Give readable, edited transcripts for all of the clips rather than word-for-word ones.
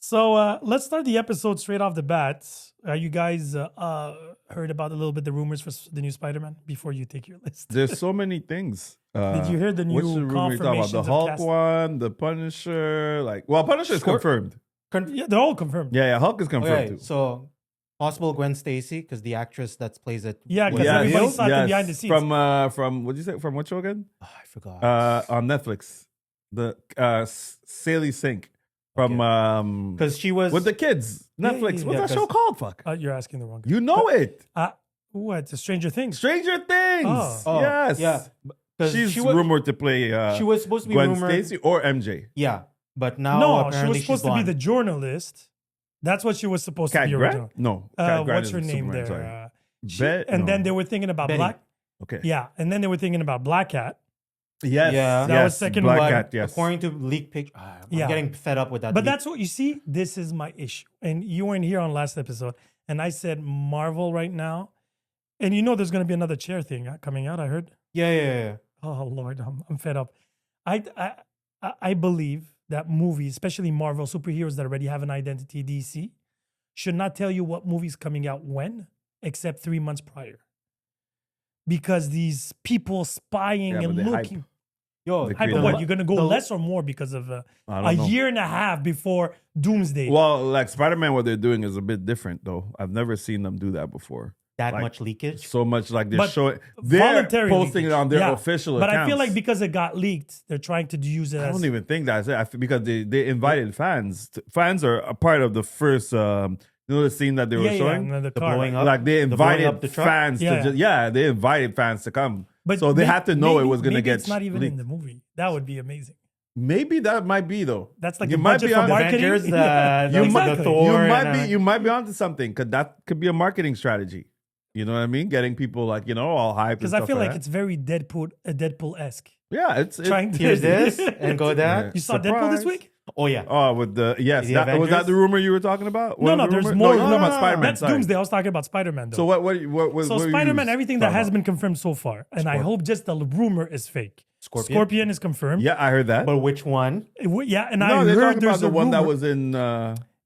So let's start the episode straight off the bat. You guys heard about a little bit the rumors for the new Spider-Man before you take your list? There's so many things. Did you hear the Which new rumor you talking about? confirmations The of Hulk cast? one, the Punisher. Punisher is confirmed. Yeah, they're all confirmed. Yeah, Hulk is confirmed Okay, too. so possible Gwen Stacy because the actress that plays it. Yeah, was 'cause revealed. everybody saw it behind the scenes. From what did you say? From what show again? Oh, I forgot. On Netflix, the Sally Sink from Because she was with the kids. Yeah, Netflix. yeah, What's yeah, that show 'cause- called? Fuck. You're asking the wrong guy. You know it. What? Stranger Things. Stranger Things. Oh. Yes. yeah. 'Cause She's she was, rumored to play she was supposed to be Gwen rumored. Stacy or MJ. Yeah, but now No, she apparently was supposed she's to be gone. the journalist. That's what she was supposed to Cat be Grant? originally. No. Cat Grant What's is her name Superman, there? sorry. And then no. they were thinking about Betty. Black. Okay. Yeah, and then they were thinking about Black Cat. Yes. Yeah. That was yes, second Black one. Cat, yes. According to leak picture, I'm Yeah. getting fed up with that. But leak. that's what you see. This is my issue. And you weren't here on last episode. And I said Marvel right now. And you know there's going to be another chair thing coming out, I heard. yeah. Oh, Lord, I'm fed up. I believe that movies, especially Marvel superheroes that already have an identity, DC, should not tell you what movie's coming out when, except 3 months prior. Because these people spying Yeah, but and they hype. looking. Yo, They Hype, create but a what? lot- You're going to go the- less or more because of I a don't know. year and a half before Doomsday? Well, like Spider-Man, what they're doing is a bit different, though. I've never seen them do that before. that like- much leakage. So much like they're But showing, they're voluntary posting leakage. it on their Yeah. official But accounts. I feel like because it got leaked, they're trying to use it I as. don't even think that's it. I feel because they invited fans. Fans are a part of the first, the scene that they were yeah, showing. yeah, the The car. blowing up. Like they The blowing invited up the truck? fans Yeah. to they invited fans to come. But so they had to know it maybe- was going to maybe get It's not even leaked. in the movie. That would be amazing. Maybe that might be though. That's like You the might budget be for on- marketing. Avengers, Yeah. the Exactly. Thor. You and, might be you might be onto something because that could be a marketing strategy. You know what I mean? Getting people like all hyped. Because I feel like it's very Deadpool-esque. yeah, it's Trying to Here's this and go that. You saw Deadpool this Surprise. week? Oh yeah. Oh, with the yes, The that, was that Avengers? the rumor you were talking about? No, One no, of the there's rumors? more. No, you're talking about Spider-Man. That's sorry. Doomsday. I was talking about Spider-Man though. So what were you Spider-Man, everything that talking has about? been confirmed so far, and I hope just the rumor is fake. Scorpion? is confirmed. Yeah, I heard that. But which one? Yeah, and no, I they're heard talking there's about the a one that rumor- was in.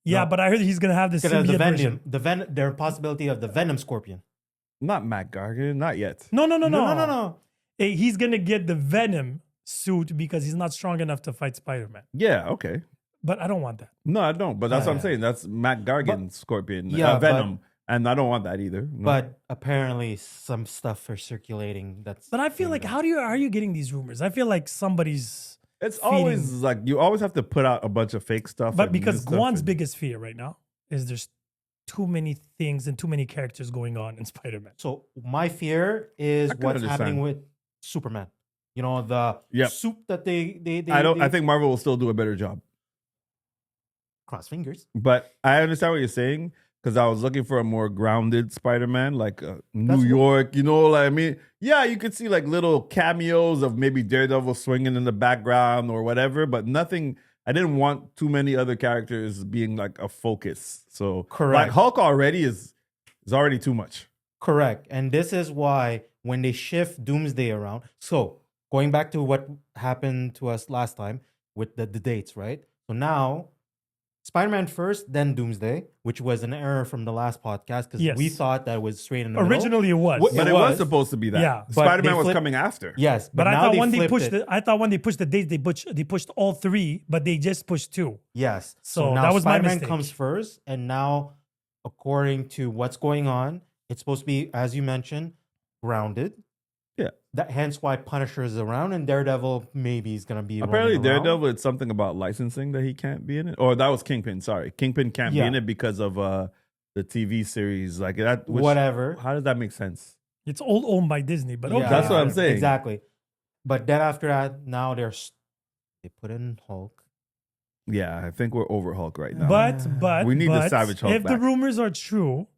Yeah, but I heard he's gonna have the Because of symbiote the version. Venom. There's possibility of the Venom Scorpion. Not Matt Gargan, not yet. No. No. He's gonna get the Venom suit because he's not strong enough to fight Spider-Man. Yeah, okay. But I don't want that. No, I don't. But that's what I'm Yeah. saying. That's Matt Gargan Scorpion, Yeah, Venom, and I don't want that either. No. But apparently some stuff are circulating. That's. But I feel like how are you getting these rumors? I feel like somebody's. it's always like you always have to put out a bunch of fake stuff. But and because new stuff Guan's and- biggest fear right now is there's too many things and too many characters going on in Spider-Man. So my fear is I can what's happening understand. with Superman. You know the Yep. soup that they I think Marvel will still do a better job. cross fingers. But I understand what you're saying because I was looking for a more grounded Spider-Man, like New That's what- York. You know, like I mean, yeah, you could see like little cameos of maybe Daredevil swinging in the background or whatever, but nothing. I didn't want too many other characters being like a focus. So, Correct. Like Hulk already is already too much. Correct. And this is why when they shift Doomsday around. So going back to what happened to us last time with the dates, right? So now Spider-Man first, then Doomsday, which was an error from the last podcast because Yes. we thought that was straight in the middle. Originally, it was. What- But It it was was. supposed to be that. Yeah. But Spider-Man they was flipped- coming after. Yes, But I now thought they when they flipped pushed it. I thought when they pushed the dates, they pushed all three, but they just pushed two. Yes. So now that was my Spider-Man mistake. comes first, and now, according to what's going on, it's supposed to be, as you mentioned, grounded. Yeah. That hence why Punisher is around, and Daredevil maybe is gonna be. Apparently, roaming around. Daredevil, it's something about licensing that he can't be in it. Or that was Kingpin. Sorry, Kingpin can't be Yeah. in it because of the TV series. Like that. Which, Whatever. How does that make sense? It's all owned by Disney, but okay. Yeah, That's what I'm saying. Exactly. But then after that, now they put in Hulk. Yeah, I think we're over Hulk right now. But We need the but Savage Hulk if the back. rumors are true,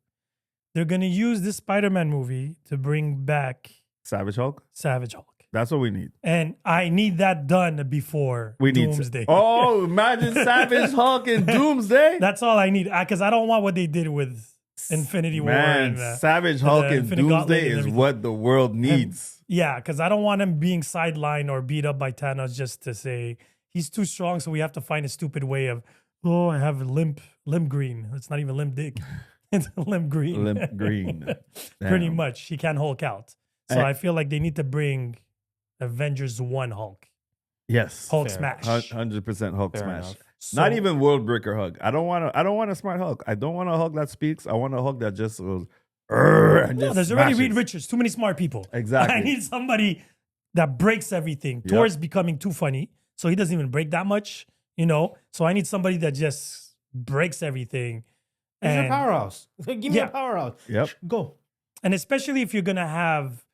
they're gonna use this Spider-Man movie to bring back Savage Hulk. Savage Hulk. That's what we need. And I need that done before We need Doomsday. Oh, imagine Savage Hulk in Doomsday. That's all I need. Because I don't want what they did with Infinity War. Man, And, Savage Hulk the in Infinite Gauntlet Doomsday and is everything. what the world needs. yeah, because I don't want him being sidelined or beat up by Thanos just to say he's too strong, so we have to find a stupid way of Oh, I have limp green. It's not even limp dick. It's limp green. Limp green. Pretty Damn. much. He can't Hulk out. So Eh. I feel like they need to bring Avengers 1 Hulk. Yes. Hulk Fair. smash. 100% Hulk Fair smash. enough. Not So- even world breaker hug. I don't want a smart Hulk. I don't want a Hulk that speaks. I want a Hulk that just goes. "Arr," and No, just there's already Reed smashes. Richards. Too many smart people. Exactly. I need somebody that breaks everything. Yep. Thor's becoming too funny, so he doesn't even break that much, you know. So I need somebody that just breaks everything. He's a And, powerhouse. Give me Yeah. a powerhouse. Yep. Go. and especially if you're gonna have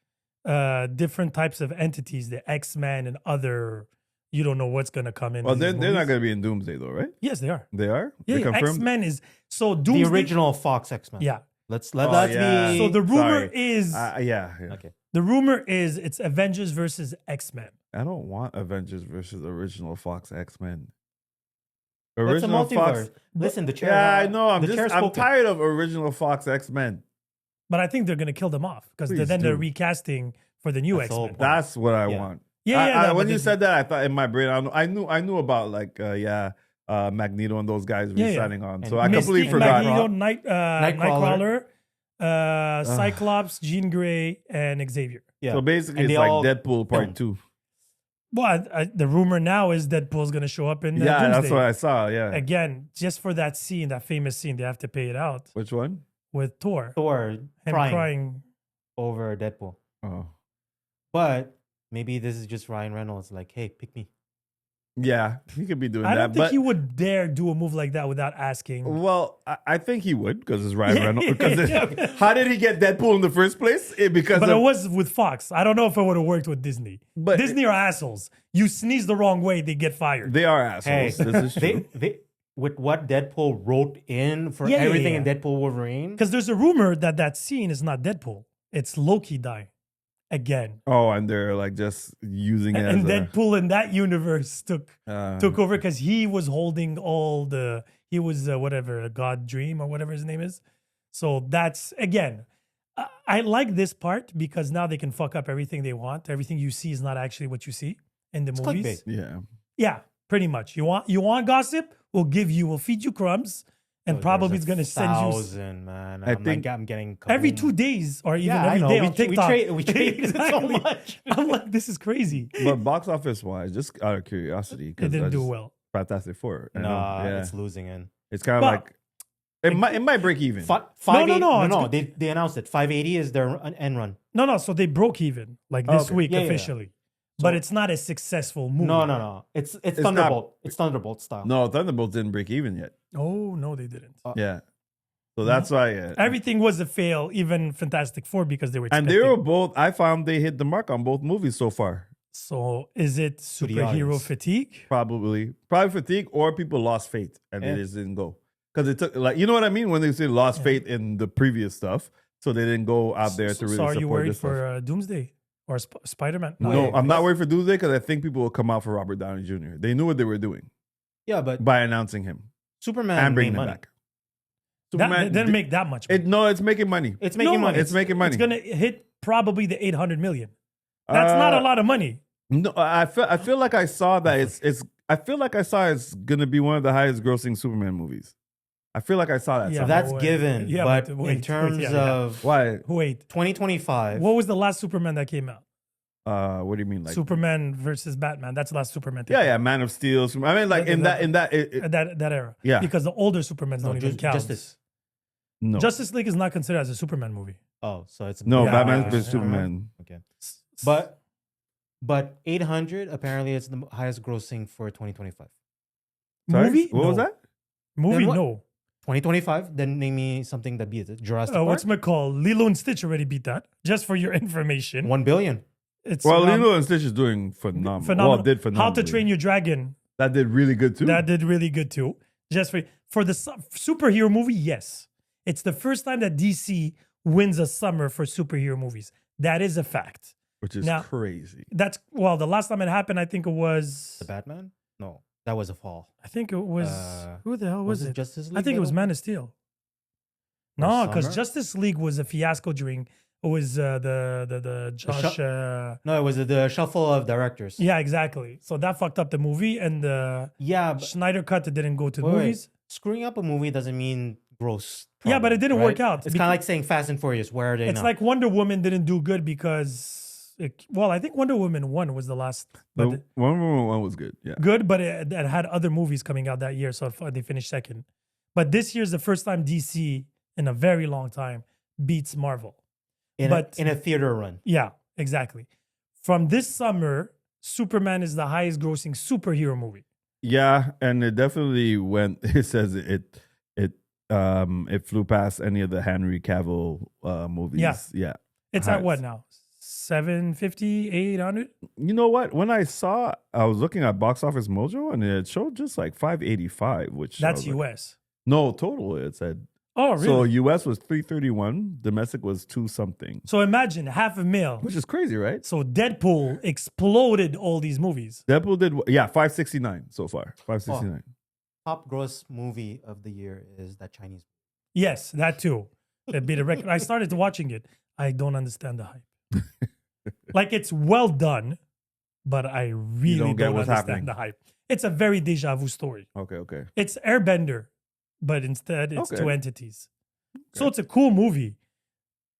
different types of entities, the X-Men and other, you don't know what's gonna come in. Well, these they're not movies. going to be in Doomsday though, right? Yes, they are. They are. Yeah, They confirmed. X-Men is so The Doomsday. original Fox X-Men. Yeah. Let's Oh, let's yeah. be. So the rumor Sorry. is Yeah. Okay. the rumor is it's Avengers versus X-Men. I don't want Avengers versus original Fox X-Men. It's a Original multiverse. Fox. Listen, the chair. Yeah, I know. I'm the chair's I'm spoken. tired of original Fox X-Men. But I think they're gonna kill them off because Please then they're do. recasting for the new That's the whole X-Men. point. That's what I Yeah. want. Yeah, yeah. no, when but you they- said that, I thought in my brain, I knew about like Magneto and those guys Yeah, yeah. re-signing on. And So I Mystique, completely forgot. Magneto, Nightcrawler. Nightcrawler, Cyclops, Jean Grey, and Xavier. Yeah. So basically, And it's they like all Deadpool Part filmed. 2. Well, the rumor now is Deadpool's gonna show up in Yeah, that's Doomsday. what I saw. Yeah. Again, just for that scene, that famous scene, they have to pay it out Which one? with Thor. Thor Him crying over Deadpool. Oh. But maybe this is just Ryan Reynolds. Like, hey, pick me. Yeah, he could be doing I that. don't think but he would dare do a move like that without asking. well, I think he would because it's Ryan Yeah, Reynolds. yeah. Because how did he get Deadpool in the first place? Because But of, it was with Fox. I don't know if it would have worked with Disney. But- Disney are assholes. You sneeze the wrong way, they get fired. they are Hey, assholes. This is true. they with what Deadpool wrote in for Yeah, yeah, everything yeah. in Deadpool Wolverine. Because there's a rumor that that scene is not Deadpool. It's Loki dying again. Oh, and they're like just using it And as Deadpool in that universe took a, over because he was holding all the, he was whatever, a God Dream or whatever his name is. So that's, again, I like this part because now they can fuck up everything they want. Everything you see is not actually what you see in the It's movies. clickbait. yeah. Yeah, pretty much. You want gossip? We'll feed you crumbs, and Oh, probably there's it's gonna send you 1,000, man. I I'm think- like, I'm getting every kaboom. 2 days or even Yeah, I every know. day We- on we TikTok. trade- we trade it so Exactly. much. I'm like, this is crazy. But box office wise, just out of curiosity, It 'cause didn't I do just- well. Fantastic Four. I know, Nah, yeah. it's losing in. It's kind of But- like it might break even. No, They announced it. 580 is their end run. No. So they broke even like this Okay. week Yeah, yeah, yeah. officially, but So- it's not a successful movie. No. It's not- Thunderbolt. It's Thunderbolt style. No, Thunderbolts didn't break even yet. Oh no, they didn't. Yeah, so that's why. Everything was a fail, even Fantastic Four, because they were and expecting. they were both. I found they hit the mark on both movies so far. So is it the superhero audience. fatigue? Probably fatigue, or people lost faith and Yeah. they just didn't go because it took like you know what I mean when they say lost faith in the previous stuff, so they didn't go out there to really So are support you worried this stuff. for Doomsday or Spider-Man? No, Wait, I'm not what? worried for Doomsday because I think people will come out for Robert Downey Jr. They knew what they were doing Yeah, but by announcing him Superman and made bringing him money. back. That didn't make that much. money. It's making money. It's making money. It's making money. It's gonna hit probably the 800 million. That's not a lot of money. No, I feel like I saw that it's I feel like I saw it's gonna be one of the highest grossing Superman movies. I feel like I saw that. Yeah, somewhere. That's but given. yeah, but but wait, in terms yeah, yeah. of Why? Wait, 2025, what was the last Superman that came out? What do you mean? Like Superman versus Batman. That's the last Superman. that Yeah, came yeah, Man of Steel. I mean, like Yeah, in that- that out. That era. Yeah. Because the older Supermans no, don't even count. Justice. no, Justice League is not considered as a Superman movie. Oh, so it's no, Yeah, Batman yeah, vs yeah. Superman. Okay, but 800 apparently it's the highest grossing for 2025. Sorry? Movie? What was No. that? Movie? Then what? No. 2025. Then name me something that beats it. Jurassic Park. What's it called? Lilo and Stitch already beat that. Just for your information. 1 billion. It's Well, around- Lilo and Stitch is doing phenomenal. phenomenal. Well, it did phenomenal. How to Train Your Dragon. That did really good too. That did really good too. Just for the superhero movie, yes. It's the first time that DC wins a summer for superhero movies. That is a fact. which is Now- crazy. That's well, the last time it happened, I think it was The Batman? No, that was a fall. I think it was who the hell was it? Justice League? I think it was that Man of Steel. No, because summer? Justice League was a fiasco during It was the Josh. No, it was the shuffle of directors. Yeah, exactly. So that fucked up the movie, and the Yeah, but Schneider cut that didn't go to the wait, movies. screwing up a movie doesn't mean gross. Yeah, but it didn't work right? out. It's kind of like saying Fast and Furious. Where are they It's now? like Wonder Woman didn't do good because, I think Wonder Woman 1 was the last, but The one was good. Yeah. good, but it had other movies coming out that year, so they finished second. But this year's the first time DC in a very long time beats Marvel. in a theater run. Yeah, exactly. From this summer, Superman is the highest grossing superhero movie. Yeah, and it definitely went. It says it flew past any of the Henry Cavill movies. Yeah. Yeah. It's at what now? 750, 800? You know what? When I was looking at Box Office Mojo, and it showed just like 585, which I That's was like, US. no, total. It said. Oh, really? So US was 331, domestic was 2 something, So imagine $500,000. which is crazy, right? So Deadpool exploded all these movies. Deadpool did 569 so far. 569. Top gross movie of the year is that Chinese. Yes, that too. It beat a record. I started watching it. I don't understand the hype. Like, it's well done, but I really don't get don't what's understand happening. the hype. It's a very deja vu story. Okay. It's Airbender, but instead it's Okay. two entities. So it's a cool movie,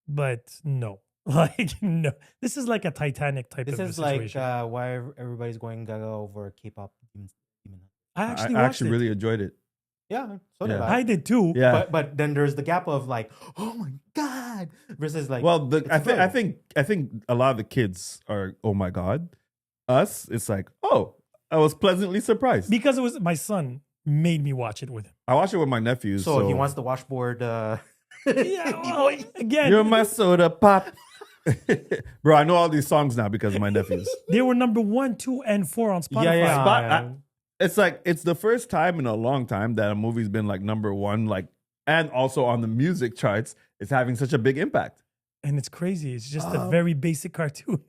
but no. Like, no. This is like a Titanic type This of a is like situation. why everybody's going gaga over K-pop. Demon Hunter. I I actually watched actually it. really enjoyed it. Yeah, so did Yeah. I. I did too. Yeah. But then there's the gap of like, oh my god, versus like, Well, it's I enjoyable. think a lot of the kids are, oh my god. Us, it's like, oh, I was pleasantly surprised. Because it was my son made me watch it with him. I watched it with my nephews. So he wants the washboard. Yeah, well, again, You're my soda pop. Bro, I know all these songs now because of my nephews. they were number 1, 2, and 4 on Spotify. yeah. Spot- It's like it's the first time in a long time that a movie's been like number 1, like, and also on the music charts. It's having such a big impact. And it's crazy. It's just a very basic cartoon.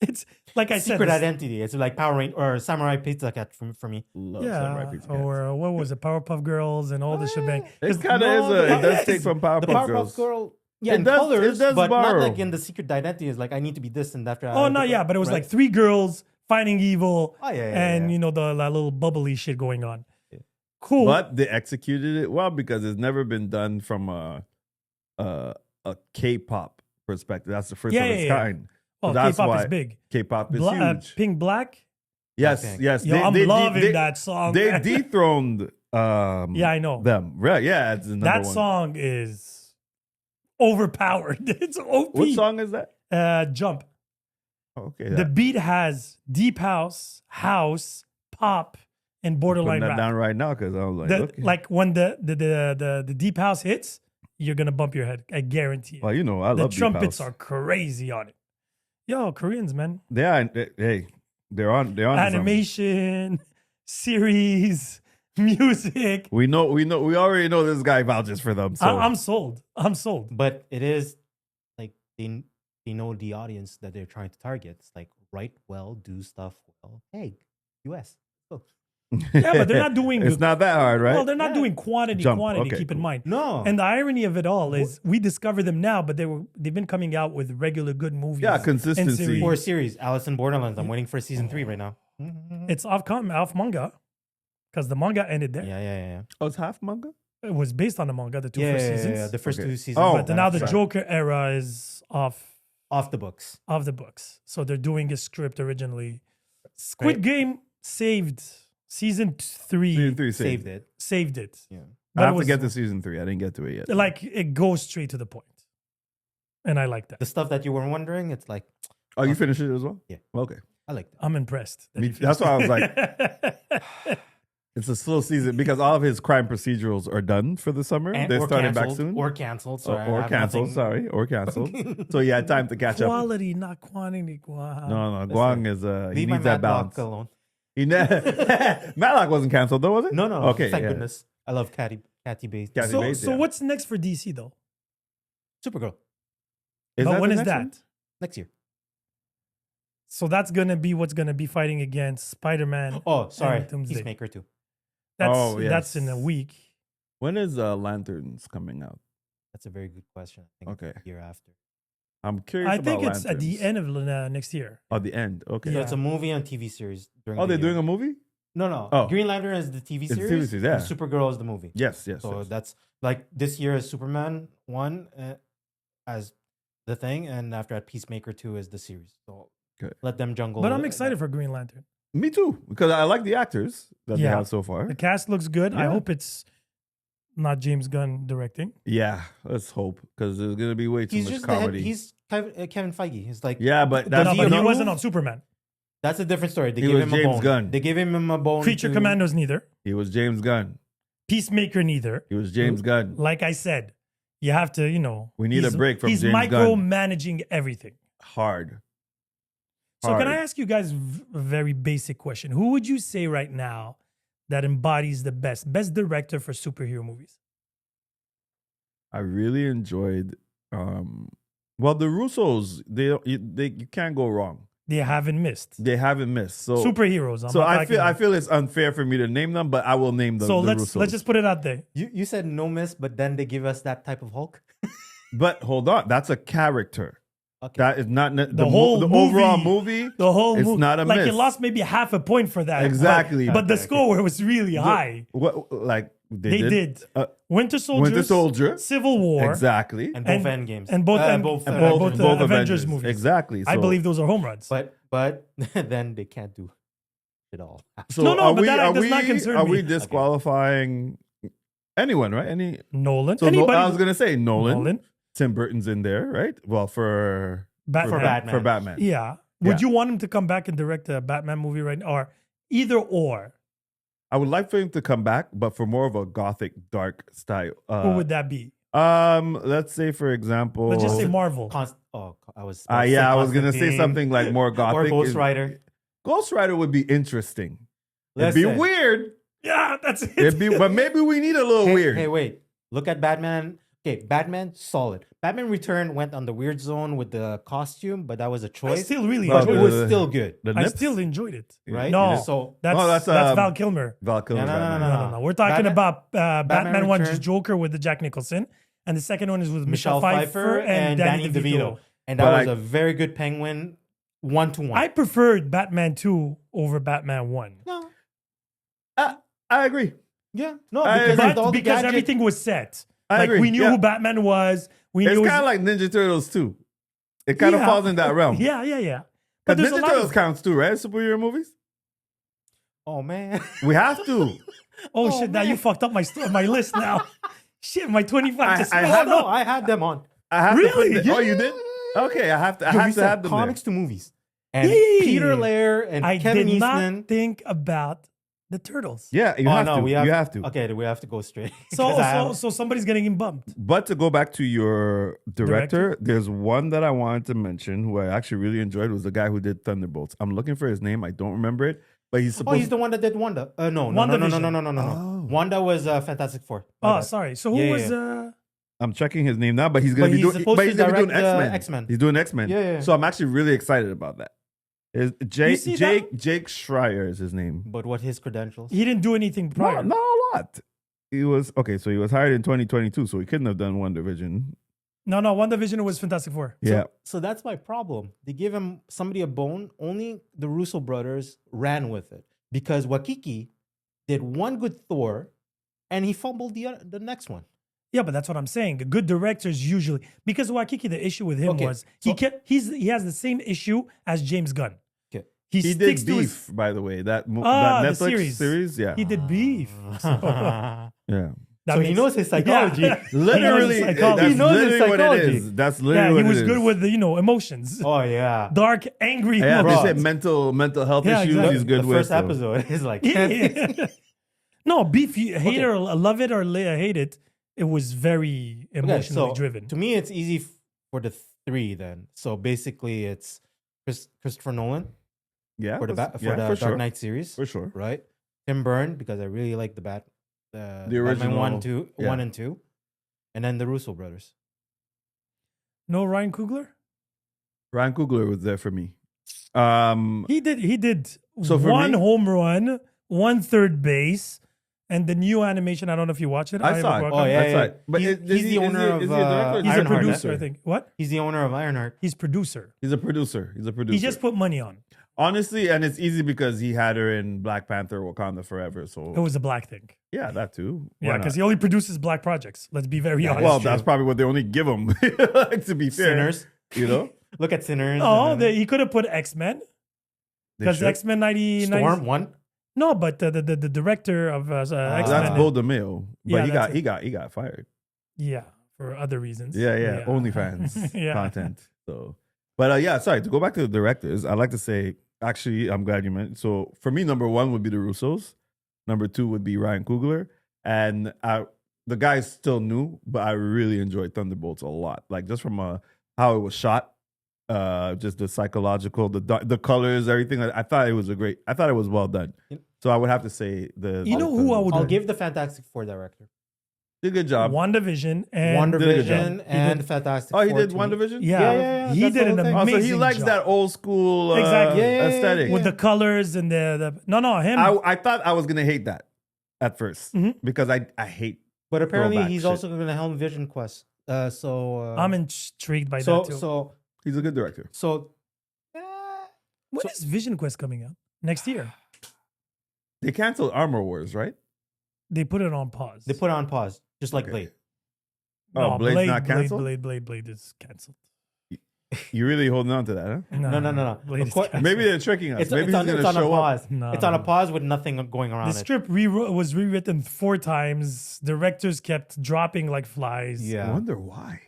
It's like I said, Secret this- Identity. It's like Power Rangers or Samurai Pizza Cat for me. Love Samurai yeah, Pizza Cats. or what was it, Powerpuff Girls and all the shebang. It 'Cause kind of no, is. It does yes. take from The Powerpuff Powerpuff Girls. Girl. Yeah, It in does- colors, it does but not borrow. like in the Secret Identity. Is like I need to be this and that. Oh no, yeah, but it was like 3 girls fighting evil, Oh, yeah, and yeah. you know the little bubbly shit going on. Cool. But they executed it well because it's never been done from a K-pop perspective. That's the first Yeah, of yeah, its yeah. kind. Oh, that's K-pop why is big. K-pop is huge. Pink Black. Yes, Blackpink. yes. Yo, I'm loving they- that song. They man. dethroned Yeah, I know. them. Right, yeah, it's the number That one. song is overpowered. It's OP. What song is that? Jump. Okay. The beat has deep house, pop, and borderline putting that rap. down right now because I was like, The- okay. Like when the deep house hits, you're gonna bump your head. I guarantee it. Well, you know, I The love Deep trumpets House. are crazy on it. Yo, Koreans, man. Hey, they're on to something. Animation, series, music. We already know this guy vouches for them. So I'm sold. I'm sold. But it is like they know the audience that they're trying to target. It's like write well, do stuff well. Hey, US. Go. Yeah, but they're not doing. It's not that hard, right? Well, they're not Yeah. doing quantity. Jump. Quantity. Okay, Keep in cool. mind. No. And the irony of it all is, we discover them now, but they've been coming out with regular good movies. Yeah, and consistency. series. For a series, Alice in Borderlands. I'm waiting for season 3 right now. It's off manga, because the manga ended there. Yeah. Oh, it's half manga? It was based on the manga, the two Yeah, first yeah, seasons. yeah, the first Okay. 2 seasons. Oh, But now the that's right. Joker era is off off the books. the books, so they're doing a script originally. Squid Right. Game saved season 3. Season 3 Saved it. Saved it. Yeah. But I it have to was- get to season 3. I didn't get to it yet. Like, it goes straight to the point, and I like that. The stuff that you were wondering, it's like Oh, you finished it as well? Yeah. Okay. I like that. I'm impressed. that Me- he that's why I was finished. It's a slow season because all of his crime procedurals are done for the summer. They're or starting back canceled, soon. Or canceled. So I Or have canceled, nothing- sorry. Or canceled. So you had time to catch up. Quality, not quantity. Guang. No, Guang is he Leave my needs that Matlock balance. alone. Matlock wasn't canceled though, was it? No. Okay, Thank yeah. goodness. I love Catty Bates. Kathy So, Bates, so yeah. what's next for DC though? Supergirl Is But that when the is next that? one? next year. So that's gonna be what's gonna be fighting against Spider-Man. Oh, sorry. and Doomsday. Peacemaker too. That's Oh, that's in a yes. week. When is Lanterns coming out? That's a very good question. I think Okay. the year after. I'm curious. I about think it's at the Lanterns. end of next year. Oh, the end. Okay. So Yeah. it's a movie and TV series. During Oh, the they're year. doing a movie? No. Oh. Green Lantern is the TV It's series. TV series, yeah. And Supergirl is the movie. Yes. Yes. So yes. that's like this year is Superman 1 as the thing, and after that Peacemaker 2 is the series. So Good. let them jungle. But I'm excited for Green Lantern. Me too, because I like the actors that they Yeah. have so far. The cast looks good. I Yeah. hope it's not James Gunn directing. Yeah, let's hope, because there's gonna be way too He's much just the head, comedy. he's Kevin Feige. He's like Yeah, but the that's No, the but he approve- wasn't on Superman. That's a different story. They He gave was him a James bone. Gunn. They gave him a bone. Creature to- Commandos neither. He was James Gunn. Peacemaker neither. He was James Gunn. Like I said, you have to, We need a he's- break from He's James Gunn. micromanaging everything. Hard. So can I Hard. ask you guys a very basic question? Who would you say right now that embodies the best director for superhero movies? I really enjoyed. Well, the Russos, you can't go wrong. They haven't missed. They haven't missed. So Superheroes. I'm so not I talking- feel it's unfair for me to name them, but I will name them. So the let's Russos. just put it out there. You said no miss, but then they give us that type of Hulk. But hold on, that's a character. Okay. That is not whole the movie- overall movie. The whole It's movie, not a like miss. it lost maybe half a point for that. Exactly. but the Okay. score was really high. What like They did. Uh, Winter Soldier, Winter Soldier. Civil War, Exactly. and and- both Endgames. and both and both both Avengers. Avengers movies. Exactly. I So- believe those are home runs. But then they can't do it all. So No, are but we, that are does we, not concern are me. we Okay. disqualifying anyone, right? Nolan, So anybody, I was gonna say Nolan. Nolan, Tim Burton's in there, right? Well, for Batman. For Batman. Yeah. Would Yeah. you want him to come back and direct a Batman movie right now, or either or? I would like for him to come back, but for more of a gothic, dark style. What would that be? Let's say, for example, Let's just say Marvel. I was. about to say yeah, I was gonna say Constantine something like more or gothic. Ghost Rider. Ghost Rider would be interesting. It'd be Listen. weird. Yeah, that's it. It'd be, but maybe we need a little Hey, weird. Hey, wait. Look at Batman. Okay, Batman, solid. Batman Return went on the weird zone with the costume, but that was a I choice. still really Well, but it enjoyed was it. still good, The I nips? still enjoyed it. right? No, So that's Oh, that's, that's, Val Kilmer. Val Kilmer. No, no, Batman. no, No. We're talking Batman- about Batman 1's Returns. Joker with the Jack Nicholson, and the second one is with Michelle Pfeiffer and Danny DeVito. And that But was a very good Penguin 1-to-1. I preferred Batman 2 over Batman 1. No. I agree. Yeah. No, I because, agree. of all But the because gadget- everything was set. I Like agree. we knew Yeah. who Batman was. We It's knew kind of like Ninja Turtles too. It kind of Yeah. falls in that realm. Yeah. But But there's a Ninja lot Turtles of, counts too, right? Superhero movies. Oh, man. We have to. oh shit, now you man. fucked up my list now. Shit, my 25 just I Oh, had- no, I had them on. I have Really? to put the, Oh, you did? Okay, I have to. I Yo, have we to said have them comics there. to movies. And Yeah, yeah, yeah, Peter yeah. Laird and I Kevin did Eastman. not think about the turtles. Yeah, you Oh, have no, to. we have, you have to. Okay, we have to go straight. So 'Cause I so have- so somebody's getting bumped. But to go back to your director, Director? there's one that I wanted to mention who I actually really enjoyed was the guy who did Thunderbolts. I'm looking for his name. I don't remember it, but he's Oh, supposed. he's the one that did Wanda. No. Oh. Wanda was Fantastic Four. My Oh, bad. sorry. So who Yeah, was yeah. I'm checking his name now, but he's gonna But be he's doing. supposed But to he's gonna be doing direct, X-Men. X-Men. He's doing X-Men. Yeah. So I'm actually really excited about that. Is You see Jake Schreier is his name. But what his credentials? he didn't do anything No, prior? not a lot. He was okay. So he was hired in 2022. So he couldn't have done One Division. No, WandaVision was Fantastic Four. Yeah. So that's my problem. They give him somebody a bone. Only the Russo brothers ran with it because Wakiki did one good Thor, and he fumbled the next one. Yeah, but that's what I'm saying. Good directors usually, because Waikiki, the issue with him Okay, was he so- he has the same issue as James Gunn. Okay. He He sticks did to Beef, his. by the way. That Ah, the Netflix series. Yeah. He did Beef. So, Yeah. that So he makes- knows his psychology. Yeah. Literally, He knows his that's psychology. He knows his literally what it psychology. is. That's Yeah, literally he what was it good is. with the emotions, Oh yeah. dark, angry. Yeah, they emotions. said mental health Yeah, issues. exactly. He's good the with. first so- episode is like Yeah. No, Beef. You hate Okay. it or love it or hate it. It was very Okay, emotionally so driven. To me, it's easy for the three then. So basically, it's Christopher Nolan Yeah, for the that's- for yeah, the for Dark sure. Knight series, For sure. right? Tim Burton because I really like the The original, Batman 1, yeah. 1 and 2, and then the Russo brothers. No Ryan Coogler. Ryan Coogler was there for me. He did So for one me- home run, one third base, And the new animation, I don't know if you watch it. I saw it. Have a Oh, yeah, That's yeah. right. But He's the owner of, is he a director? Ironheart, He's a Ironheart, producer, right? I think. What? He's the owner of Ironheart. He's producer. He's a producer. He's a producer. He just put money on. Honestly, and it's easy because he had her in Black Panther, Wakanda Forever. So It was a black thing. yeah, that too. Why Yeah, not? because he only produces black projects. Let's be very honest. well, that's probably what they only give him. Like, to be fair, Sinners. you know. Look at Sinners. Oh, and then he could have put X-Men. They Because should. X-Men 90... Storm one. No, but the director of X-Men. That's Beau DeMille, but Yeah, he that's got fired. Yeah, for other reasons. Yeah. OnlyFans Yeah. content. So, but yeah, sorry to go back to the directors. I'd like to say, actually, I'm glad you meant. So for me, number one would be the Russos. Number two would be Ryan Coogler, and the guy's still new, but I really enjoyed Thunderbolts a lot. Like just from how it was shot, just the psychological, the colors, everything. I thought it was I thought it was well done. So I would have to say You know who I would- I'll give the Fantastic Four director. did a good job. WandaVision and WandaVision and did- Fantastic Oh, he Four did to me. WandaVision? Yeah, he that's the did an whole thing. Oh, amazing so he likes job. that old school Exactly. Yeah. aesthetic. with the colors and the no him. I thought I was gonna hate that at 1st Mhm. because I hate. But apparently Throwback he's shit. also going to helm Vision Quest. I'm intrigued by so that too. so He's a good director. so When is Vision Quest coming out? Next year. They canceled Armor Wars, right? They put it on pause. they put it on pause, just like Okay. Blade. Oh, Blade's not canceled? Blade is canceled. You really holding on to that, huh? No. Blade Of is course- canceled. Maybe they're tricking us. It's, Maybe it's on, he's it's gonna on a show up. pause. No, It's on a no. pause with nothing going around The it. script was rewritten 4 times. Directors kept dropping like flies. I Yeah. wonder why.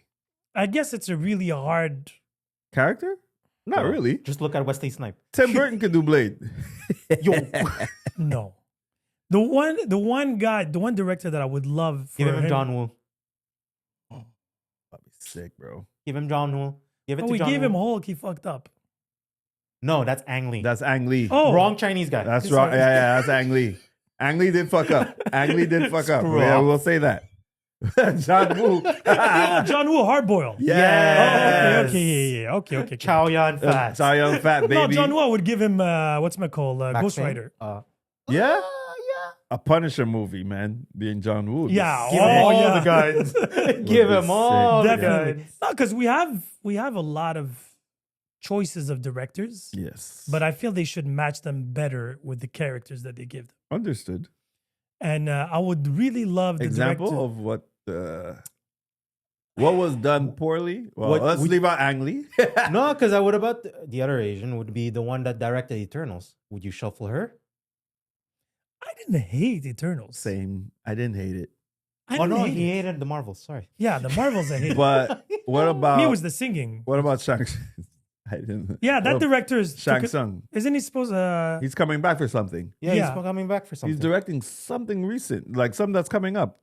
I guess it's a really hard. Character? Not No. really. Just look at Wesley Snipes. Tim Burton can do Blade. Yo, No. The one guy, the one director that I would love for give him John Woo. That'd be sick, bro. Give him John Woo. Give it Oh, to we John gave Woo. him Hulk. He fucked up. No, that's Ang Lee. That's Ang Lee. Oh, Wrong Chinese guy. That's sorry. right. Yeah, that's Ang Lee. Ang Lee did fuck up. Ang Lee did fuck up. Screw Yeah, off. we'll say that. John Woo. John Woo, Hardboiled. Yes. Okay. Okay. Chow Yun Fat. Chow Yun Fat, baby. No, John Woo, I would give him what's it called? Ghost Rider. Yeah? A Punisher movie, man. Being John Woo. Yeah. Give Oh, him all yeah. the guns. Give be him all sick. the Definitely. guns. No, because we have a lot of choices of directors, Yes. but I feel they should match them better with the characters that they give them. Understood. And I would really love the Example director. of what was done poorly? Well, What let's would- leave out Ang Lee. No, because I would about the other Asian would be the one that directed Eternals. Would you shuffle her? I didn't hate Eternals. Same. I didn't hate it. I Oh didn't no, hate he it. hated the Marvels. Sorry. Yeah, the Marvels I hate. But what about Me was the singing. what about Shang? I didn't. Yeah, that what- director is Shang Tsung. Isn't he supposed to? He's coming back for something. Yeah, Yeah. he's coming back for something. He's directing something recent, like something that's coming up.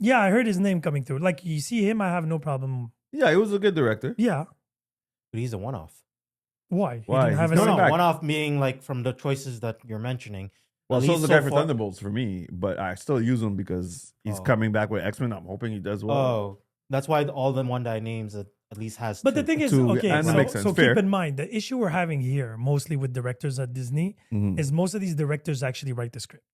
Yeah, I heard his name coming through. Like you see him, I have no problem. Yeah, he was a good director. Yeah, But he's a one-off. why? He Why? didn't have He's a coming No, back. one-off meaning like from the choices that you're mentioning. Well, At so least is the guy for far- Thunderbolts for me, but I still use him because he's Oh. coming back with X-Men. I'm hoping he does well. Oh, that's why all the one that names at least has. But the two. thing is, Two, okay, and so, that makes sense. so Fair. keep in mind the issue we're having here, mostly with directors at Disney, Mhm. is most of these directors actually write the script.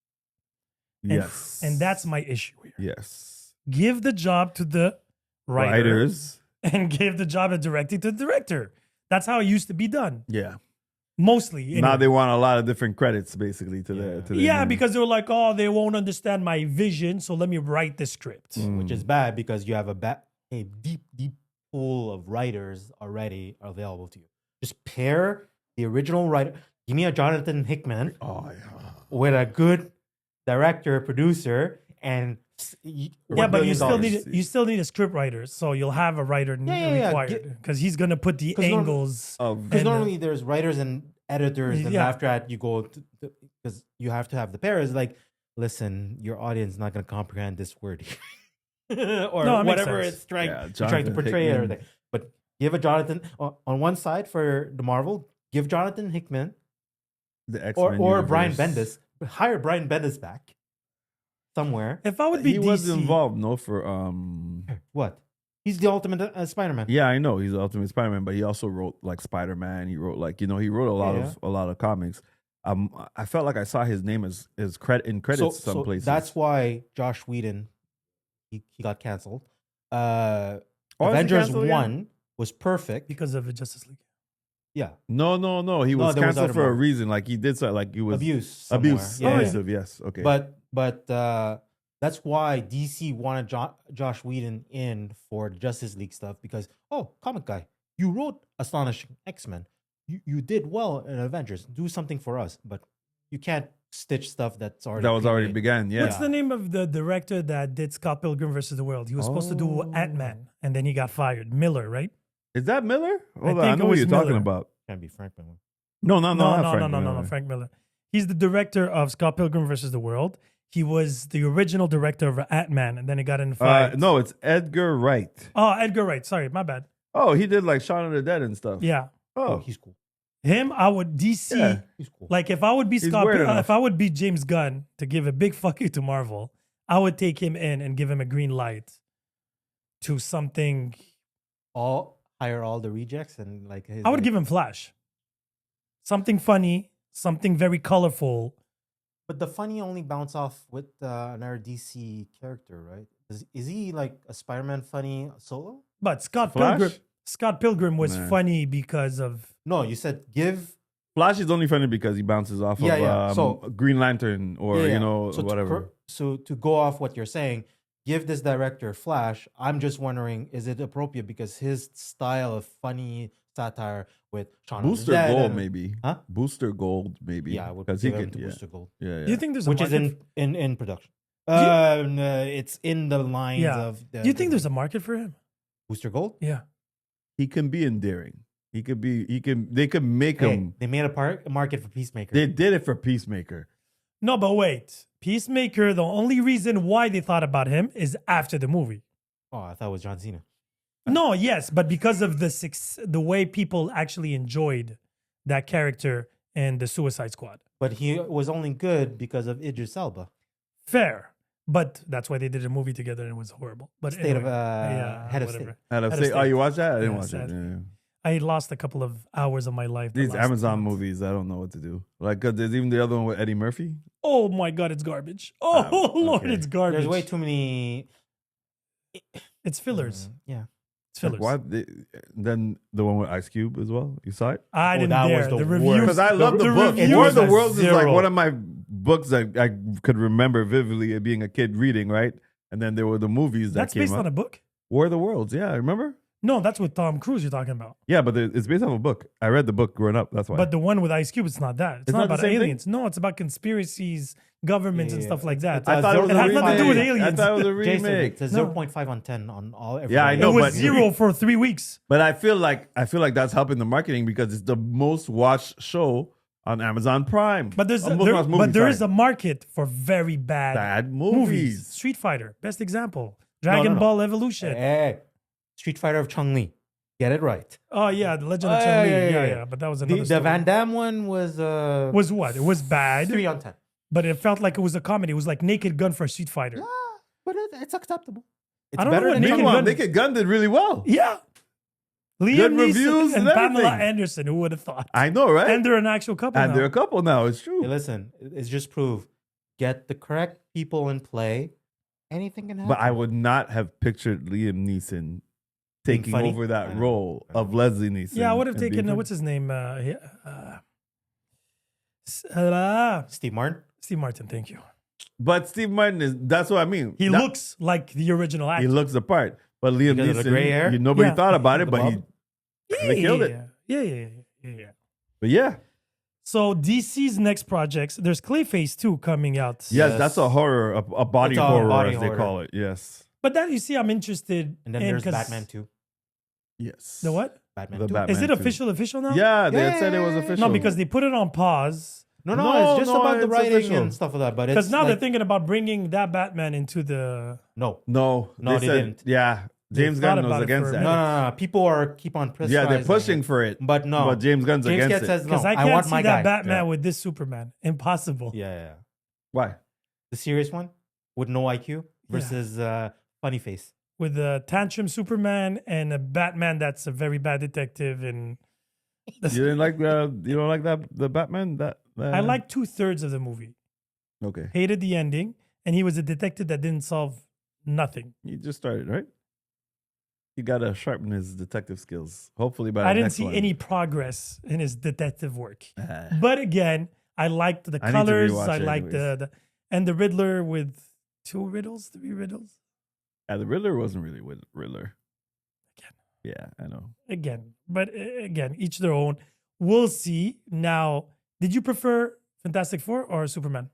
And- Yes. And that's my issue here. yes. Give the job to the writer Writers. and give the job of directing to the director. That's how it used to be done. Yeah. Mostly. Now anyway. they want a lot of different credits, basically, to the Yeah, movie. because they were like, oh, they won't understand my vision, so let me write the script. which is bad because you have a deep pool of writers already available to you. Just pair the original writer. Give me a Jonathan Hickman Oh yeah. with a good director, producer, and Yeah, but you still $1 need a script writer, so you'll have a writer Yeah. required because he's gonna put the 'Cause angles. Of Because And, normally there's writers and editors, and Yeah. after that you go because you have to have the pair. Is like, listen, your audience is not going to comprehend this word or No, it makes whatever sense. it's trying, Yeah, you're trying to Jonathan portray Hickman. everything. But give a Jonathan on one side for the Marvel. Give Jonathan Hickman the X-Men or Brian universe. Bendis. Hire Brian Bendis back somewhere. If I would be He DC, was involved, no, for What? He's the ultimate Spider-Man. Yeah, I know he's the Ultimate Spider-Man, but he also wrote like Spider-Man. He wrote like he wrote a lot Yeah. of comics. I felt like I saw his name as in credits some places. That's why Josh Whedon he got canceled. Oh, is he Avengers canceled again? 1 was perfect. because of the Justice League. Yeah, No. He No, was there was canceled other for a more. reason. Like he did something. Like he was abuse. Somewhere. abuse. Yeah, yeah. Abusive. Yes. Okay. But that's why DC wanted Josh Whedon in for the Justice League stuff because comic guy, you wrote Astonishing X-Men, you did well in Avengers. Do something for us, but you can't stitch stuff that's already that was already pre-made. began. Yeah. What's the name of the director that did Scott Pilgrim versus the World? He was supposed to do Oh. Ant-Man, and then he got fired. Miller, right? Is that Miller? Hold on. think I it know what was you're talking Miller. about. Can't be Frank Miller. No, not Frank no, Miller. Frank Miller. He's the director of Scott Pilgrim versus the World. He was the original director of Ant-Man, and then he got in fight. No, it's Edgar Wright. Oh, Edgar Wright. Sorry, my bad. Oh, he did like Shaun of the Dead and stuff. Yeah, Oh, Oh, he's cool. him. I would DC. Yeah. He's cool. Like if I would be He's Scott, weird enough. if I would be James Gunn to give a big fuck you to Marvel, I would take him in and give him a green light to something. Hire all the rejects and like his, I would give him Flash. Something funny, something very colorful. But the funny only bounce off with another DC character, right? Is he like a Spider-Man funny solo? But Scott Flash? Pilgrim was Nah. funny because of No, you said give. Flash is only funny because he bounces off Yeah, of yeah. So- Green Lantern or Yeah, yeah. whatever. So to go off what you're saying, give this director Flash. I'm just wondering, is it appropriate because his style of funny satire with Shaun of the Booster Dead Gold, and- maybe. Huh? Booster Gold, maybe. Yeah, I would because give he him could. to Yeah, Booster Gold, yeah. Do you think there's a which is market? in production. you- It's in the lines Yeah. of. Do you think there's a market for him? Booster Gold? Yeah. He can be endearing. He could be. He can. They could make Hey, him. they made a market for Peacemaker. They did it for Peacemaker. No, but wait. Peacemaker, the only reason why they thought about him is after the movie. Oh, I thought it was John Cena. No, yes, but because of the way people actually enjoyed that character in the Suicide Squad. But he was only good because of Idris Elba. Fair. But that's why they did a movie together and it was horrible. But State of yeah, head of whatever. state. Out of Head of state. Oh, State. you watched that? I didn't Yeah, watch sad. it. Yeah. I lost a couple of hours of my life. the These last Amazon month. movies, I don't know what to do. Like, 'cause there's even the other one with Eddie Murphy. Oh my God, it's garbage. Oh Lord, okay. it's garbage. There's way too many. It's fillers. Yeah. It's Like, fillers. why? Then the one with Ice Cube as well. You saw it? I didn't that was dare. the The worst. reviews. Because I love the book. reviews War of the are Worlds is like zero. one of my books that I could remember vividly being a kid reading, right? And then there were the movies that That's came based out. on a book? War of the Worlds, yeah, remember? No, that's with Tom Cruise you're talking about. Yeah, but it's based on a book. I read the book growing up. That's why. But the one with Ice Cube, it's not that. It's, It's not not the about same thing? aliens. No, it's about conspiracies, governments, and Yeah. stuff like that. It's I thought it was it a has remake. nothing to do with I aliens. thought it was a Jason, remake. it's a No. 0.5 on 10 on all. Every Yeah, I rating. know, it was but- zero for 3 weeks. But I feel like that's helping the marketing because it's the most watched show on Amazon Prime. But there's Most watched movie, there is sorry. a market for very bad, bad movies. movies. Street Fighter, best example. Dragon no. Ball Evolution. Hey, Street Fighter of Chun Li. Get it right. Oh yeah, the Legend of Oh, Chun Li. yeah, Yeah, yeah. but that was The, another the story. Van Damme one was was what? It was bad, 3 on 10. but it felt like it was a comedy. It was like Naked Gun for a Street Fighter. Yeah, but it's acceptable. It's I don't know better what than Naked Come Chun-Li. on, Gun- Naked Gun did really well. Yeah. Liam Good Neeson reviews and and Pamela everything. Anderson. Who would have thought? I know, right? And they're an actual couple And now. they're a couple now. It's true. Hey, listen, it's just proof. Get the correct people in play. Anything can happen. But I would not have pictured Liam Neeson Being taking funny? over I that know. role of Leslie Neeson. Yeah, I would have and being taken funny. what's his name? Steve Martin. Steve Martin. Thank you. But Steve Martin is—that's what I mean. He That- looks like the original actor. He looks the part. But Liam Because of Neeson, the gray hair? nobody Yeah. thought about it, The but he. bob? they killed it. Yeah. But yeah, So DC's next projects, there's Clayface 2 coming out. yes, Yes. that's a horror, a body It's a horror, body as they horror. call it. Yes, But that, you see, I'm interested And then in there's 'cause- Batman 2. yes. The what? Batman The 2. Batman Is it 2. official now? Yeah, they had Yeah, said it was yeah, yeah. official. No, because they put it on pause. No, No, it's just no, about the it's writing official. and stuff like that. But Because it's now like, they're thinking about bringing that Batman into the. no, no, No, they said, didn't. Yeah, James thought Gunn was about it against for a that. no, minute. no. People are keep on pressurizing. Yeah, they're pushing it. for it, But no, but James Gunn's James against Gunn it. says no. Because I I can't want see my that guy. Batman Yeah. with this Superman. Impossible. Yeah. Why? The serious one with no IQ Yeah. versus funny face. With a tantrum Superman and a Batman that's a very bad detective. And You didn't like you don't like that the Batman that I liked 2/3 of the movie. Okay. Hated the ending, and he was a detective that didn't solve nothing. You just started, right? You gotta sharpen his detective skills. Hopefully by the I didn't next see one. any progress in his detective work. Ah. But again, I liked the I need to colors. rewatch I it liked the and the Riddler with 3 riddles. Yeah, the Riddler wasn't really with Riddler. Again. Yeah, I know. But again, each their own. We'll see. Now, did you prefer Fantastic Four or Superman?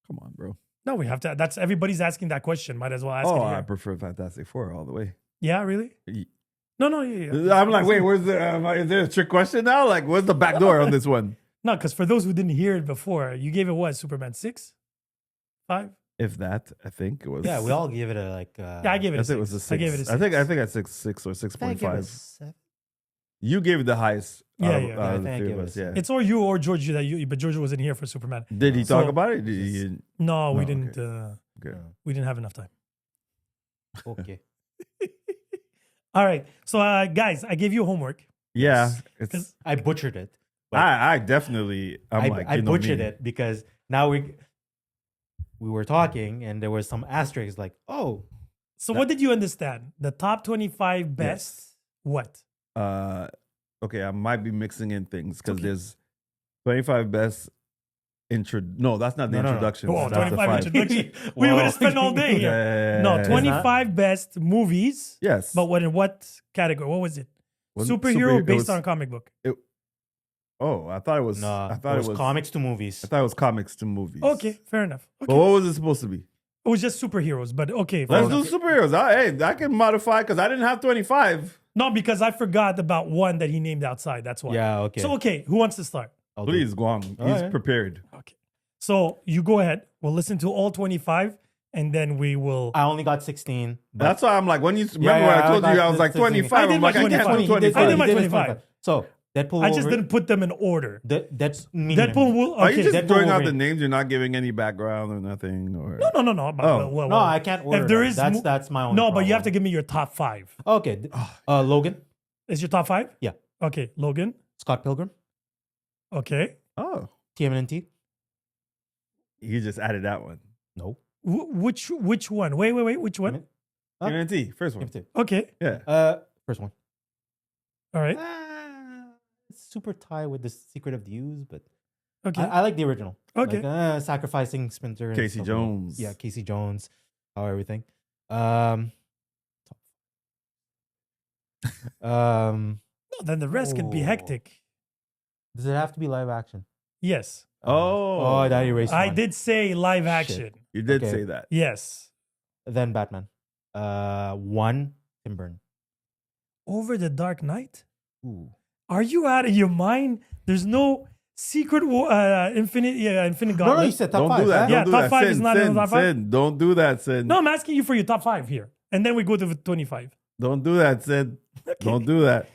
Come on, bro. No, we have to. That's everybody's asking that question. Might as well ask it I here. prefer Fantastic Four all the way. Yeah, really? Ye- No, yeah. I'm like, wait, where's the? Is there a trick question now? Like, where's the back door on this one? No, because for those who didn't hear it before, you gave it what? Superman 6, 5? If that, I think it was. Yeah, we all give it a like. Yeah, I gave it. I A think it was 6. a 6. I gave it a 6. I think at 6 or 6.5. 7. You gave it the highest. Yeah, out of- yeah. out I of the think I three gave of it us. a Yeah. It's or you or George but George wasn't here for Superman. Did he So- talk about it? Did he, No, we No, didn't. okay. We didn't have enough time. Okay. All right. So, guys, I gave you homework. Yeah, Because it's. I butchered it. But I definitely. I butchered it because now we were talking and there was some asterisks like, oh, so what did you understand? The top 25 best. What? Okay, I might be mixing in things because okay. there's 25 best intro. No, that's not the No. introduction. Oh, that's the 25 five. introduction. We Wow. would have spent all day here. Yeah. No, It's 25 best movies. Yes, But what in what category? What was it? Wasn't Superhero it based was- on a comic book. Oh, I thought it was. no, I thought it was comics to movies. I thought it was comics to movies. Okay, fair enough. Okay. But what was it supposed to be? It was just superheroes, but okay. Let's fair do enough. superheroes. Hey, I can modify because I didn't have 25. No, because I forgot about one that he named outside. That's why. Yeah, okay. So, okay, who wants to start? I'll do Please, it. Guam. He's right. prepared. Okay. So, you go ahead. We'll listen to all 25 and then we will. I only got 16. But That's why I'm like, when you remember when I told you I was like 25, I did I'm my like, I can't 25. do I did 25. my He did 25. So, Deadpool. I just didn't put them in order. That's me. Deadpool will. Are you Okay. just Deadpool throwing out the Wolverine. names? You're not giving any background or nothing? Or No. But, Oh. No, I can't order. If there them. is that's my own. No, but you have to give me your top 5. Okay. Logan, Is your top 5? Yeah. Okay. Logan. Scott Pilgrim, Okay. Oh, TMNT. you just added that one. No. Which one? Wait. Which one? Huh? TMNT, first one. TMNT. Okay. Yeah. First one. All right. It's super tie with the Secret of the Use, but Okay. I like the original. Okay. Like, sacrificing Splinter. and Casey stuff. Jones. Yeah, Casey Jones. How everything. No, then the rest can be Oh. hectic. Does it have to be live action? Yes. Oh. that erased I one. did say live action. You did Okay. say that. Yes. Then Batman. One, Tim Burton. Over the Dark Knight? Ooh. Are you out of your mind? There's no Secret War, Infinite No, Gauntlet. you said top Don't five. do that. huh? Yeah, Don't do top that. five Sin, is not in Sin, the top five? Sin. Don't do that, Sin. No, I'm asking you for your top 5 here. And then we go to the 25. Don't do that, Sin. Don't do that.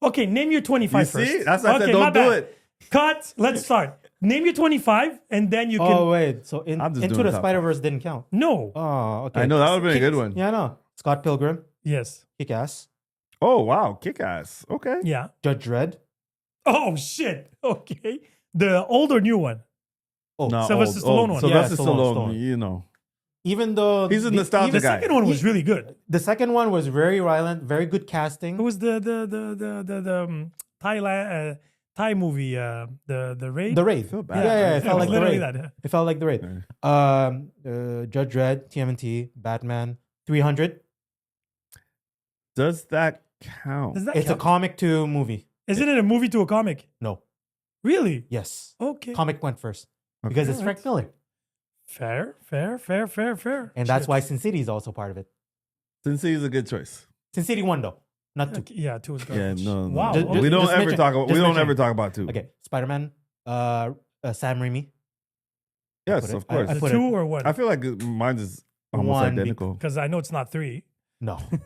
Okay, name your 25 You first. see? That's why I Okay, said my don't do bad. it. Cut. Let's start. Name your 25 and then you can. Oh wait, so I'm just Into doing the top Spider Verse didn't count. No. Oh, okay. I know that would have been a good one. Yeah, I know. Scott Pilgrim, Yes. Kick Ass, Oh, wow. Kick ass. Okay. Yeah. Judge Dredd. Oh, shit. Okay. The old or new one? Oh, No, Sylvester Stallone one. Sylvester Yeah, Stallone, Stallone. you know. even though He's a The nostalgia guy. second one was really good. The second one was very violent, very good casting. It was the Thai movie, the Raid. The Raid. feel bad. Yeah, It it It felt was like the literally Raid. that. It felt like the Raid. Judge Dredd, TMNT, Batman, 300. Does that count? Does that It's a count? comic to movie. Isn't it a movie to a comic? No. Really? Yes. Okay. Comic went first because it's Alright. Frank Miller, Fair. and that's Shit. why Sin City is also part of it. Sin City is a good choice. Sin City 1 though, not 2. Okay, yeah, 2 is Yeah, garbage. no. Wow. Just- okay. We don't just ever mention- talk about. just We don't mention- ever talk about two. Okay, Spider-Man, Sam Raimi. Yes, put it- of course. I The put 2 it- or 1? I feel like mine is almost One identical. Because I know it's not 3. No. No.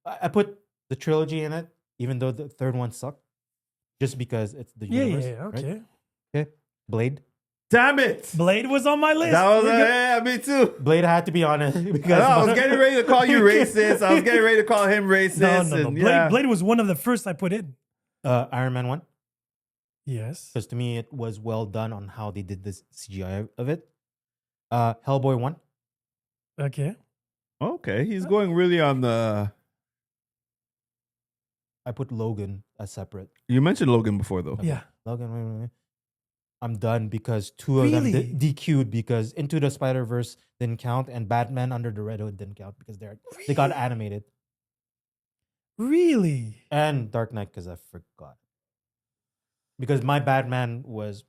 I put the trilogy in it, even though the third one sucked, just because it's the Yeah, universe. yeah, right? okay. Okay. Blade. Damn it! Blade was on my list. That was We're good. yeah, me too. Blade had to be on it because I was getting ready to call you racist. I was getting ready to call him racist. No. and Blade, yeah. Blade was one of the first I put in. Iron Man 1. Yes. because to me it was well done on how they did this CGI of it. Hellboy 1. Okay. Okay, he's going really on the. I put Logan as separate. You mentioned Logan before, though. Yeah. Logan, wait. I'm done because two of them Really? DQ'd because Into the Spider-Verse didn't count and Batman Under the Red Hood didn't count because they got animated. Really? And Dark Knight because I forgot. Because my Batman was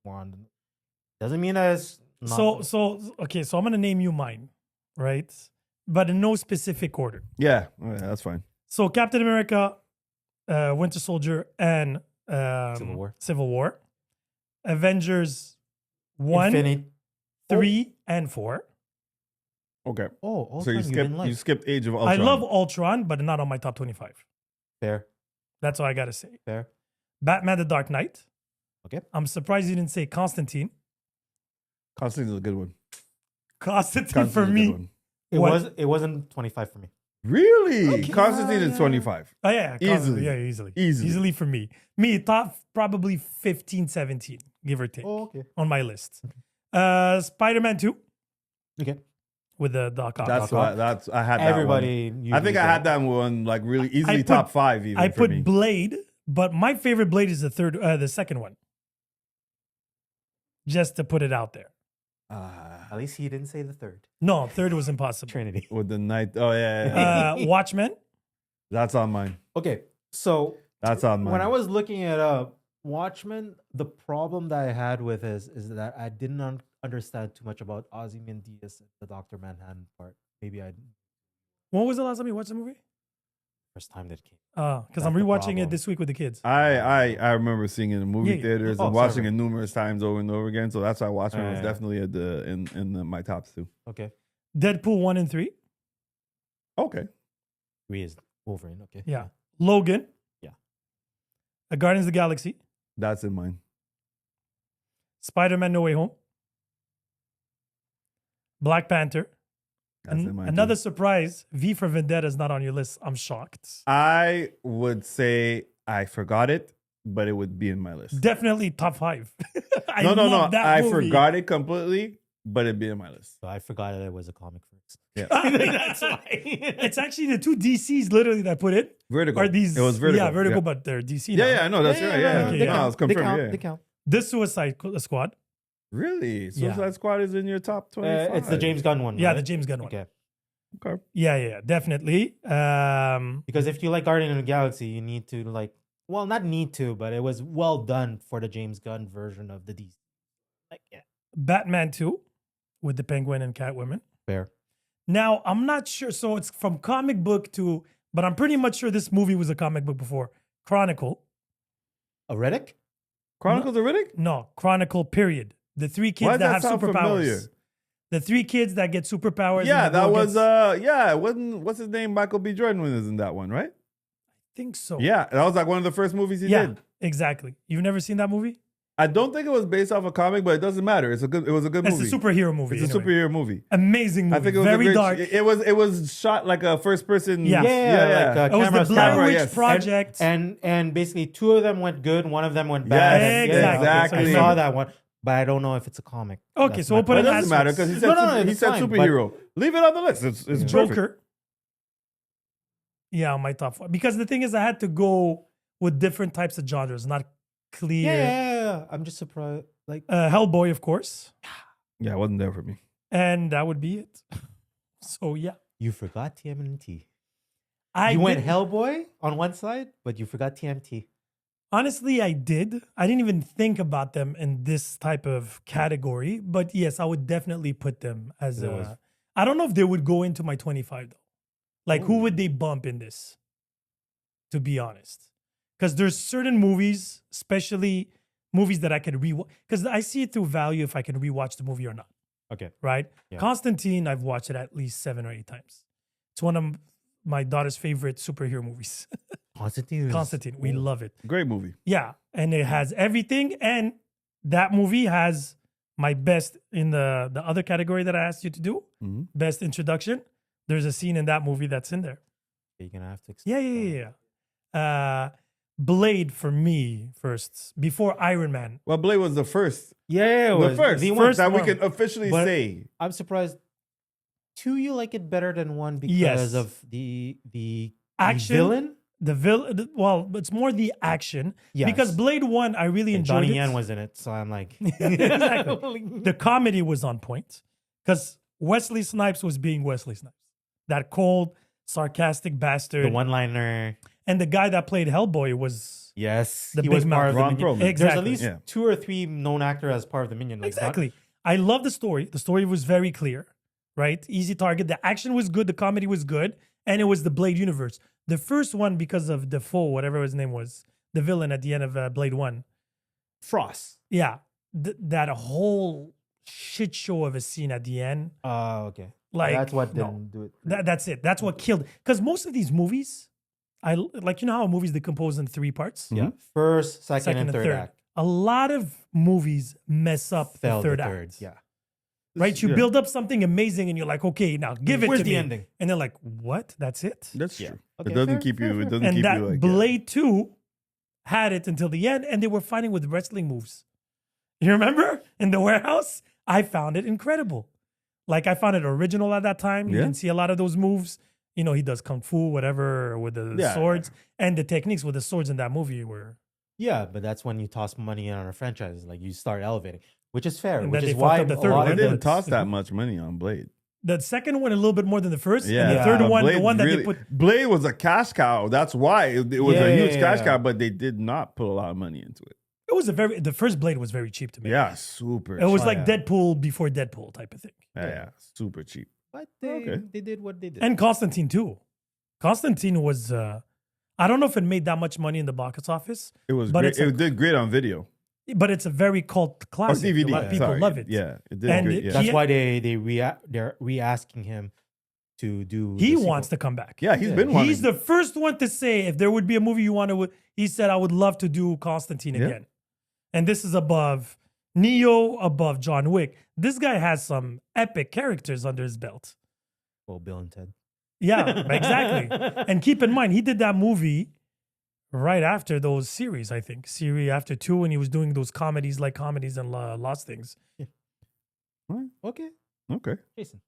more on the... Doesn't mean as... Okay, so I'm gonna name you mine, right? But in no specific order. Yeah, that's fine. So Captain America, Winter Soldier, and Civil War. Avengers 1, Infinity. 3, and 4. Okay. Oh, So Ultron you didn't like. skipped Age of Ultron. I love Ultron, but not on my top 25. Fair. That's all I gotta say. Fair. Batman: The Dark Knight. Okay. I'm surprised you didn't say Constantine. Constantine is a good one. Constantine for Constantine's a good me. one. It wasn't 25 for me. Really? Okay. Constantine is Yeah. 25. Oh yeah, Easily. Yeah, easily. Easily. Easily for me. Me, top probably 15, 17, give or take, okay. on my list. Spider-Man 2 Okay. with the Doc Ock. That's Doc why. Ock. I had Everybody. that one. I think I had that one like really easily put- top 5 even I for put me. Blade, but my favorite Blade is the second one. Just to put it out there. At least he didn't say the third. No, third was impossible. Trinity. With the night. Oh yeah. Watchmen. That's on mine. Okay. So That's on mine. when I was looking at Watchmen, the problem that I had with is that I didn't understand too much about Ozymandias and the Dr. Manhattan part. Maybe I When was the last time you watched the movie? first time that came. Because I'm That's the rewatching it problem. this week with the kids. I remember seeing it in movie Yeah. theaters Oh, and watching sorry. it numerous times over and over again. So that's why Watchmen was Yeah. definitely at my tops too. Okay. Deadpool 1 and 3. Okay. 3 is Wolverine. Okay. Yeah. Logan. Yeah. Guardians of the Galaxy. That's in mine. Spider-Man: No Way Home. Black Panther. That's in mine. Another too. surprise, V for Vendetta is not on your list. I'm shocked. I would say I forgot it, but it would be in my list. Definitely top 5. I No. love that I movie. forgot it completely, but it'd be in my list. So I forgot that it was a comic first. Yeah. That's why. It's actually the two DCs literally that put it. Vertigo. Are these? It was Vertigo. Yeah, Vertigo, Yeah, but they're DC now. yeah, I know. That's right. Yeah, okay, no, yeah. I was confirmed. They count. The Suicide Squad. Really? Yeah. Suicide Squad is in your top 25? It's the James Gunn one. Yeah, right? the James Gunn one. Okay. Okay. Yeah, definitely. Because if you like Guardian of the Galaxy, you need to not need to, but it was well done for the James Gunn version of the DC. Batman 2 with the Penguin and Catwoman. Fair. Now, I'm not sure. So it's from comic book to, but I'm pretty much sure this movie was a comic book before. Chronicle. A Riddick? Chronicles of Riddick? No, Chronicle, period. The three kids Why does that that have sound superpowers. familiar? The three kids that get superpowers. Yeah, and they that go was against- wasn't what's his name? Michael B. Jordan was in that one, right? I think so. Yeah, that was like one of the first movies he Yeah, did. exactly. You've never seen that movie? I don't think it was based off a comic, but it doesn't matter. It was a good It's movie. a superhero movie. It's a anyway. superhero movie. Amazing movie. I think it was very a great, dark. It was shot like a first person. Yeah. Like It was camera the Blair camera, Witch yes. Project. And basically two of them went good, one of them went Yes, bad. and- exactly. I So saw that one, but I don't know if it's a comic. Okay, That's so my we'll put But an it doesn't matter because he said No, he it's said fine, but- superhero. Leave it on the list. It's perfect. Joker. Yeah, on my top 4. Because the thing is, I had to go with different types of genres, not clear. Yeah. I'm just surprised. Like, Hellboy, of course. Yeah, it wasn't there for me. And that would be it. So, yeah. you forgot TMNT. I You went did- Hellboy on one side, but you forgot TMT. Honestly, I did. I didn't even think about them in this type of category. But yes, I would definitely put them as It was- I don't know if they would go into my 25, though. Like, who would they bump in this? To be honest. Because there's certain movies, especially movies that I could rewatch. Because I see it through value if I can rewatch the movie or not. Okay. Right? Yeah. Constantine, I've watched it at least 7 or 8 times. It's one of my daughter's favorite superhero movies. Constantine. Constantine, we love it. Great movie. Yeah, and it has everything. And that movie has my best in the other category that I asked you to do, Mhm. best introduction. There's a scene in that movie that's in there. You're gonna have to. Yeah. Blade for me first before Iron Man. Well, Blade was the first. Yeah, it The was first. the First that we one. can officially But- say. I'm surprised. Two, you like it better than one because Yes. of the Action. villain. The villain. Well, it's more the action Yes. because Blade 1, I really And enjoyed Donnie it. Yen was in it, so I'm like, Exactly. The comedy was on point because Wesley Snipes was being Wesley Snipes, that cold, sarcastic bastard. the one-liner. And the guy that played Hellboy was Yes, The he big was mouth. part of the Ron Minion. Perlman. There's Exactly. at least Yeah. 2 or 3 known actors as part of the Minion. Like, not- exactly. I love the story. The story was very clear, right? Easy target. The action was good. The comedy was good, and it was the Blade universe. The first one because of Defoe, whatever his name was, the villain at the end of Blade 1. Frost. Yeah, that whole shit show of a scene at the end. Okay. Like That's what no. didn't do it. That's it. That's what killed. Because most of these movies, I like, you know how movies decompose in 3 parts. Yeah. First, second, and third act. A lot of movies mess up Fell the the third third. act. Yeah. Right? You Yeah. build up something amazing, and you're like, okay, now give it Where's to the me. ending? And they're like, what? That's it? That's Yeah. true. Okay, it doesn't fair, keep fair, you. fair. It doesn't And keep that you like Blade 2 had it until the end, and they were fighting with wrestling moves. You remember in the warehouse? I found it incredible. Like, I found it original at that time. You Yeah. can see a lot of those moves. You know, he does kung fu, whatever, with the Yeah, swords, and the techniques with the swords in that movie were. Yeah, but that's when you toss money in on a franchise. Like, you start elevating, which is fair. And Which then is they why fucked up the a third lot one. I of didn't the- toss that much money on Blade. The second one a little bit more than the first, Yeah, and the third one, the Blade one that really- they put. Blade was a cash cow. That's why it was a huge cash Yeah. cow, but they did not put a lot of money into it. It was the first Blade was very cheap to me. Yeah, super. It was Oh, like yeah. Deadpool before Deadpool type of thing. yeah, super cheap. But Okay. they did what they did. And Constantine too. Constantine was I don't know if it made that much money in the box office, It was But great. it's a- It did great on video but it's a very cult or classic. DVD. A lot of people sorry. love it. Yeah, it did And great. it- Yeah. That's he- why they're re-asking him to do. He the sequel. wants to come back. Yeah, he's Yeah. been wanting. He's the first one to say if there would be a movie you want to. He said I would love to do Constantine Yeah. again, and this is above Neo, above John Wick. This guy has some epic characters under his belt. Well, Bill and Ted. Yeah, exactly. And keep in mind, he did that movie right after those series, I think. Series after 2, and he was doing those comedies like Comedies and Lost Things. Okay, Okay, Jason.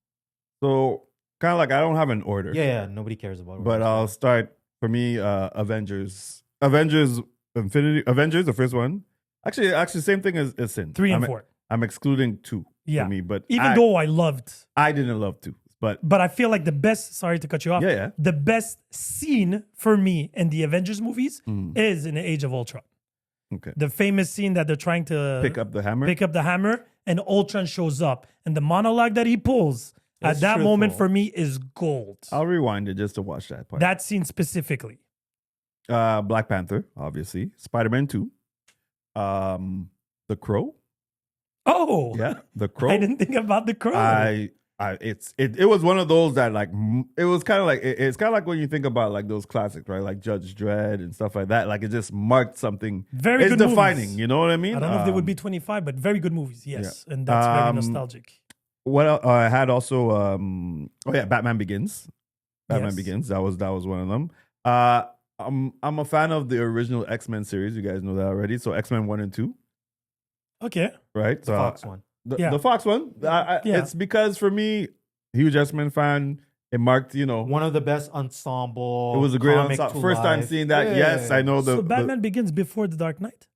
so kind of like I don't have an order. Yeah, nobody cares about. But I'll start for me. Avengers, Infinity, Avengers, the first one. Actually, same thing as Sin. 3 and I'm, 4. I'm excluding 2 Yeah. for me, but Even though I loved, I didn't love 2, but but I feel like the best, sorry to cut you off, yeah. the best scene for me in the Avengers movies Mm, is in the Age of Ultron. okay. The famous scene that they're trying to Pick up the hammer. pick up the hammer, and Ultron shows up. And the monologue that he pulls at It's that moment truthful. for me is gold. I'll rewind it just to watch that part. That scene specifically. Black Panther, obviously. Spider-Man 2. The Crow. Oh, Yeah, The Crow. I didn't think about the crow. It was one of those that like it was kind of like it's kind of like when you think about like those classics, right? Like Judge Dredd and stuff like that. Like it just marked something. Very It's good defining. movies. You know what I mean? I don't know if they would be 25, but very good movies. Yes. Yeah. And that's very Um, nostalgic. What else? I had also Batman Begins. Batman Yes. Begins. That was one of them. I'm a fan of the original X-Men series. You guys know that already. So X-Men 1 and 2, Okay. right? The So Fox one. Yeah. the Fox one. Yeah. It's because for me, huge X-Men fan. It marked, One of the best ensemble. it was a great comic ensemble. to First time life. seeing that. Yeah. Yes, I know So Batman Begins before The Dark Knight?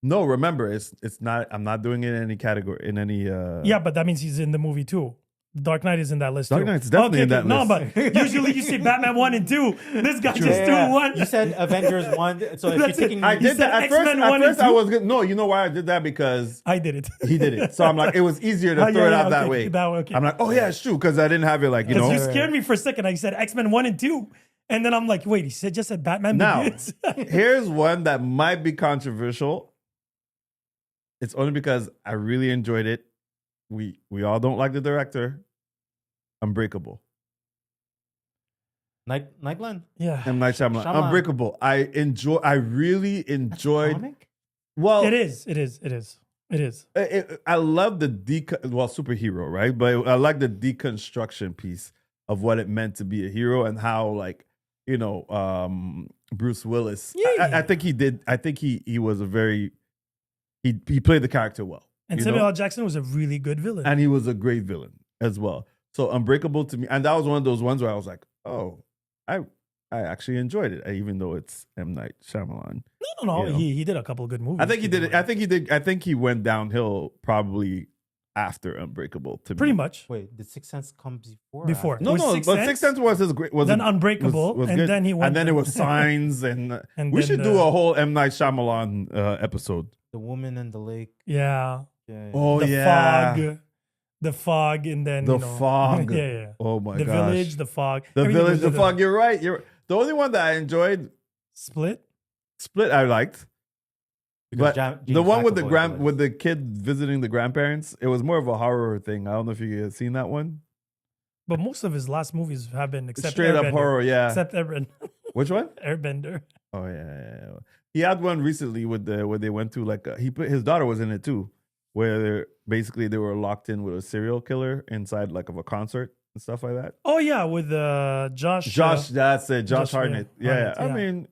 No, remember, it's not. I'm not doing it in any category. In any. Yeah, but that means he's in the movie too. The Dark Knight is in that list Dark too. Knight's definitely in that No, list. but usually you say Batman 1 and 2. This guy just Yeah. threw one. You said Avengers 1. So if you're That's it. taking. I You did said that at first. X-Men At 1 and first, I 2? was good. No, you know why I did that? Because I did it. he did it. So I'm like, it was easier to Oh, throw yeah, it yeah, out that okay, way. that way, okay. I'm like, oh yeah, it's true, because I didn't have it like you Because know. you scared me for a second. I said X-Men 1 and 2. And then I'm like, wait, he just said Batman Now, Begins. here's one that might be controversial. It's only because I really enjoyed it. We all don't like the director. Unbreakable. Nightland? Yeah. M. Night Shyamalan. Shyamalan. Unbreakable. I really enjoyed. Comic? Well, It is. I love the superhero, right? But I like the deconstruction piece of what it meant to be a hero and how, like, Bruce Willis. Yeah. I think he did. I think he was a very he played the character well. And you Samuel know? L. Jackson was a really good villain. And he was a great villain as well. So Unbreakable to me, and that was one of those ones where I was like, oh, I actually enjoyed it, even though it's M. Night Shyamalan. No. You know? He did a couple of good movies. I think he did it. I think he went downhill probably after Unbreakable. To Pretty me. much. Wait, did Sixth Sense come before? or Before. after? No, Was no, Sixth but Sense? Sixth Sense was his great. Was Then it- Unbreakable, was and good. then he went and then it down. was Signs, and And we then should do a whole M. Night Shyamalan episode. The Woman in the Lake. Yeah. Yeah. Oh The Fog, and then The Fog. yeah. Oh my The gosh. Village, The Fog. The Everything Village, was The good. Fog. You're right. The only one that I enjoyed, Split. Split, I liked. Because But James the one with the McAvoy was. with the kid visiting the grandparents, it was more of a horror thing. I don't know if you guys seen that one. But most of his last movies have been except Straight up Airbender. horror, yeah. Except Which one? Airbender. Oh yeah. He had one recently with where they went to his daughter was in it too, where basically they were locked in with a serial killer inside like of a concert and stuff like that. Oh yeah, with Josh. Josh, that's it. Josh Josh, Hartnett. yeah. Yeah, Hartnett, I yeah. mean,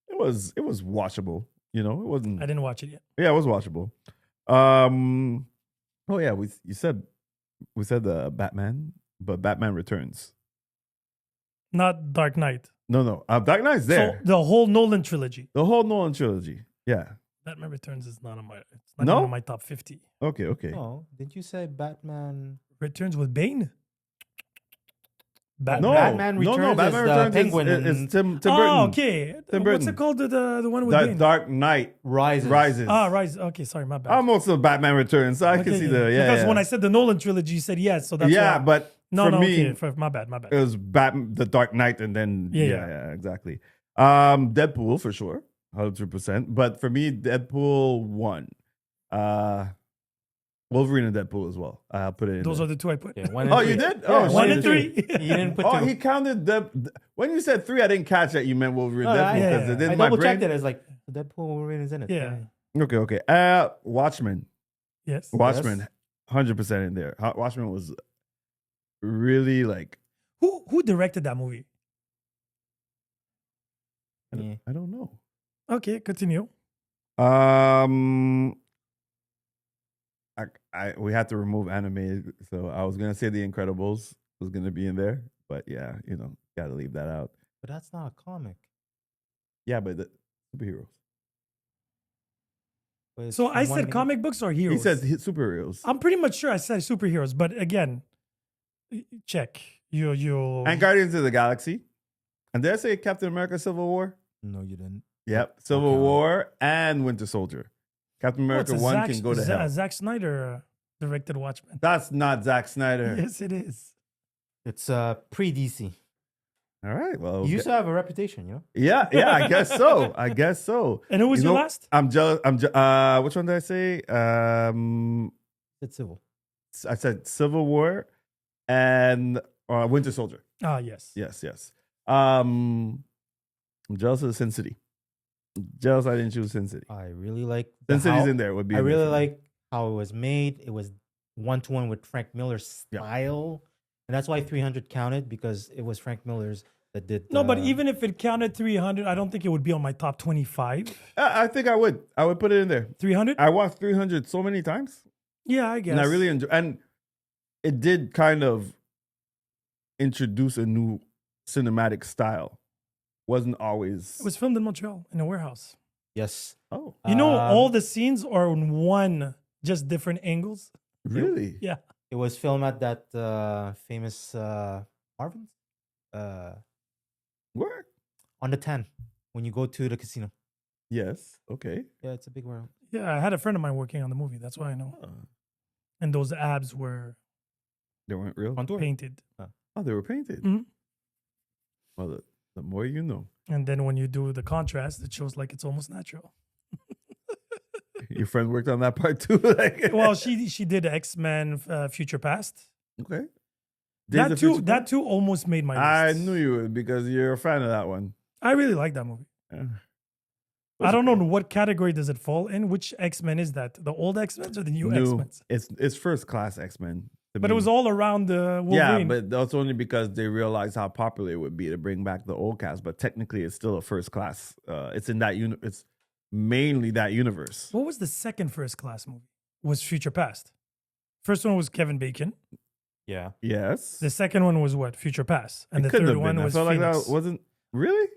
it was watchable. You know, it wasn't. I didn't watch it yet. Yeah, it was watchable. Oh yeah, we said the Batman, but Batman Returns. Not Dark Knight. No, Dark Knight's there. So the whole Nolan trilogy. The whole Nolan trilogy. Yeah. Batman Returns is not on my. It's not No? even on my top 50. Okay. No, did you say Batman? Returns with Bane. No, Batman no, Returns Batman is the Returns Penguin is and Tim Burton. Oh, okay. Tim What's Burton. it called? The one with Bane. Dark Knight Rises. Rises. Rise. Okay, sorry, my bad. I'm also Batman Returns, so I can Okay, see the because yeah. when I said the Nolan trilogy, you said yes, so that's yeah, why. but No, for me, okay. My bad. it was the Dark Knight, and then Yeah, yeah, exactly. Deadpool for sure, 100%. But for me, Deadpool 1, Wolverine and Deadpool as well. I'll put it in. Those there. are the two I put. Yeah, one and Oh, three. you did? Yeah, Oh, One shit. and three. You didn't put Oh, two. he counted when you said 3. I didn't catch that you meant Wolverine No, and I- Deadpool yeah, because yeah. it did I my double brain. checked it. It's like Deadpool Wolverine is in it. Yeah. Okay. Watchmen. Yes. Watchmen, 100% in there. Watchmen was really like Who directed that movie? Yeah. I don't know. Okay, continue. We had to remove anime, so I was gonna say The Incredibles was gonna be in there, but yeah, gotta leave that out. But that's not a comic. Yeah, but the superheroes. But it's So from I one said movie. comic books or heroes? He says superheroes. I'm pretty much sure I said superheroes, but again, check. You And Guardians of the Galaxy. And did I say Captain America: Civil War? No, you didn't. Yep, Civil Okay. War and Winter Soldier. Captain Oh, it's America a 1 Zack- can go to Za- hell. Zack Snyder directed Watchmen. That's not Zack Snyder. Yes, it is. It's pre DC. All right, well, You used to have a reputation, yeah, I guess so. And who was your last? I'm jealous. Which one did I say? It's civil. I said Civil War and Winter Soldier. Ah, yes. Yes. I'm jealous of Sin City. Jealous I didn't choose Sin City. I really like Sin City's in there. Would be. I in there really for me. like how it was made. It was 1-to-1 with Frank Miller's Yeah. style. And that's why 300 counted, because it was Frank Miller's that did. No, but even if it counted 300, I don't think it would be on my top 25. I think I would. I would put it in there. 300? I watched 300 so many times, Yeah, I guess. and I really enjoy. And it did kind of introduce a new cinematic style. Wasn't always. It was filmed in Montreal in a warehouse. Yes. Oh, You know, Um, all the scenes are in one, just different angles. really? Yeah. It was filmed at that famous Marvin's Where? on the 10 when you go to the casino. Yes. Okay. Yeah, it's a big world. Yeah, I had a friend of mine working on the movie. That's why I know. And those abs were They weren't real. Contour. painted. Oh, they were painted. Mhm. Well, the more you know. And then when you do the contrast, it shows like it's almost natural. Your friend worked on that part too. Like, Well, she did X-Men Future Past. okay. Days That of too, Future that Past? too almost made my I list. knew you would because you're a fan of that one. I really like that movie. Yeah. I don't know what category does it fall in. Which X-Men is that? The old X-Men or the new X-Men? It's first class X-Men. to But it be- was all around the yeah, Wolverine. but that's only because they realized how popular it would be to bring back the old cast. But technically, it's still a first class. It's in that It's mainly that universe. What was the second first class movie? Was Future Past. First one was Kevin Bacon. Yeah. Yes, The second one was what? Future Past. And it the couldn't third have one been. was I felt Phoenix. like that wasn't really.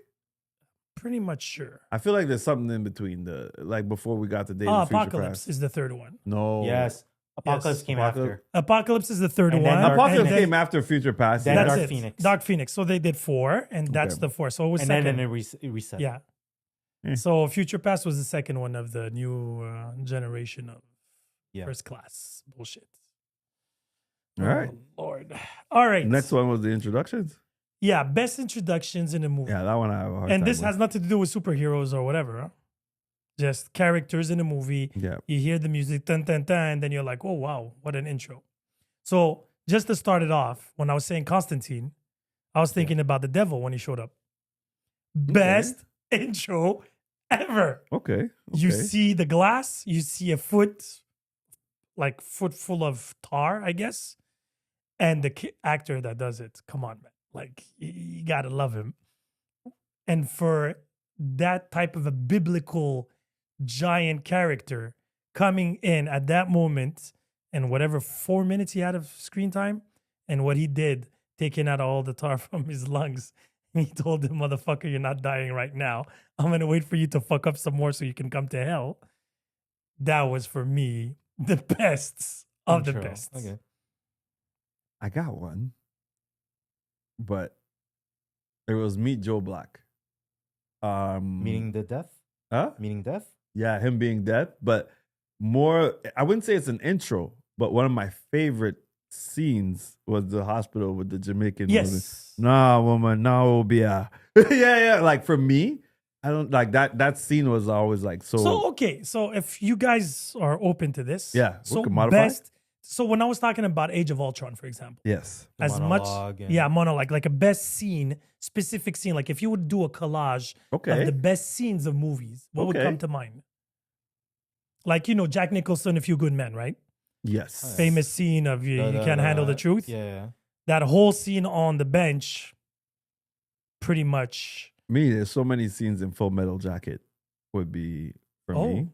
Pretty much sure. I feel like there's something in between before we got to Days of Future Apocalypse Past. is the third one. No. Yes. Apocalypse came Apocalypse- after. Apocalypse is the third And one. then Dark- Apocalypse and then- came after Future Past. Then yeah. That's Dark it. Phoenix. Dark Phoenix. So they did 4, and that's Okay. the 4. So it was And second. then it reset. Yeah. Eh. So Future Past was the second one of the new generation of Yeah. first class bullshit. All right. Oh, Lord. All right. Next one was the introductions. Yeah, best introductions in a movie. Yeah, that one I have a hard And time this with. has nothing to do with superheroes or whatever. Huh? Just characters in a movie. Yeah. You hear the music, dun, dun, dun, and then you're like, oh, wow, what an intro. So just to start it off, when I was saying Constantine, I was thinking about the devil when he showed up. Best intro ever. Okay. You okay. see the glass, you see a foot full of tar, I guess. And the actor that does it, come on, man. Like, you gotta love him. And for that type of a biblical giant character coming in at that moment and whatever 4 minutes he had of screen time and what he did, taking out all the tar from his lungs. He told the motherfucker, you're not dying right now. I'm going to wait for you to fuck up some more so you can come to hell. That was for me the best of the Intro. best. Okay. I got one, but it was Meet Joe Black. Meaning the death? Huh? Meaning death? Yeah, him being dead, but more. I wouldn't say it's an intro, but one of my favorite scenes was the hospital with the Jamaican woman. Yes. Nah, woman, no, yeah, yeah. Like for me, I don't like that. That scene was always like so. So, okay. So, if you guys are open to this. Yeah, we So, can modify. So, when I was talking about Age of Ultron, for example, Yes. The as much. monologue and- Yeah, monologue. Like a best scene, specific scene. Like if you would do a collage Okay. of the best scenes of movies, what would Okay. come to mind? Like, Jack Nicholson, A Few Good Men, right? Yes. Famous scene of you can't handle the truth. Yeah. That whole scene on the bench, pretty much. Me, there's so many scenes in Full Metal Jacket would be for me.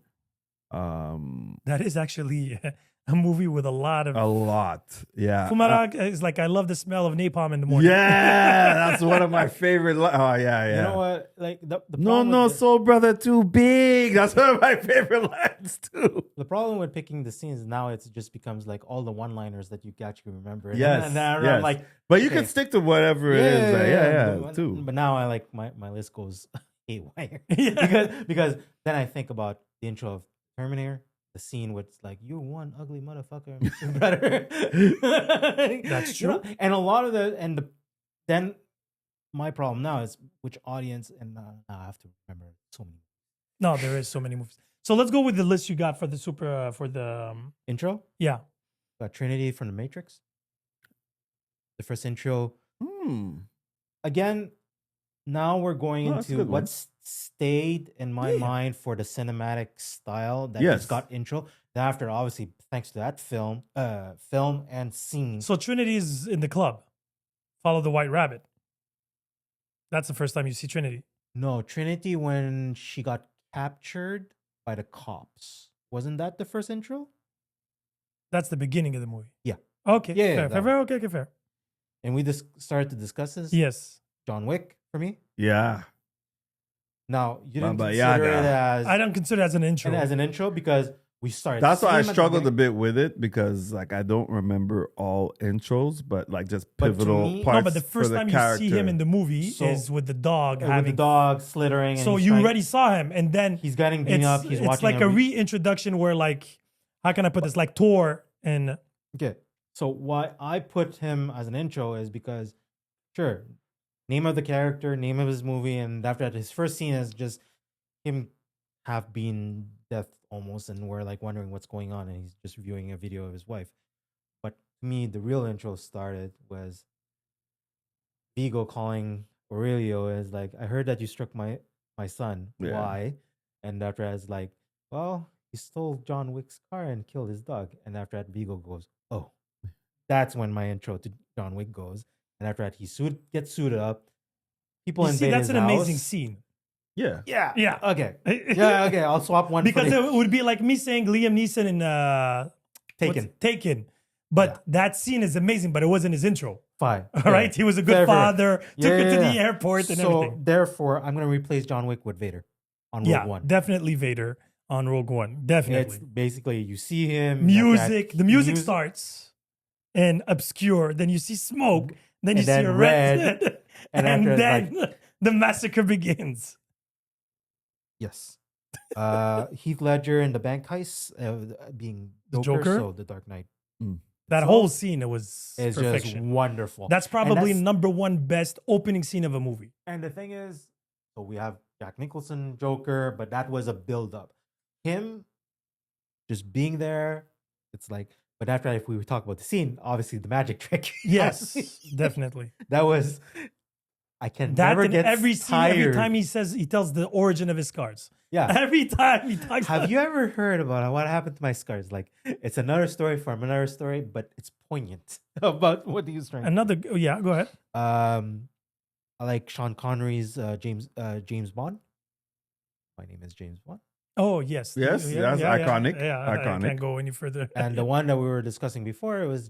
That is actually a movie with a lot of. A lot. Yeah. Fullmetal is like, I love the smell of napalm in the morning. Yeah, that's one of my favorite. Oh yeah, yeah. You know what? Like the No, problem no, with the- Soul Brother too big. That's one of my favorite lines too. The problem with picking the scenes now, it just becomes like all the one-liners that you actually remember. And Yes, then I'm yes. like, But you okay. can stick to whatever it is. Like, yeah, But, too. but now I like my list goes haywire Yeah. because then I think about the intro of Terminator, the scene with like you one ugly motherfucker, Mr. Predator. That's You know, true. and a lot of then my problem now is which audience, and now I have to remember so many No, there is so many movies. So let's go with the list you got for the intro. yeah. Got Trinity from the Matrix. The first intro. Again, now we're going Oh, that's a into good one. what stayed in my Yeah. mind for the cinematic style that Yes. just got intro. Then after, obviously, thanks to that film and scene. So Trinity is in the club. Follow the White Rabbit. That's the first time you see Trinity. No, Trinity when she got captured by the cops. Wasn't that the first intro? That's the beginning of the movie. Yeah. Okay. Yeah, Fair. that Fair, fair. Okay. Fair. And we just started to discuss this. Yes. John Wick for me. Yeah. Now you didn't Baba consider Yaga. it as I don't consider it as an intro. as an intro because we started. That's why I seeing him at the struggled a beginning. bit with it because like I don't remember all intros, but like just But to pivotal me- No, parts. no, but the for first the time character. you see him in the movie So- is with the dog with having. the dog slithering. And So he's you trying- already saw him, and then He's getting beaten up. He's it's watching. like a reintroduction where, like, how can I put this? Like Thor and Okay. So why I put him as an intro is because, sure, name of the character, name of his movie, and after that, his first scene is just him half being death almost, and we're like wondering what's going on, and he's just viewing a video of his wife. But to me, the real intro started was Vigo calling Aurelio is like, I heard that you struck my son. Yeah. Why? And after that, it's like, well, he stole John Wick's car and killed his dog. And after that, Vigo goes, oh. That's when my intro to John Wick goes. And after that, he gets suited up. People You invade see, that's his an amazing house. scene. Yeah. Yeah. Yeah. Okay. Yeah. Okay. I'll swap one Because for it would be like me saying Liam Neeson in Taken. Taken. But Yeah. that scene is amazing, but it wasn't his intro. Fine. All right. He was a good Fair, fair. father, took it to the Yeah. airport and So everything. therefore, I'm gonna replace John Wick with Vader on Rogue Yeah, One. definitely Vader on Rogue One. It's Definitely. basically you see him. Music. The music starts and obscure. Then you see smoke. Then you And see then a red. red, and and after then the massacre begins. Yes. Heath Ledger in the bank heist, being The Joker, Joker? so the Dark Knight That So, whole scene, it was is just perfection. wonderful. That's probably that's- number one best opening scene of a movie. And the thing is, so we have Jack Nicholson, Joker, but that was a build up. Him just being there, it's like, but after that, if we talk about the scene, obviously the magic trick. Yes, definitely. That was, I can That never and get every scene, tired. every time he tells the origin of his scars. Yeah. Every time he talks about Have you ever heard about what happened to my scars? Like, it's another story from another story, but it's poignant about what he was trying to another, oh, yeah, go ahead. I like Sean Connery's James Bond. My name is James Bond. Oh, yes. Yes, that's iconic, Yeah, I iconic. can't go any further. And the one that we were discussing before, it was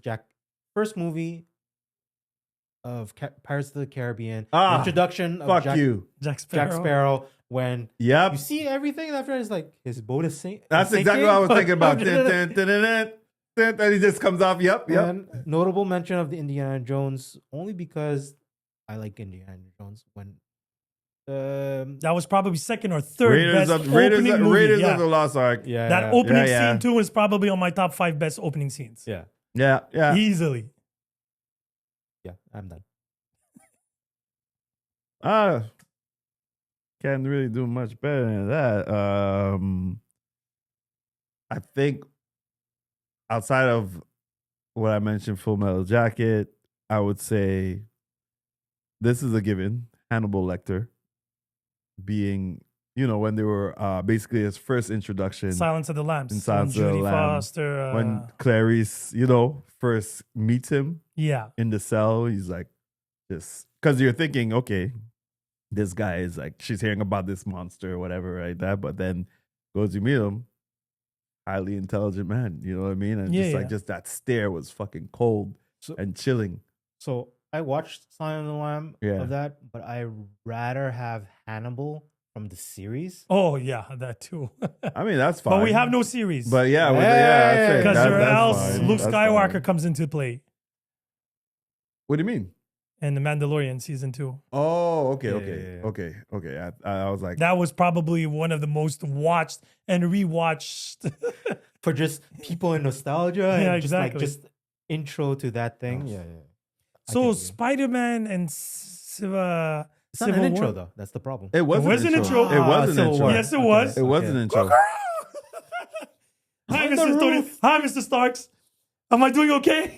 first movie of Pirates of the Caribbean. Ah, Introduction of Fuck Jack you. Jack Sparrow. Jack Sparrow. When Yep. you see everything after it's like his boat is sinking. That's exactly what I was thinking about. Dun, dun, dun, dun, dun, dun, dun, he just comes off. Yep. Yep. And notable mention of the Indiana Jones only because I like Indiana Jones. When That was probably second or third Raiders best of Raiders, opening movie. Raiders yeah. of the Lost Ark. yeah, That opening Yeah. scene too is probably on my top 5 best opening scenes. yeah, Yeah. Yeah. Easily. yeah, I'm done. Can't really do much better than that. I think outside of what I mentioned, Full Metal Jacket, I would say this is a given. Hannibal Lecter being, when they were basically his first introduction. Silence of the Lambs. In Silence when of the Judy Lambs. Foster. When Clarice, first meets him yeah. in the cell, he's like, this. Because you're thinking, okay, this guy is like, she's hearing about this monster or whatever, right? That, but then goes to meet him, highly intelligent man, you know what I mean? And Yeah, just that stare was fucking cold So- and chilling. So I watched Silence of the Lamb Yeah. of that, but I rather have Hannibal from the series. Oh, yeah, that too. I mean, that's fine. But we have no series. But yeah, Yeah, that's it. because That- or that's else fine. Luke That's Skywalker fine. comes into play What do you mean? in The Mandalorian season 2. Oh, okay, Yeah, okay, yeah, yeah. okay. I was like, That was probably one of the most watched and rewatched. For just people in nostalgia Yeah, and exactly. just intro to that thing. Yeah, yeah. I So can see it. Spider-Man and It's not Civil an intro War. though. That's the problem. it was was an an intro. intro. It was an Civil intro. War. Yes, it was. It was an Okay. intro. Hi, On the Mr. Tony. roof. Hi, Mr. Starks. Am I doing okay?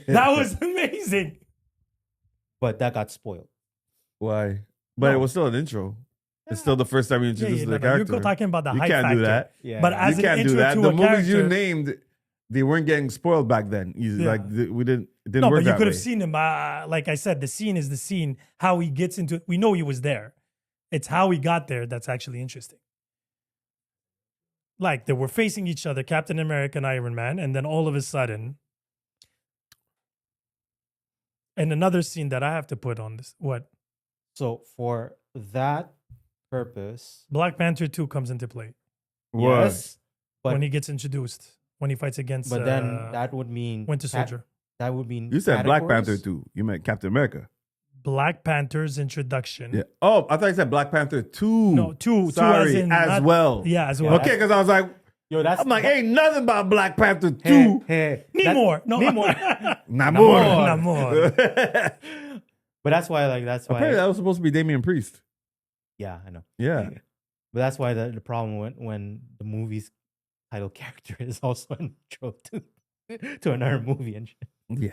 That was amazing. But that got spoiled. Why? But it was still an intro. It's still the first time you introduced the no, character. you're talking about the You hype can't factor. do that. Yeah. But yeah. as You an can't intro do that. to The a movies you character- named, they weren't getting spoiled back then. Yeah. Like we didn't. It didn't No, work but you that could way. have seen him. Like I said, the scene is the scene. How he gets into it. We know he was there. It's how he got there that's actually interesting. Like they were facing each other, Captain America and Iron Man, and then all of a sudden, and another scene that I have to put on this. What? So for that purpose, Black Panther 2 comes into play What? yes. But when he gets introduced, when he fights against but then that would mean Winter Soldier. That would mean You said Black categories? Panther 2. You meant Captain America. Black Panther's introduction. Yeah. Oh, I thought you said Black Panther 2. No, two Sorry, as in as not- well. Yeah, as well. Okay, because I was like, Yo, that's I'm like, ain't nothing about Black Panther 2. Hey, Namor. No. Namor. Namor. Namor. But that's why, that's why. Apparently, that was supposed to be Damian Priest. Yeah, I know. Yeah. But that's why the problem when the movie's title character is also an intro to another movie and shit. Yeah.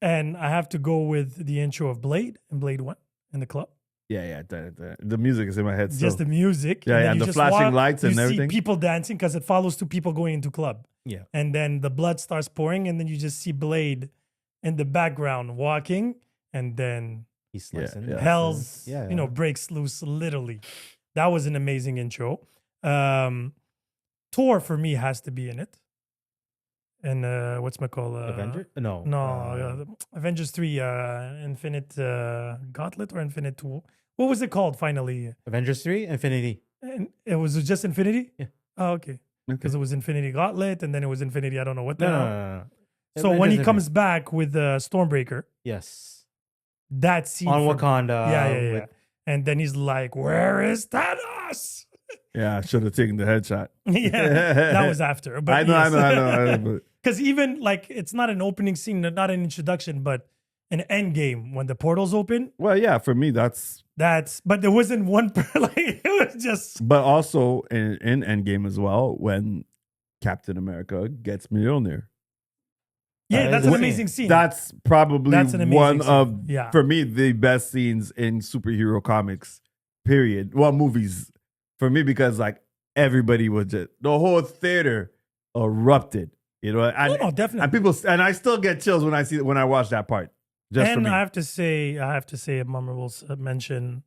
And I have to go with the intro of Blade and Blade 1 in the club. Yeah. The music is in my head. Just the music. Yeah, then yeah, you the just flashing lights and you everything. see people dancing because it follows two people going into club. Yeah. And then the blood starts pouring and then you just see Blade in the background walking, and then He's slicing. yeah. hell's Yeah, you know breaks loose literally. That was an amazing intro. Thor for me has to be in it. And what's my call? Avenger? No. Avengers 3, Infinite Gauntlet or Infinite Tool. What was it called finally? Avengers 3, Infinity. And it was just Infinity? Yeah. Oh, okay. Because it was Infinity Gauntlet and then it was Infinity, I don't know what the No, no, hell. no, no. So when he Avengers comes back with Stormbreaker, Yes. that scene On for- Wakanda. yeah. with- And then he's like, "Where is Thanos?" Yeah, I should have taken the headshot. Yeah, that was after. But I know. But Because even like it's not an opening scene, not an introduction, but an end game when the portals open. well, yeah, for me that's. But there wasn't one like it was just But also in Endgame as well, when Captain America gets Mjolnir. yeah, That that's is an a scene. amazing scene. That's probably That's an amazing one scene. of, Yeah. for me, the best scenes in superhero comics, period. Well, movies, for me, because like everybody was just, the whole theater erupted, you know? And, no, definitely. and people, and I still get chills when I watch that part. Just for And me. I have to say a memorable mention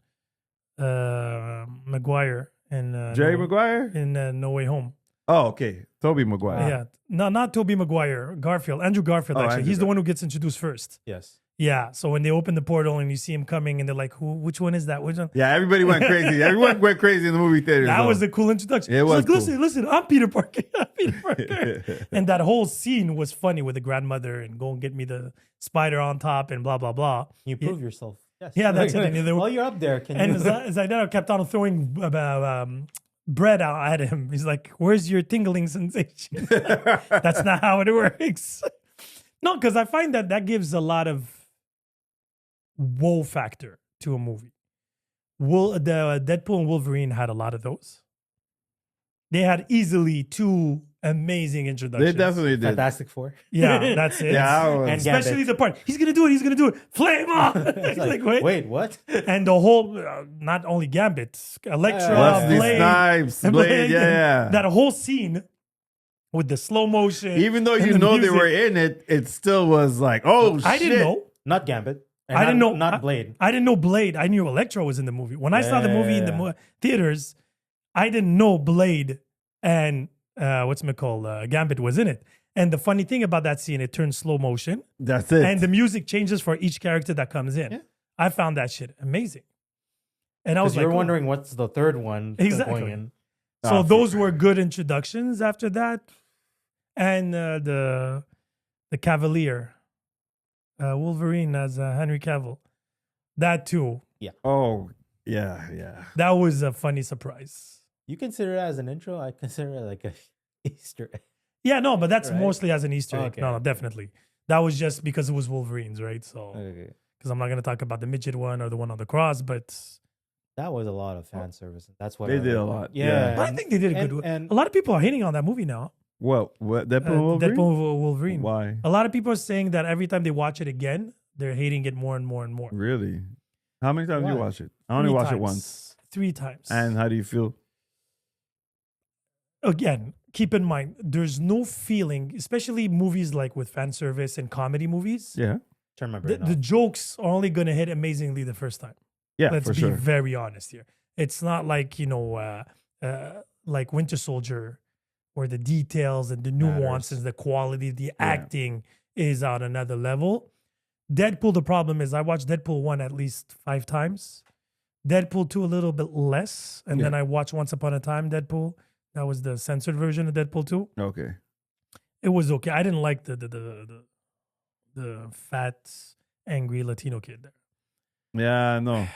Maguire in Jerry Maguire? in No Way Home. Oh, okay. Tobey Maguire. Yeah, no, not Tobey Maguire. Garfield, Andrew Garfield. Oh, Actually, Andrew he's the one who gets introduced first. Yes. Yeah. So when they open the portal and you see him coming, and they're like, "Who? Which one is that? Which one?" Yeah, everybody went crazy. Everyone went crazy in the movie theater. That was a cool introduction. It He's was like, cool. listen, I'm Peter Parker. I'm Peter Parker. And that whole scene was funny with the grandmother and go and get me the spider on top and blah blah blah. You prove yourself. Yes. Yeah, that's it. And they were- While you're up there, can And you? Zaydano kept on throwing bread out at him. He's like, "Where's your tingling sensation?" That's not how it works. No, because I find that gives a lot of woe factor to a movie. The Deadpool and Wolverine had a lot of those. They had easily two amazing They introductions. definitely did. Fantastic Four. Yeah, that's it. Yeah, I was- And Especially Gambit. the part he's gonna do it. Flame on! It's Like, like, wait. what? And the whole, not only Gambit, Elektra, Wesley Blade, Snipes, Blade, yeah. that whole scene with the slow motion. Even though and you the know they music. were in it, it still was like, oh, I shit. didn't know. Not Gambit. And I didn't know. Not Blade. I didn't know Blade. I knew Elektra was in the movie. When I saw the movie in the Yeah. theaters, I didn't know Blade and Gambit was in it. And the funny thing about that scene, it turns slow motion, That's it. and the music changes for each character that comes in. Yeah. I found that shit amazing. And I was Because like, you're oh. wondering what's the third one Exactly. going in. So Oh, those were good introductions after that. And the Cavalier, Wolverine as Henry Cavill. That too. oh, yeah. That was a funny surprise. You consider it as an intro? I consider it like a Easter egg. Yeah, no, but that's Right. mostly as an Easter egg. Okay. No, definitely. That was just because it was Wolverines, right? So, Okay. because I'm not going to talk about the midget one or the one on the cross, but That was a lot of fan service. That's what They I did a like. lot, Yeah. yeah. but I think they did a good and- one. and- A lot of people are hating on that movie now. What? Deadpool and Wolverine? Deadpool Wolverine. Why? A lot of people are saying that every time they watch it again, they're hating it more and more and more. Really? How many times did you Why? watch it? I only 3 watched it times. once. 3 times. And how do you feel? Again, keep in mind, there's no feeling, especially movies like with fan service and comedy movies. Yeah. Turn my The, brain the off. jokes are only going to hit amazingly the first time. Yeah, Let's for be sure. very honest here. It's not like, like Winter Soldier, where the details and the nuances, the quality, the acting is on another level. Deadpool, the problem is I watched Deadpool 1 at least 5 times. Deadpool 2 a little bit less. And then I watched Once Upon a Time Deadpool. That was the censored version of Deadpool 2. Okay. It was okay. I didn't like the fat, angry Latino kid there. Yeah, no.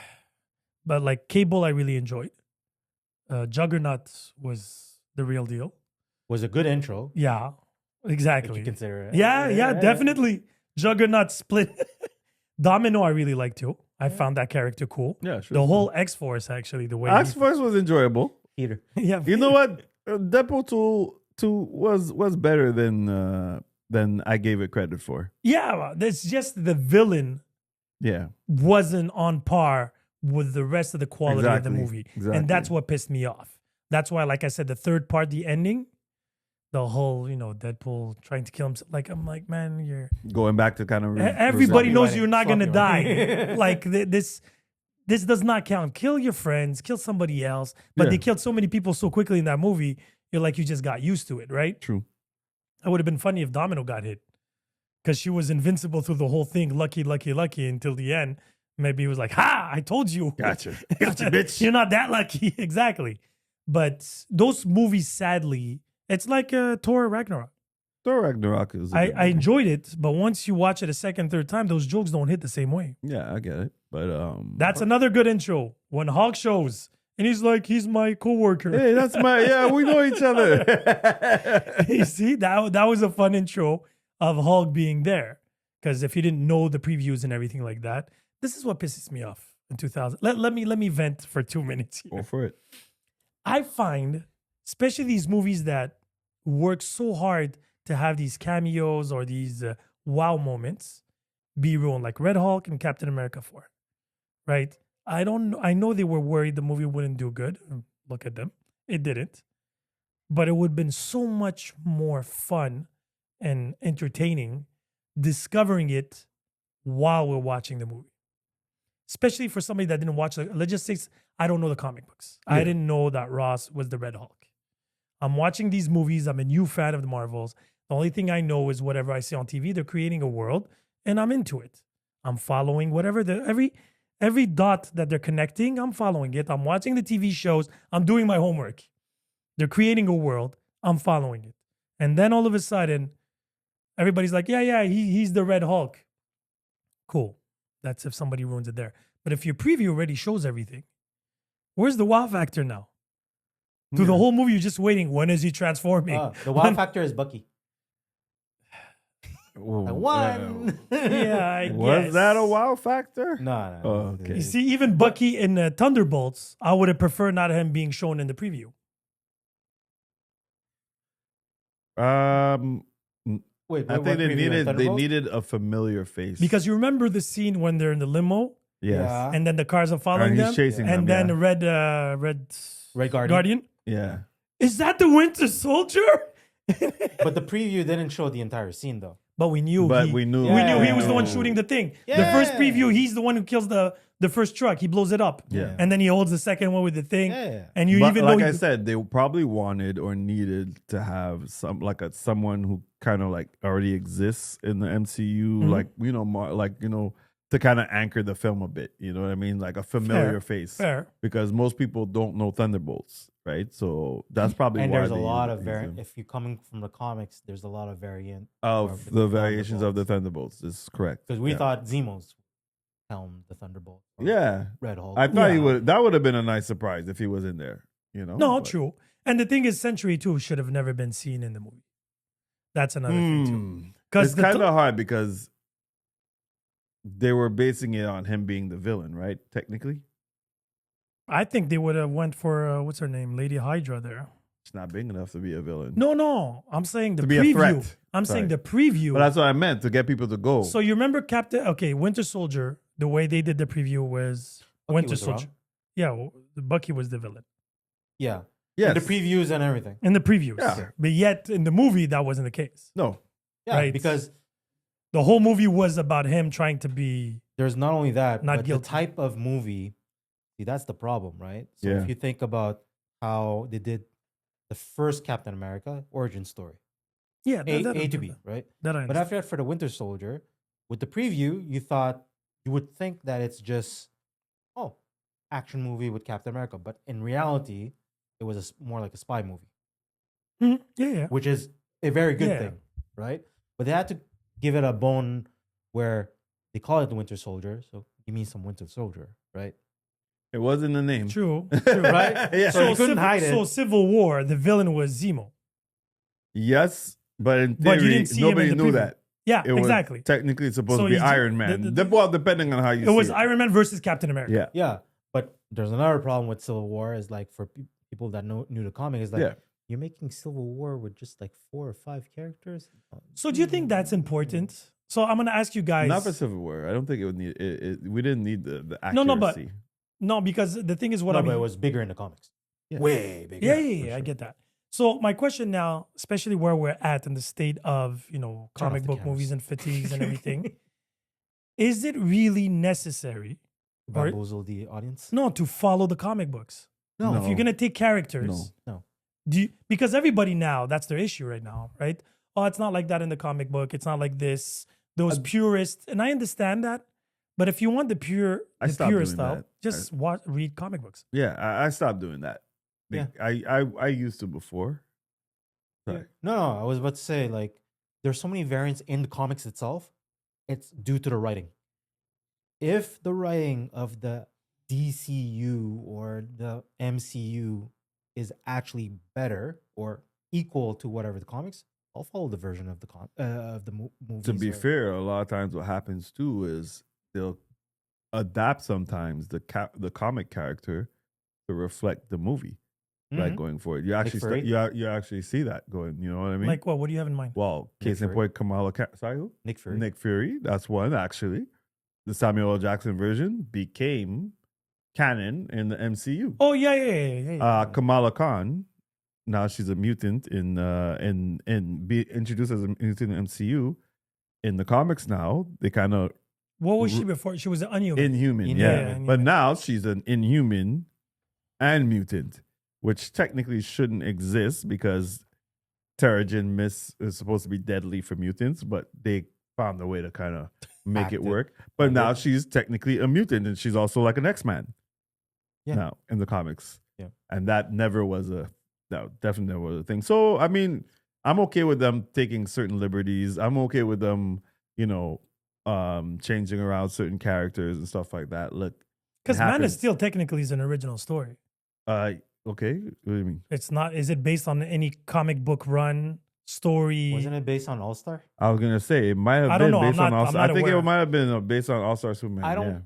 But like Cable, I really enjoyed. Juggernaut was the real deal. Was a good intro. Yeah, If exactly. you consider it. Yeah, definitely. Juggernaut split. Domino, I really liked too. I found that character cool. Yeah, sure. The whole X Force, actually, the way. X Force was enjoyable. Peter. Yeah, You know what? Deadpool 2 was better than I gave it credit for. Yeah, it's just the villain Yeah. wasn't on par with the rest of the quality of the Exactly, movie. exactly. And that's what pissed me off. That's why, like I said, the third part, the ending, the whole, Deadpool trying to kill himself. Like, I'm like, man, you're Going back to kind of everybody Sloppy knows writing, you're not gonna sloppy die. writing. Like this does not count. Kill your friends, kill somebody else. But they Yeah. killed so many people so quickly in that movie. You're like, you just got used to it, right? True. It would have been funny if Domino got hit because she was invincible through the whole thing. Lucky, lucky, lucky until the end. Maybe he was like, "Ha! I told you." Gotcha, bitch. You're not that lucky, exactly. But those movies, sadly, it's like Thor Ragnarok. Thor Ragnarok is. I enjoyed it, but once you watch it a second, third time, those jokes don't hit the same way. Yeah, I get it, but That's another good intro when Hulk shows and he's like, he's my coworker. hey, that's my yeah. We know each other. You see, that was a fun intro of Hulk being there. Because if you didn't know the previews and everything like that, this is what pisses me off in 2000. Let me vent for 2 minutes here. Go for it. I find, especially these movies that work so hard to have these cameos or these wow moments, be ruined, like Red Hulk and Captain America 4. Right? I know they were worried the movie wouldn't do good. Look at them. It didn't. But it would have been so much more fun and entertaining discovering it while we're watching the movie. Especially for somebody that didn't watch, let's just say, I don't know the comic books. I Yeah. didn't know that Ross was the Red Hulk. I'm watching these movies. I'm a new fan of the Marvels. The only thing I know is whatever I see on TV, they're creating a world and I'm into it. I'm following whatever every dot that they're connecting, I'm following it. I'm watching the TV shows. I'm doing my homework. They're creating a world. I'm following it. And then all of a sudden, everybody's like, yeah, he's the Red Hulk. Cool. That's if somebody ruins it there. But if your preview already shows everything, where's the wow factor now? Through the Yeah. whole movie, you're just waiting. When is he transforming? The wow factor is Bucky. Whoa, I won. Yeah, I was guess. that a wow factor? No. Oh, okay. You see, even Bucky in Thunderbolts, I would have preferred not him being shown in the preview. Wait, I what think they preview? needed Thunderbolt? a familiar face Because you remember the scene when they're in the limo yes, Yeah. and then the cars are following and them? he's chasing And them. then yeah. Red Red Guardian. Guardian. Yeah. Is that the Winter Soldier? But the preview didn't show the entire scene though. But we knew But he, we knew we knew he Yeah. was the one shooting the thing. The first Yeah. preview, he's the one who kills the first truck. He blows it up. Yeah. And then he holds the second one with the thing. Yeah. And you But even like know I he- said, they probably wanted or needed to have someone who kind of like already exists in the MCU, Mhm. like to kind of anchor the film a bit. You know what I mean? Like a familiar face, fair. because most people don't know Thunderbolts, right? So that's probably And why there's a they lot use of them. if you're coming from the comics, there's a lot of variant of the variations of the Thunderbolts. This is correct because we Yeah. thought Zemos helmed the Thunderbolt. or Yeah, Red Hulk. I thought he Yeah. would. That would have been a nice surprise if he was in there. You know? No, But- true. And the thing is, Century 2 should have never been seen in the movie. That's another thing, too. Hmm. Because It's kind of hard because they were basing it on him being the villain, right? Technically, I think they would have went for, what's her name? Lady Hydra there. it's not big enough to be a villain. No. I'm saying the To be a preview. threat. I'm Sorry. saying the preview. But that's what I meant, to get people to go. So you remember Winter Soldier, the way they did the preview was Bucky Winter was Soldier. around. Yeah, Bucky was the villain Yeah. yes. And the previews and everything. in the previews. Yeah. But yet in the movie, that wasn't the case. No. Yeah, Right. because The whole movie was about him trying to be. there's not only that, Not but guilty. the type of movie. See, that's the problem, right? So Yeah. if you think about how they did the first Captain America origin story, Yeah, A to B, right? That I But understand. after that, for the Winter Soldier, with the preview, you would think that it's just action movie with Captain America, but in reality, it was more like a spy movie, Mhm. Yeah. which is a very good Yeah. thing, right? But they had to give it a bone where they call it the Winter Soldier, so give me some Winter Soldier, right? It wasn't the name. True. Right? Yeah. So you couldn't hide it. So Civil War, the villain was Zemo. Yes, but in But you theory, didn't see him in nobody the knew preview. that. Yeah, It was exactly. technically supposed So to be you ju- Iron Man. the- Well, depending on how you It was see Iron Man versus Captain America. Yeah. Yeah, but there's another problem with Civil War is like for people that knew the comic is like Yeah. you're making Civil War with just like 4 or 5 characters. So do you think that's important? So I'm gonna ask you guys. Not for Civil War. I don't think it would need it. We didn't need the accuracy. No, but No, because the thing is what No, I'm. but it was bigger in the comics. Yeah. Way bigger. yeah, for I sure. get that. So my question now, especially where we're at in the state of, Turn off comic the book cameras. movies and fatigues and everything, is it really necessary or Bamboozle the audience. no to follow the comic books? No. If you're gonna take characters, No. because everybody now, that's their issue right now, right? Oh, it's not like that in the comic book. It's not like this. Those purists, and I understand that. But if you want the I the stopped purist doing style, that. just read comic books. Yeah, I stopped doing that. Yeah. I used to before. Sorry. No, I was about to say, like, there's so many variants in the comics itself. It's due to the writing. If the writing of the DCU or the MCU is actually better or equal to whatever the comics, I'll follow the version of the movies. To be or- fair, a lot of times what happens too is they'll adapt sometimes the comic character to reflect the movie. Like Mhm. going forward, you actually Fury? you actually see that going. You know what I mean? Like what? What do you have in mind? well, case in Fury. point, Kamala. Sorry, who? Nick Fury. Nick Fury. That's one actually. The Samuel L. Jackson version became canon in the MCU. Oh yeah. Kamala Khan. Now she's a mutant in be introduced as a mutant in the MCU. In the comics now, they kind of What was she before? She was an Inhuman. Inhuman, Inhuman. yeah. Yeah, But Inhuman. now she's an Inhuman and mutant, which technically shouldn't exist because Terrigen Mist is supposed to be deadly for mutants, but they found a way to kind of make Act it it. work. But And now it- she's technically a mutant, and she's also like an X-Man. Yeah. Now in the comics, Yeah. and that never was definitely never was a thing. So I mean, I'm okay with them taking certain liberties. I'm okay with them, changing around certain characters and stuff like that. Look, Because it Man of happens. Steel technically is an original story. Okay, what do you mean? It's not. Is it based on any comic book run story? Wasn't it based on All Star? I was gonna say it might have I don't been know. based I'm on not- All I'm Star. I not think aware. it might have been based on All Star Superman. I don't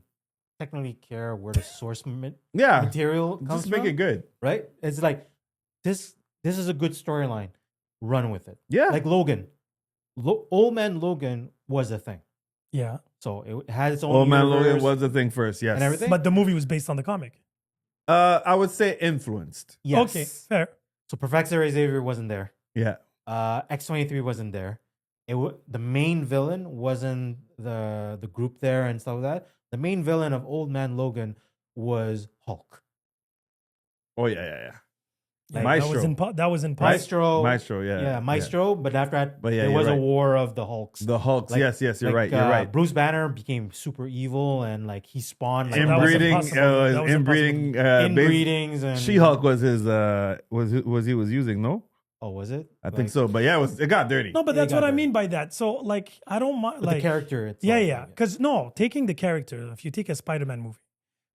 technically care where the source Yeah, material comes just make from, it good. right? It's like this is a good storyline. Run with it. Yeah, Like Logan. Old Man Logan was a thing. Yeah, So it had its own Old Man Logan universe was the thing first. Yes, and everything. but the movie was based on the comic. I would say influenced. Yes. Okay, fair. So Professor Xavier wasn't there. Yeah, X-23 wasn't there. The main villain wasn't the group there and stuff like that. The main villain of Old Man Logan was Hulk. oh yeah. Yeah, Maestro. That was in Maestro. Maestro, yeah, Maestro. But after that, But yeah, there you're was a right. war of the Hulks. The Hulks. Like- yes, you're Like, right. You're right. Bruce Banner became super evil and like he spawned like, that was Inbreeding, impossible. That was inbreeding, inbreedings and She-Hulk was his was he was using, no? Oh, was it? I think so. But yeah, it got dirty. No, but Yeah, that's got what I there. mean by that. So like, I don't mind. But Like the character itself. Yeah. Because no, taking the character, if you take a Spider-Man movie,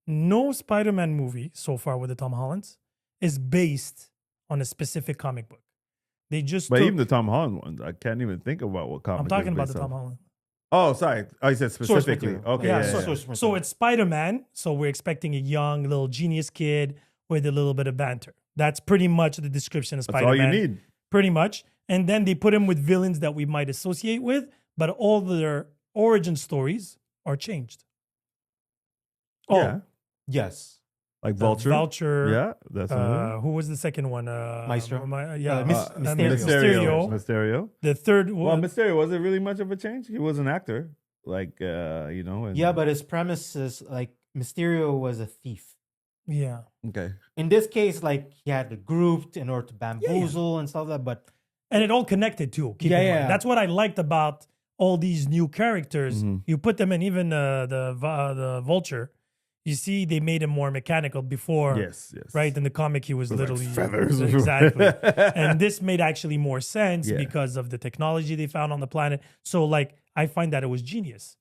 no Spider-Man movie so far with the Tom Hollands is based on a specific comic book. They just But took, even the Tom Holland ones, I can't even think about what comic. I'm it's talking about based the Tom on. Holland. Oh, sorry. Oh, you said Source specifically. material. Okay, Yeah, yeah, yeah. source material. So it's Spider-Man. So we're expecting a young little genius kid with a little bit of banter. That's pretty much the description of That's Spider-Man. all you need. Pretty much. And then they put him with villains that we might associate with, but all their origin stories are changed. Oh, Yeah, yes. like the Vulture. Vulture. Yeah, that's another. Who was the second one? Maestro? Yeah, Mysterio. Mysterio. The third Well, one. Mysterio, was it really much of a change? He was an actor, like and Yeah, but his premise is like Mysterio was a thief. Yeah. okay. In this case, like he had the group in order to bamboozle and stuff like that. But And it all connected too. Keep in mind. Yeah. That's what I liked about all these new characters. Mhm. You put them in, even the Vulture. You see, they made him more mechanical before. Yes. Right? In the comic, he was It was like literally feathers. Exactly. And this made actually more sense Yeah. because of the technology they found on the planet. So, like, I find that it was genius,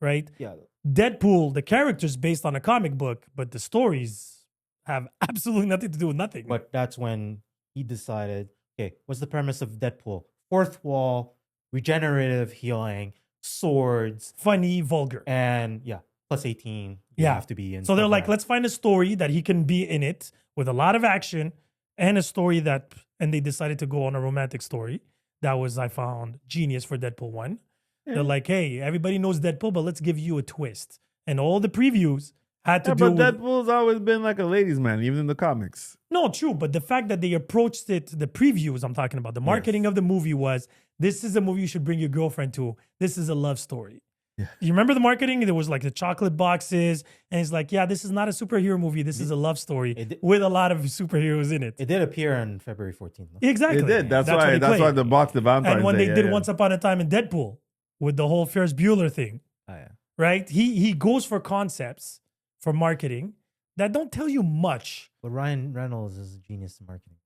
right? yeah, Deadpool, the character's based on a comic book, but the stories have absolutely nothing to do with nothing. but that's when he decided, okay, what's the premise of Deadpool? Fourth wall, regenerative healing, swords, funny, vulgar. and plus 18. You Yeah. have to be in. So they're stuff like, let's find a story that he can be in it with a lot of action and a story that, and they decided to go on a romantic story. That was, I found, genius for Deadpool 1. They're like, hey, everybody knows Deadpool, but let's give you a twist. And all the previews had to Yeah, do but with Deadpool's always been like a ladies' man, even in the comics. no, true, but the fact that they approached it, the previews I'm talking about, the marketing of the movie was this is a movie you should bring your girlfriend to. This is a love story. Yeah. You remember the marketing? There was like the chocolate boxes, and it's like, yeah, this is not a superhero movie. This is a love story It did- with a lot of superheroes in it. It did appear on February 14th. No? Exactly. It did. That's what why. they That's why played. the box the Valentine's And when Day, they did yeah. Once Upon a Time in Deadpool with the whole Ferris Bueller thing, Oh, yeah. right? He goes for concepts for marketing that don't tell you much. But Ryan Reynolds is a genius in marketing.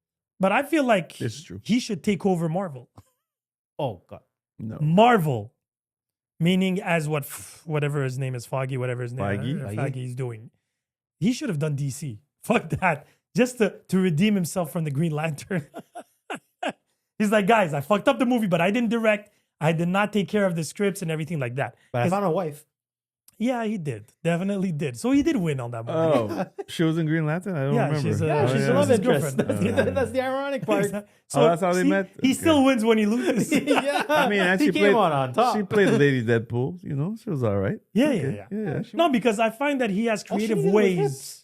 But I feel like This is true. he should take over Marvel. Oh God. No. Marvel, meaning as whatever his name is, Foggy, whatever his name Feige? Feige's doing. He should have done DC. Fuck that. Just to redeem himself from the Green Lantern. He's like, guys, I fucked up the movie, but I didn't direct. I did not take care of the scripts and everything like that. But I 'Cause- found a wife. yeah, he did. Definitely did. So he did win on that movie. Oh, she was in Green Lantern. I don't Yeah, remember. she's a- Yeah, Oh, she's yeah. a love His interest. girlfriend. That's the ironic part. So Oh, that's how they see, met? He Okay. still wins when he loses. yeah. I mean, and he she came played on top. She played Lady Deadpool. You know, she was all right. Yeah, Okay. yeah. She No, because I find that he has All she creative needed was ways. hips.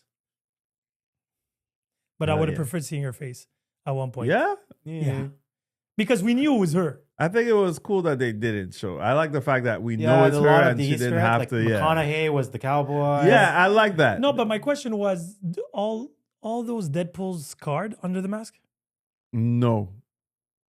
But I Oh, would have yeah. preferred seeing her face at one point. Yeah, Yeah. Because we knew it was her. I think it was cool that they didn't show. I like the fact that we Yeah, know it's a her lot of and the she Easter didn't eggs, have like to. Yeah, McConaughey was the cowboy. yeah, I like that. No, but my question was all those Deadpools scarred under the mask? No,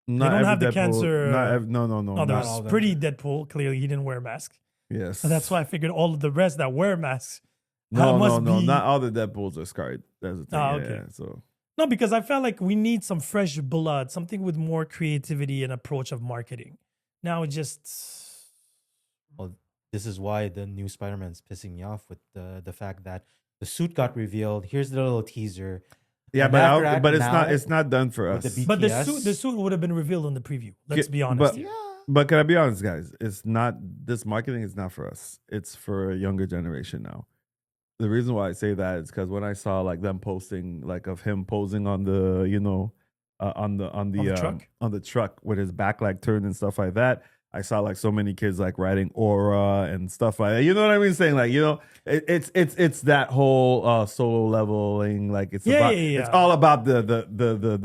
not don't every have the Deadpool- cancer, Not no, no, no. Oh, not there's all of them. pretty Deadpool. Clearly, he didn't wear a mask. yes. And that's why I figured all of the rest that wear masks. No, must no, be- not all the Deadpools are scarred. That's the thing. Ah, yeah, okay. yeah, so No, because I felt like we need some fresh blood, something with more creativity and approach of marketing. Now it just Well, this is why the new Spider-Man is pissing me off with the fact that the suit got revealed. Here's the little teaser. yeah, And after but that, but now, it's not done for with us. the but the BTS. suit would have been revealed in the preview. Let's Get- be honest. but- here. But can I be honest, guys? It's not this marketing is not for us. It's for a younger generation now. The reason why I say that is because when I saw like them posting like of him posing on the on the truck? on the truck with his back like turned and stuff like that. I saw like so many kids like writing aura and stuff like that. You know what I mean? Saying like it's that whole solo leveling like it's Yeah, about, yeah, yeah. it's all about the The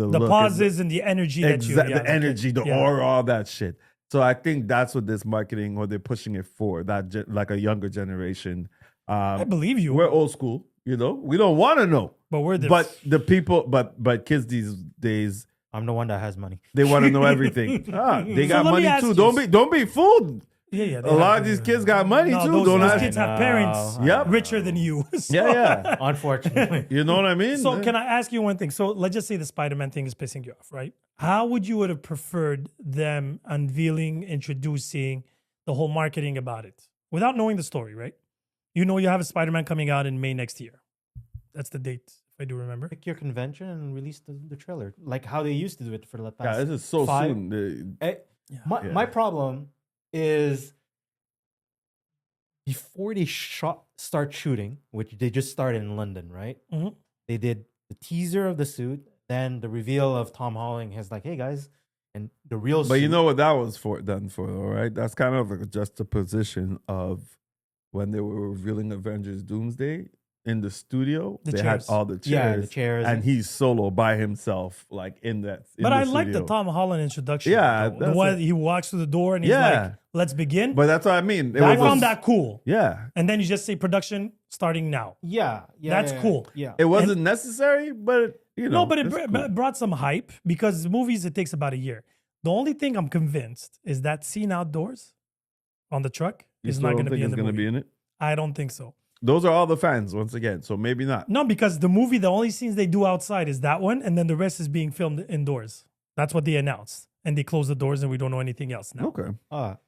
look. It's- pauses and the energy that you Exact, yeah, the okay. energy, the Yeah. aura, all that shit. So I think that's what this marketing or they're pushing it for. Like a younger generation. I believe you, We're old school, you know. We don't want to know, but we're the but the people, but kids these days I'm the one that has money. they want to know everything. They So got let me money ask too. you- Don't be fooled. yeah. A lot of these kids got money No, too. those- Don't those I? kids have know, parents I Yep. know. richer than you. So- Yeah. Unfortunately. You know what I mean? So can I ask you one thing? So let's just say the Spider-Man thing is pissing you off, right? How would you have preferred them unveiling, introducing the whole marketing about it without knowing the story, right? You know you have a Spider-Man coming out in May next year. That's the date, if I do remember. Pick your convention and release the trailer, like how they used to do it for the past. Yeah, this is so five- soon. Eh, my Yeah. my problem is before they start shooting, which they just started in London, right? Mhm. They did the teaser of the suit, then the reveal of Tom Holland. Has like, hey guys, and the real. But you suit- know what that was done for, though, right? That's kind of a juxtaposition of when they were revealing Avengers Doomsday in the studio. The they chairs. had all the chairs, yeah, the chairs, and he's solo by himself, like in that. in But the I like the studio. Tom Holland introduction. Yeah, though. The that's one a- he walks through the door and he's Yeah. like, let's begin. But that's what I mean. It I was found a- that cool. Yeah, And then you just say production starting now. yeah, That's yeah, cool. Yeah, it wasn't necessary, but you know, No, but it it's br- cool. brought some hype because movies, it takes about a year. The only thing I'm convinced is that scene outdoors on the truck You is still not don't going to think be in it's the gonna movie. be in it. I don't think so. Those are all the fans once again, so maybe not. No, because the movie, the only scenes they do outside is that one, and then the rest is being filmed indoors. That's what they announced. And they close the doors and we don't know anything else now. Okay,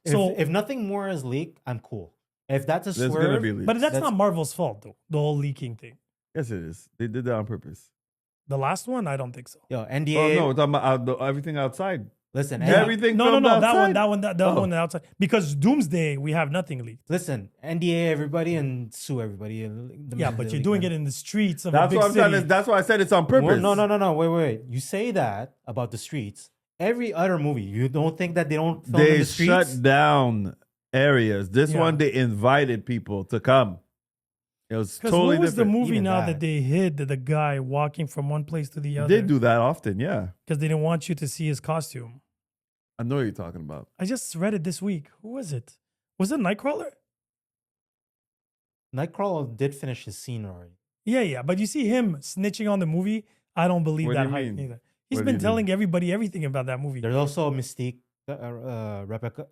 So- if nothing more is leaked, I'm cool. If that's a there's swerve, gonna be leaks. But that's That's- not Marvel's fault, though, the whole leaking thing. Yes, it is. They did that on purpose. The last one, I don't think so. yo, Oh NDA. no, we're talking about everything outside. Listen, Yeah. Everything No, filmed that outside? one, that Oh. one outside. Because Doomsday, we have nothing leaked. listen, NDA everybody and sue everybody. Yeah, but you're doing it in the streets of a That's big what I'm city. saying. That's why I said it's on purpose. Well, no. Wait. You say that about the streets. Every other movie, you don't think that they don't film in They the streets? shut down areas. This Yeah. one, they invited people to come. It was Because totally what was different. the movie Even now that that. they hid the guy walking from one place to the They other? do that often, yeah. Because they didn't want you to see his costume. I know what you're talking about. I just read it this week. Who was it? Was it Nightcrawler? Nightcrawler did finish his scene already. Yeah. But you see him snitching on the movie. I don't believe What do that you hype mean? either. He's What do been you telling everybody everything about that movie. There's also Mystique, Rebecca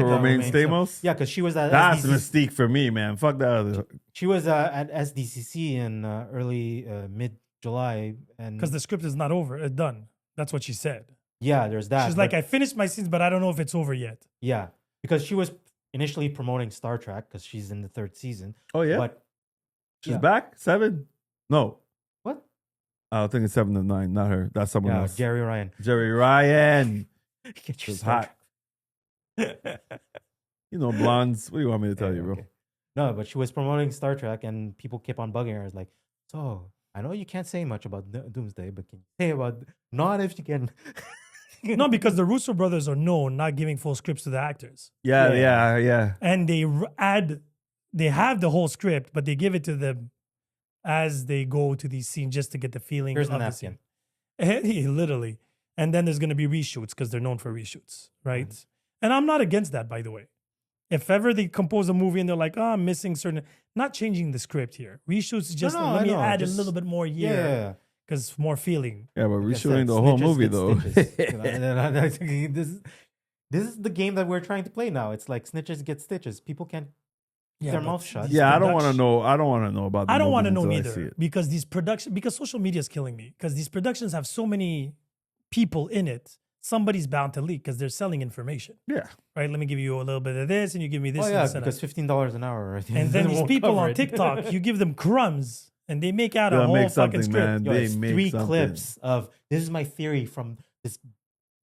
Romaine Stamos? Yeah, because she was at That's SDCC. Mystique for me, man. Fuck that other. She was at SDCC in early mid July, and Because the script is not over. It's done. That's what she said. yeah, there's that. She's like, but- I finished my scenes, but I don't know if it's over yet. yeah, because she was initially promoting Star Trek because she's in the 3rd season. Oh, yeah? But She's yeah. back? 7? No. What? I think it's 7 to 9. Not her. That's someone Yeah, else. Jerry Ryan. Jerry Ryan. Get your She's Star hot. You know, blondes. What do you want me to tell Yeah, you, bro? okay. No, but she was promoting Star Trek, and people kept on bugging her. It's like, so I know you can't say much about Doomsday, but can you say about not if you can? No, because the Russo brothers are known not giving full scripts to the actors. Yeah. And they they have the whole script, but they give it to them as they go to these scenes just to get the feeling Here's of the the scene. Literally. And then there's going to be reshoots because they're known for reshoots, right? Mm-hmm. And I'm not against that, by the way. If ever they compose a movie and they're like, oh, I'm missing certain, not changing the script here. Reshoots is just no, let I me know, add just- a little bit more Yeah. year because more feeling. Yeah, but Like I reshooting said, the whole snitches movie, get though. stitches, you know, and then I think this is the game that we're trying to play now. It's like snitches get stitches. People can't keep their but mouth shut. these Yeah, I don't want to production- know. I don't want to know about the I don't want to movies know until I see neither it. because because social media is killing me because these productions have so many people in it. Somebody's bound to leak because they're selling information, Yeah. right? Let me give you a little bit of this and you give me this. Oh and yeah, this and because that. $15 an hour, right? And then these won't people cover on it. TikTok, you give them crumbs and they make out a They'll whole make fucking something, script. man. Yo, They it's make 3 something. clips of this is my theory from this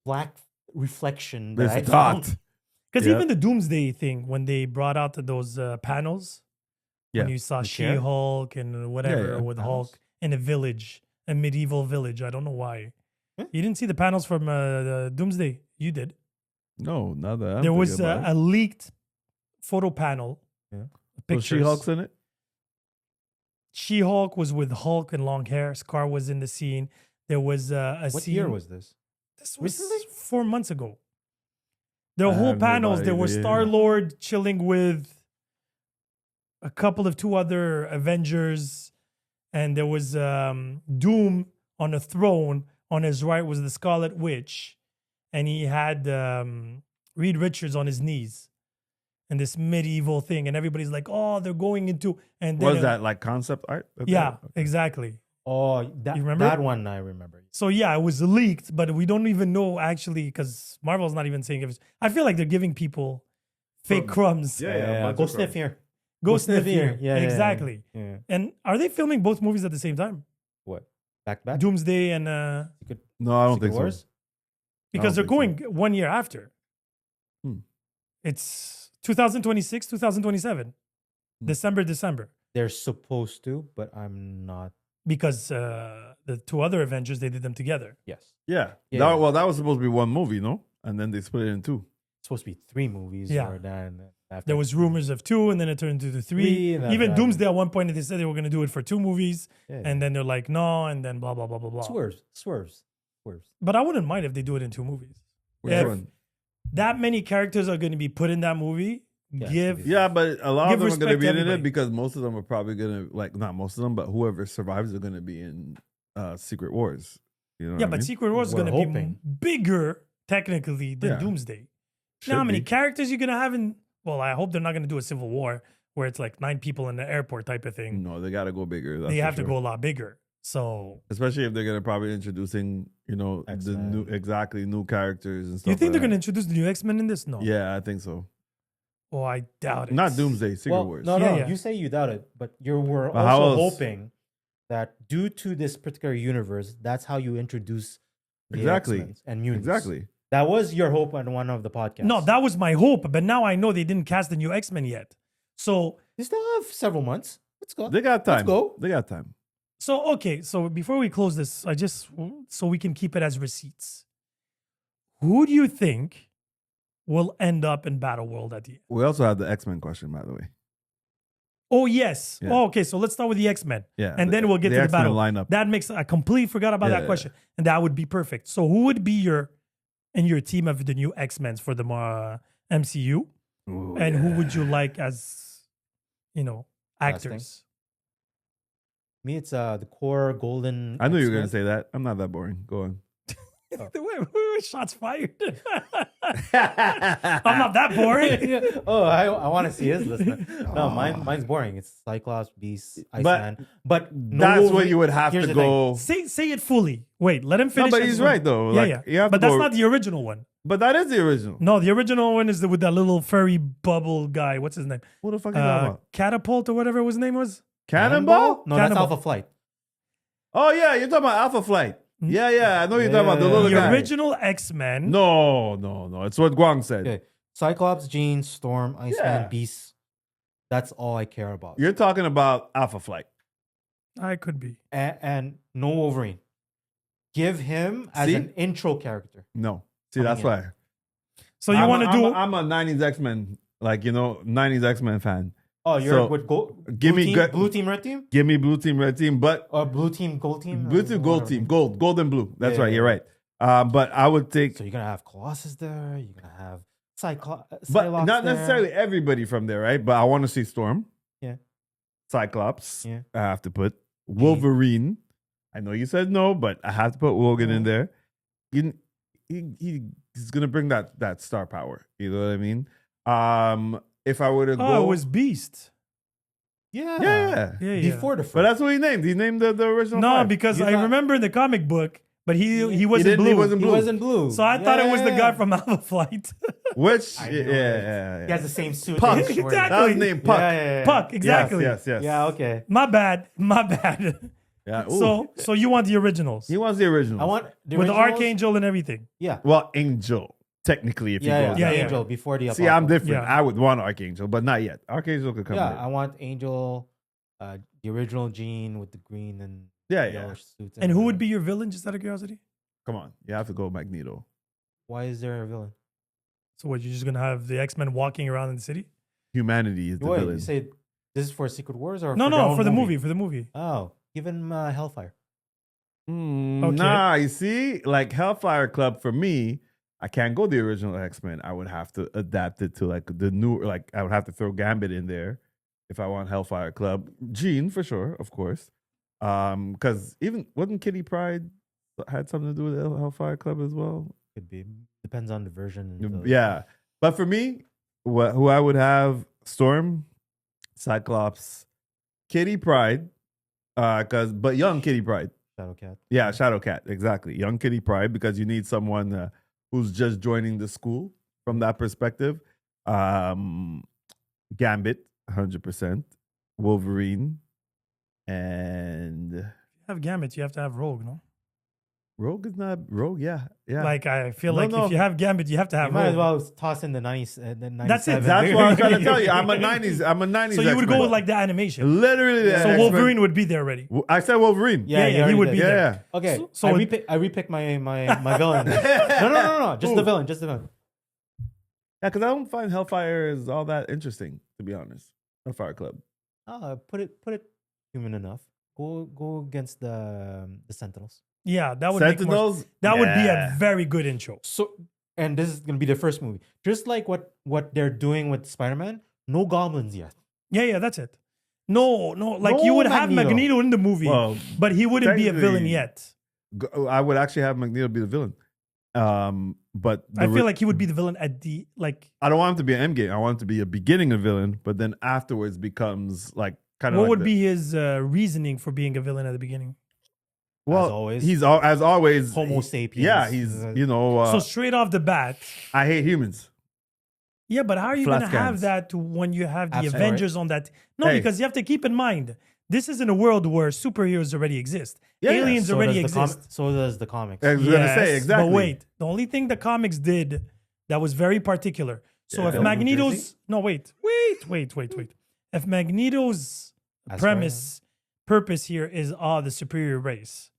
black reflection that This I dot. found. Because Yeah. even the Doomsday thing, when they brought out those panels, when Yeah. you saw The chair? She-Hulk and whatever yeah, with panels. Hulk in a village, a medieval village. I don't know why. Huh? You didn't see the panels from the Doomsday. You did. No, not that. I'm There was thinking about a leaked photo panel. Yeah. it. Was Pictures. She-Hulk's in it? She-Hulk was with Hulk and long hair. Scar was in the scene. There was a What scene. year was this? This was Recently? 4 months ago. There were I whole have no panels. There idea. was Star Lord chilling with a couple of 2 other Avengers, and there was Doom on a throne. On his right was the Scarlet Witch, and he had Reed Richards on his knees, and this medieval thing. And everybody's like, "Oh, they're going into." And then Was that like concept art? Yeah, exactly. Oh, that, You remember? that one I remember. So yeah, it was leaked, but we don't even know actually because Marvel's not even saying it. I feel like they're giving people fake crumbs. Yeah, yeah. a bunch Go of sniff crumbs. here. Go Go sniff sniff here. here. Yeah, yeah, yeah. exactly. Yeah. And are they filming both movies at the same time? What? Back to back? Doomsday and Secret, No, I don't Secret think Wars? so. because they're think going 1 year after. Hmm. It's 2026, 2027. December. They're supposed to, but I'm not. Because the 2 other Avengers, they did them together. Yes. Yeah. Yeah. Well, that was supposed to be one movie, no? And then they split it in 2. It's supposed to be 3 movies. Yeah. Or then after There was rumors of 2 and then it turned into 3. Three, and Even after that- Doomsday at one point, they said they were going to do it for 2 movies. Yeah. And then they're like, no, and then blah, blah, blah, blah, blah. Swerves. But I wouldn't mind if they do it in 2 movies. Which If one? that many characters are going to be put in that movie, Yeah, give it's Yeah, but a lot Give of them are going to respect be to in everybody. it because most of them are probably going to, like, not most of them, but whoever survives are going to be in Secret Wars. You know yeah, what I but mean? Secret Wars is We're going to be hoping. bigger technically than Yeah. Doomsday. You Should know how many be. characters you're going to have in? Well, I hope they're not going to do a Civil War where it's like 9 people in the airport type of thing. No, they got to go bigger. That's They for have to sure. go a lot bigger. So, Especially if they're going to probably introducing, the new, X-Men. new characters and stuff. do you think like they're going to that. introduce the new X-Men in this? No. Yeah, I think so. Oh, I doubt it. Not Doomsday, Secret Well, Wars. no, Yeah. You say you doubt it, but you were But how also else? hoping that due to this particular universe, that's how you introduce the Exactly. X-Men and mutants. Exactly. That was your hope on one of the podcasts. No, that was my hope. But now I know they didn't cast the new X-Men yet. So, You still have several months. Let's go. They got time. Let's go. They got time. okay. So before we close this, so we can keep it as receipts. Who do you think will end up in Battle World at the end? We also had the X-Men question, by the way. Oh yes. Yeah. Oh, okay. So let's start with the X-Men. Yeah, And then we'll get to the X-Men battle. lineup. That makes I completely forgot about that Yeah. question. And that would be perfect. So who would be your team of the new X-Men for the MCU? Ooh, And who would yeah. you like as, Casting? actors? Me, it's the core golden. I knew you were X-Men. gonna say that. I'm not that boring. Go on. Wait, shots fired. I'm not that boring. Oh, I want to see his list. No, mine's boring. It's Cyclops, Beast, Iceman. But no That's what Wolverine. you would have Here's to the thing. go. Say it fully. Wait, let him No, finish. but his he's one. right though. Yeah, Like, yeah. you have But to that's go- not the original one. But that is the original. No, the original one is with that little furry bubble guy. What's his name? What the fuck are you talking about? Catapult or whatever his name was. Cannonball? No, that's Cannonball. Alpha Flight. Oh yeah, you're talking about Alpha Flight. Yeah. I know you're talking about the Yeah. little The guy. original X-Men. No. It's what Guang said. Okay. Cyclops, Jean, Storm, Iceman, Yeah. Beast. That's all I care about. You're talking about Alpha Flight. I could be. And no Wolverine. Give him as See? an intro character. No. See, Coming that's in. why. So you want to do? I'm a 90s X-Men, 90s X-Men fan. Oh, you're So, with give me blue team, red team, Give me blue team, red team, but or blue team, gold team, blue or team, gold whatever. team, gold and blue. That's Yeah, right. yeah, You're right. But I would take, So you're gonna have Colossus there. You're gonna have but Psylocke not there. necessarily everybody from there, right? But I want to see Storm. Yeah. Cyclops. Yeah. I have to put Wolverine. I know you said no, but I have to put Logan in there. He's gonna bring that star power. You know what I mean? If I were to Oh, go, it was Beast. Yeah. yeah. Yeah, yeah. Before the first. But that's what he named. He named the original. No, five. because You I thought- remember in the comic book, but he wasn't didn't- blue. he wasn't he blue. wasn't blue. So I thought it was the guy Yeah. from Alpha Flight. Which I yeah, knew it. yeah. He has the same suit. Puck. that he's wearing. Exactly. That was named Puck. Yeah. Puck, exactly. Yes. Yeah. Okay. My bad. Yeah. Ooh. So you want the originals he wants the original. I want the with the originals. Archangel and everything. Yeah. well, Angel. Technically, if you Yeah. go Yeah. that way. Angel before the. See, I'm Apocalypse. different. Yeah. I would want Archangel, but not yet. Archangel could come Yeah, later. I want Angel, the original Jean with the green and Yeah. yellow suits. And who would be your villain? Just out of curiosity. Come on, you have to go Magneto. Why is there a villain? So what? You're just gonna have the X-Men walking around in the city? Humanity is the Wait, villain. you say this is for Secret Wars or No, their no, own for the movie. For the movie. Oh, give him Hellfire. Okay. Nah, you see, like Hellfire Club for me, I can't go the original X-Men. I would have to adapt it to like the new, like I would have to throw Gambit in there if I want Hellfire Club. Jean for sure, of course. Because even wasn't Kitty Pryde had something to do with Hellfire Club as well? Could be. Depends on the version. and the- Yeah, but for me, who I would have Storm, Cyclops, Kitty Pryde, but young Kitty Pryde. Shadowcat. Yeah, Shadowcat, exactly. Young Kitty Pryde, because you need someone who's just joining the school from that perspective. Gambit, 100%. Wolverine, and You have Gambit. You have to have Rogue. No. Rogue is not Rogue. Yeah. Like I feel No, like no. if you have Gambit, you have to You have might as Rogue. well toss in the 90s. The 97. That's it. That's what I was trying to tell you. I'm a 90s. So you would go X-Men. with like the animation. Literally. the So X-Men. Wolverine would be there already. I said Wolverine. Yeah, Yeah, he would be Yeah. there. Okay, So I it- repick my villain. No. Just the villain. Just the villain. Yeah, because I don't find Hellfire is all that interesting, to be honest. Hellfire Club. Put it human enough. Go against the Sentinels. Yeah, that would make more, Sentinels. that would be a Yeah. very good intro. So, and this is gonna be the first movie. Just like what they're doing with Spider-Man. No goblins yet. Yeah, that's it. No, like No you would have Magneto. Magneto in the movie, Well, but he wouldn't be a villain technically- yet. I would actually have Magneto be the villain. But I feel like he would be the villain at the like. I don't want him to be an endgame. I want him to be a beginning of villain, but then afterwards becomes like kind of. What would be his reasoning for being a villain at the beginning? Well, As always. he's as always Homo sapiens. Yeah, he's So straight off the bat, I hate humans. yeah, but how are you Flat going to have scans. that when you have the Absolutely. Avengers on that? No, Hey. because you have to keep in mind this is in a world where superheroes already exist. Yeah, yeah. Aliens already exist. So does the comics. I was gonna say Yes, exactly. But wait, the only thing the comics did that was very particular. So Yeah. if Built in Magneto's Jersey? no wait. If Magneto's That's purpose here is the superior race,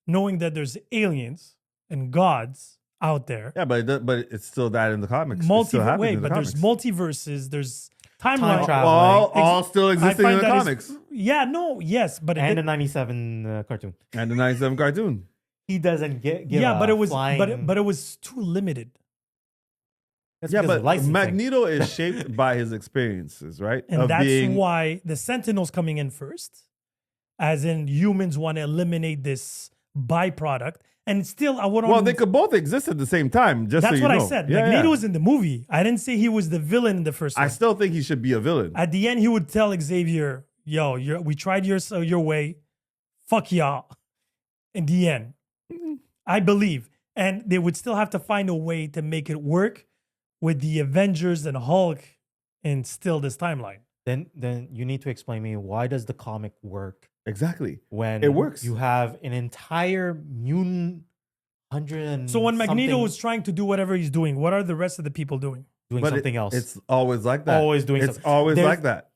knowing that there's aliens and gods out there. Yeah, but it's still that in the comics. It still happens in the But there's comics. multiverses. There's timeline. travel. all still I existing in find the that is- comics Yeah, no, yes, but And the 97 cartoon. and the 97 cartoon. He doesn't give yeah, but a it was flying... but it was too limited. That's Yeah, because of but licensing. Magneto is shaped by his experiences, right? And Of that's being, why the Sentinels coming in first, as in humans want to eliminate this byproduct. And still, I wouldn't. well, they could both exist at the same time. Just That's so what you I know. said. Yeah, Magneto yeah. was in the movie. I didn't say he was the villain in the first one. I still think he should be a villain. At the end, he would tell Xavier, "Yo, we tried your way. Fuck y'all." In the end, I believe, and they would still have to find a way to make it work with the Avengers and Hulk, and still this timeline. Then you need to explain me, why does the comic work Exactly. when It works. you have an entire mutant 100 and So when Magneto something was trying to do whatever he's doing, what are the rest of the people doing? doing But something else? It's always like that. Always doing It's something. always There's- like that.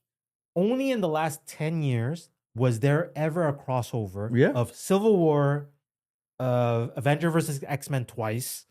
Only in the last 10 years was there ever a crossover Yeah. of Civil War, Avenger versus X-Men twice.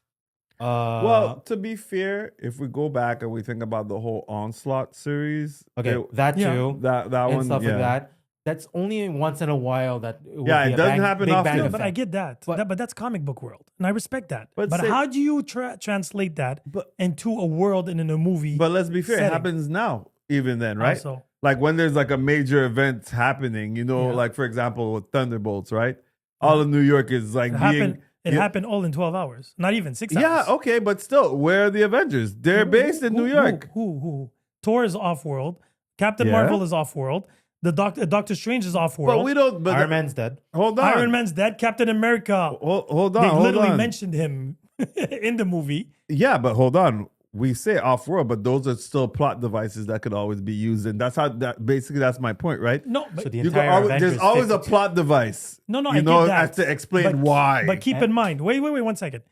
Well, to be fair, if we go back and we think about the whole Onslaught series, okay, that Yeah. too, that and one, stuff yeah. like that. That's only once in a while that would Yeah, be it a doesn't happen big often. bang No, No, but I effect. get that. But- But that's comic book world, and I respect that. But But say- how do you translate that But- into a world and in a movie? But let's be fair, it setting? happens now, even then, right? Also, Like when there's like a major event happening, you know, Yeah. like for example, with Thunderbolts, right? All of New York is like it being. happened. It you- happened all in 12 hours, not even 6 Yeah, hours. okay, but still, where are the Avengers? They're based in New York. Who? Thor is off world. Captain Yeah. Marvel is off world. The Doctor Strange is off world. But we don't. But Iron Man's dead. hold on. Iron Man's dead. Captain America. Hold on. They hold literally on. mentioned him in the movie. Yeah, but hold on. We say off world, but those are still plot devices that could always be used, and that's how that basically that's my point, right? No, but So the You can entire always, Avengers there's always a 52 plot device. no, you I know, get that. has to explain But- why. But keep in mind, wait, 1 second.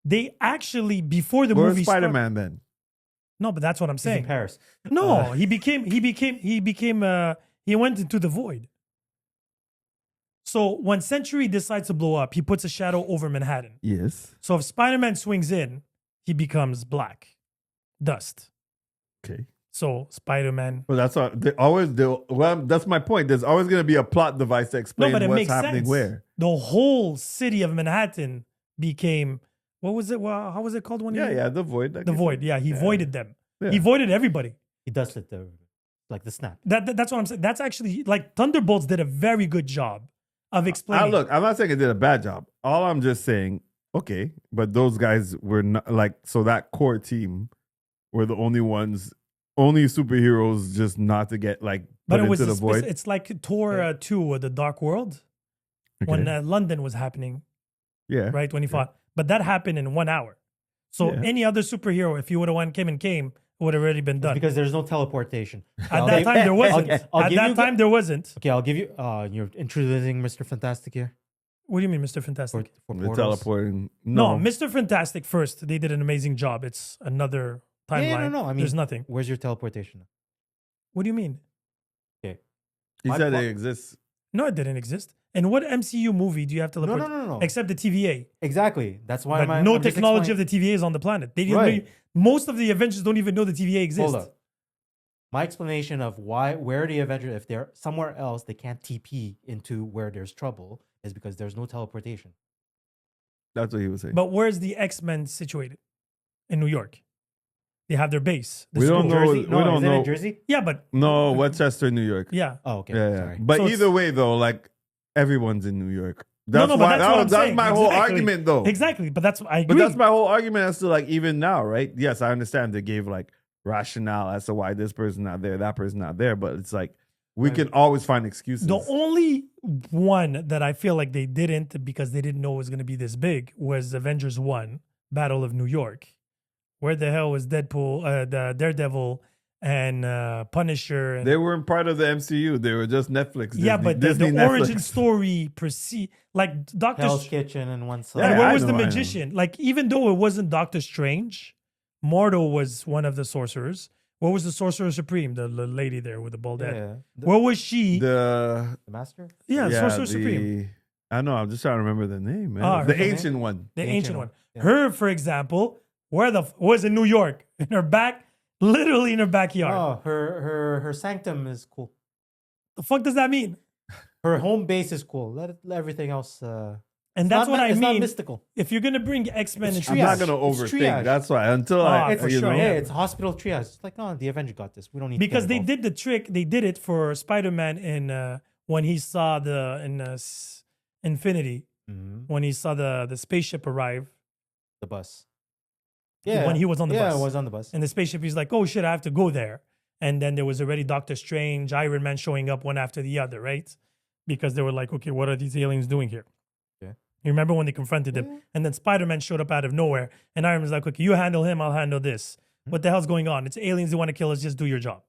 They actually before the Where's movie Spider-Man then? No, but that's what I'm He's in saying. Paris. No, he went into the void. So when Century decides to blow up, he puts a shadow over Manhattan. Yes. So if Spider-Man swings in, he becomes black. Dust. Okay. So Spider-Man. Well, that's all. Well, that's my point. There's always going to be a plot device to No, explain but it what's makes happening sense. where. The whole city of Manhattan became what was it? Well, how was it called when Yeah, he yeah, the void. like the you void. said. Yeah, he voided them. Yeah. He voided everybody. He does it like the snap. That's what I'm saying. That's actually like Thunderbolts did a very good job of explaining. Look, I'm not saying it did a bad job. All I'm just saying, okay, but those guys were not like so that core team were the only superheroes just not to get like but put it was into the void. it's like Thor 2, The Dark World, Okay. when London was happening, yeah, right? When he fought. But that happened in 1 hour. So Yeah. any other superhero, if he would have came, it would have already been done. Because there's no teleportation. At that time, there wasn't. I'll At give that you- time, there wasn't. Okay, I'll give you. You're introducing Mr. Fantastic here What do you mean, Mr. Fantastic? for the portals. teleporting. No, No, Mr. Fantastic first. They did an amazing job. It's another timeline. Yeah, no. I mean, there's nothing. Where's your teleportation? What do you mean? Okay. he my said plot- it exists. No, it didn't exist. In what MCU movie do you have to No, teleport? no. Except the TVA. Exactly. That's why But I'm no I'm just technology of explaining- the TVA is on the planet. They didn't Right. most of the Avengers don't even know the TVA exists. Hold up. My explanation of where the Avengers, if they're somewhere else, they can't TP into where there's trouble, is because there's no teleportation. That's what he was saying. But where's the X-Men situated? In New York. They have their base. The We don't school. know- Jersey? we No, don't is it know. in Jersey? Yeah, but no, Westchester, New York. yeah. Oh, okay. Yeah, yeah. Sorry. But So either way, though, like everyone's in New York. That's no, why but that's what I'm that's saying. my whole Exactly. argument, though. Exactly. But that's I But agree. that's my whole argument as to like even now, right? Yes, I understand they gave like rationale as to why this person not there, that person not there, but it's like we can always find excuses. The only one that I feel like they didn't because they didn't know it was going to be this big was Avengers 1, Battle of New York. Where the hell was Deadpool, the Daredevil, and Punisher? And, They weren't part of the MCU. They were just Netflix. yeah, Disney- but the Disney origin Netflix. story proceed like Doctor. Hell's Kitchen and one side. And Yeah, where I was the know, I know. magician? Like even though it wasn't Doctor Strange, Mordo was one of the sorcerers. What was the Sorcerer Supreme? The lady there with the bald head. Yeah. Where was she? The The Master? Sorcerer Supreme. I know. I'm just trying to remember the name, man. Ah, the her name? ancient one. The Ancient ancient one. one. Yeah. Her, for example, was in New York. In her back, Literally in her backyard. Oh, her sanctum is cool. The fuck does that mean? Her home base is cool. Let everything else. And that's what I It's not mean. mystical. If you're gonna bring X-Men It's into I'm triage. not gonna It's overthink. triage. That's why until Ah, I, for you sure, know, Yeah, it's hospital triage. It's like, no, the Avenger got this. We don't need to because get they involved. did the trick. They did it for Spider-Man in when he saw Infinity, Mhm. when he saw the spaceship arrive, The bus. when he was on the yeah, bus. it was on the bus. and the spaceship, he's like, "Oh shit, I have to go there." And then there was already Doctor Strange, Iron Man showing up one after the other, right? Because they were like, "Okay, what are these aliens doing here?" Yeah. You remember when they confronted him, and then Spider-Man showed up out of nowhere, and Iron Man's like, "Okay, you handle him, I'll handle this." What the hell's going on? It's aliens. They want to kill us. Just do your job.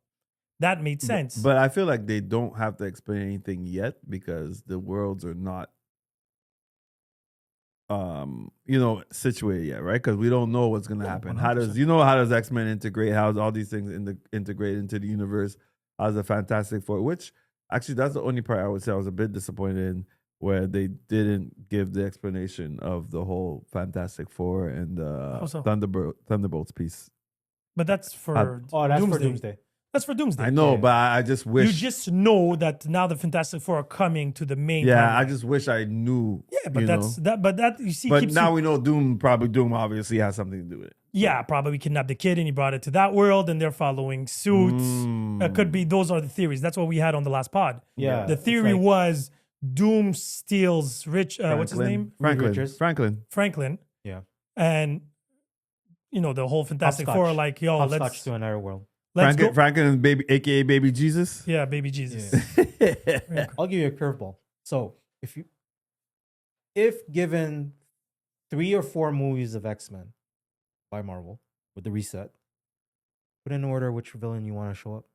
That made sense. But I feel like they don't have to explain anything yet because the worlds are not, situated yet, right? Because we don't know what's gonna happen. How does 100%. X-Men integrate? How does all these things integrate into the universe? How's the Fantastic Four? Which actually, that's the only part I would say I was a bit disappointed in, where they didn't give the explanation of the whole Fantastic Four and How so? Thunderbolts piece. But that's for Oh, that's for Doomsday. That's for Doomsday. I know, Yeah. but I just wish. You just know that now the Fantastic Four are coming to the main. yeah, I timeline. just wish I knew. Yeah, but you that's know. that. But that you see, But keeps now you, we know Doom obviously has something to do with it. yeah, probably kidnapped the kid and he brought it to that world, and they're following suit. It could be those are the theories. That's what we had on the last pod. Yeah. The it's theory like- was Doom steals Rich. What's his name? Richards. Franklin. Yeah. And the whole Fantastic Four are like, yo, Hopscotch let's to another world. go. Franklin and baby, aka Baby Jesus. Yeah, baby Jesus. I'll give you a curveball. So if given 3 or 4 movies of X-Men by Marvel with the reset, put in order which villain you want to show up.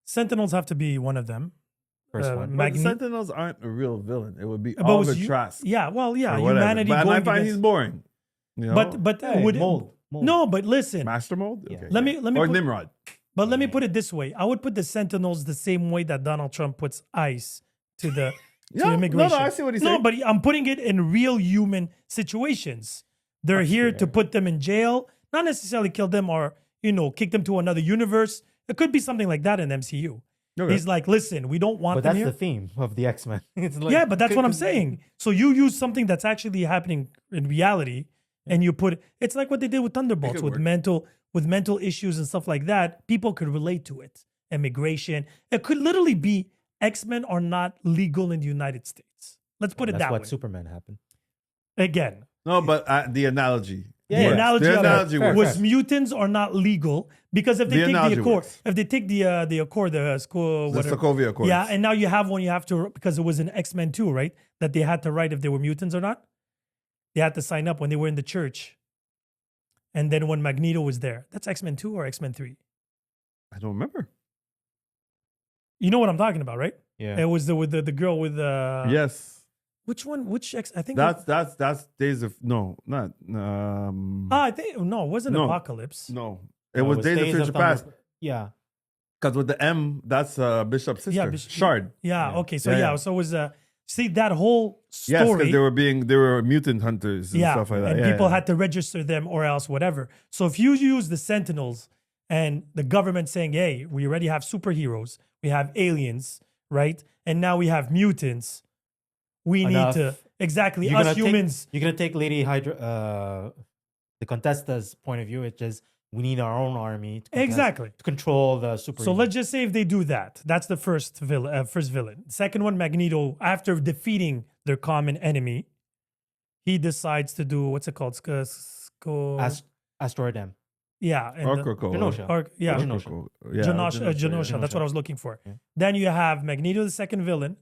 Sentinels have to be one of them. First one. But the Magneto. Sentinels aren't a real villain. It would be But was Oliver you- Trask. Yeah, well, yeah, or whatever. humanity But going I find against. he's boring. You know? But Hey, would mold. no, but listen. Master Mold. Yeah. Okay. Let me or put, Nimrod. but let me put it this way. I would put the Sentinels the same way that Donald Trump puts ICE to the Yeah, no, immigration. I see what he's No, saying. but I'm putting it in real human situations. They're here to put them in jail, not necessarily kill them or kick them to another universe. It could be something like that in MCU. Okay. He's like, listen, we don't want But them that's here. the theme of the X-Men. It's like, Yeah, but that's what I'm saying. So you use something that's actually happening in reality, and you put it's like what they did with Thunderbolts could with work. mental issues and stuff like that. People could relate to it. Immigration. It could literally be X-Men are not legal in the United States. Let's put it That's that what way. Superman happened. Again, No, but the analogy. Yeah, the yeah. analogy, The of it analogy fair, works. was mutants are not legal because if they The take the analogy Accord, works. if they take the Accord, the school, The whatever. Sokovia Accords. Yeah, and now you have one you have to because it was in X-Men 2, right? That they had to write if they were mutants or not. They had to sign up when they were in the church. And then when Magneto was there. That's X-Men 2 or X-Men 3. I don't remember. You know what I'm talking about, right? Yeah. It was the girl with the Yes. Which one? Which X? I think That's Days of no, not I think no, it wasn't No. Apocalypse. no. It was Days of Future Past. Yeah. Because with the M, that's Bishop's sister. Yeah, Shard. Yeah, Yeah. okay. So Yeah, yeah, yeah. so it was see that whole Yes, story. because they were mutant hunters and yeah, stuff like that. and Yeah, people yeah. had to register them or else whatever. So if you use the Sentinels and the government saying, "Hey, we already have superheroes, we have aliens, right? And now we have mutants. We Enough. need to exactly You're us gonna humans." You're gonna take Lady Hydra, the Contesta's point of view, which is we need our own army to Exactly. to control the super. So let's just say if they do that, that's the first villain. Second one, Magneto, after defeating their common enemy, he decides to do what's it called? Asteroid M. Yeah, and Genosha. yeah, Genosha. Genosha. That's what I was looking for. Yeah. Then you have Magneto, the second villain.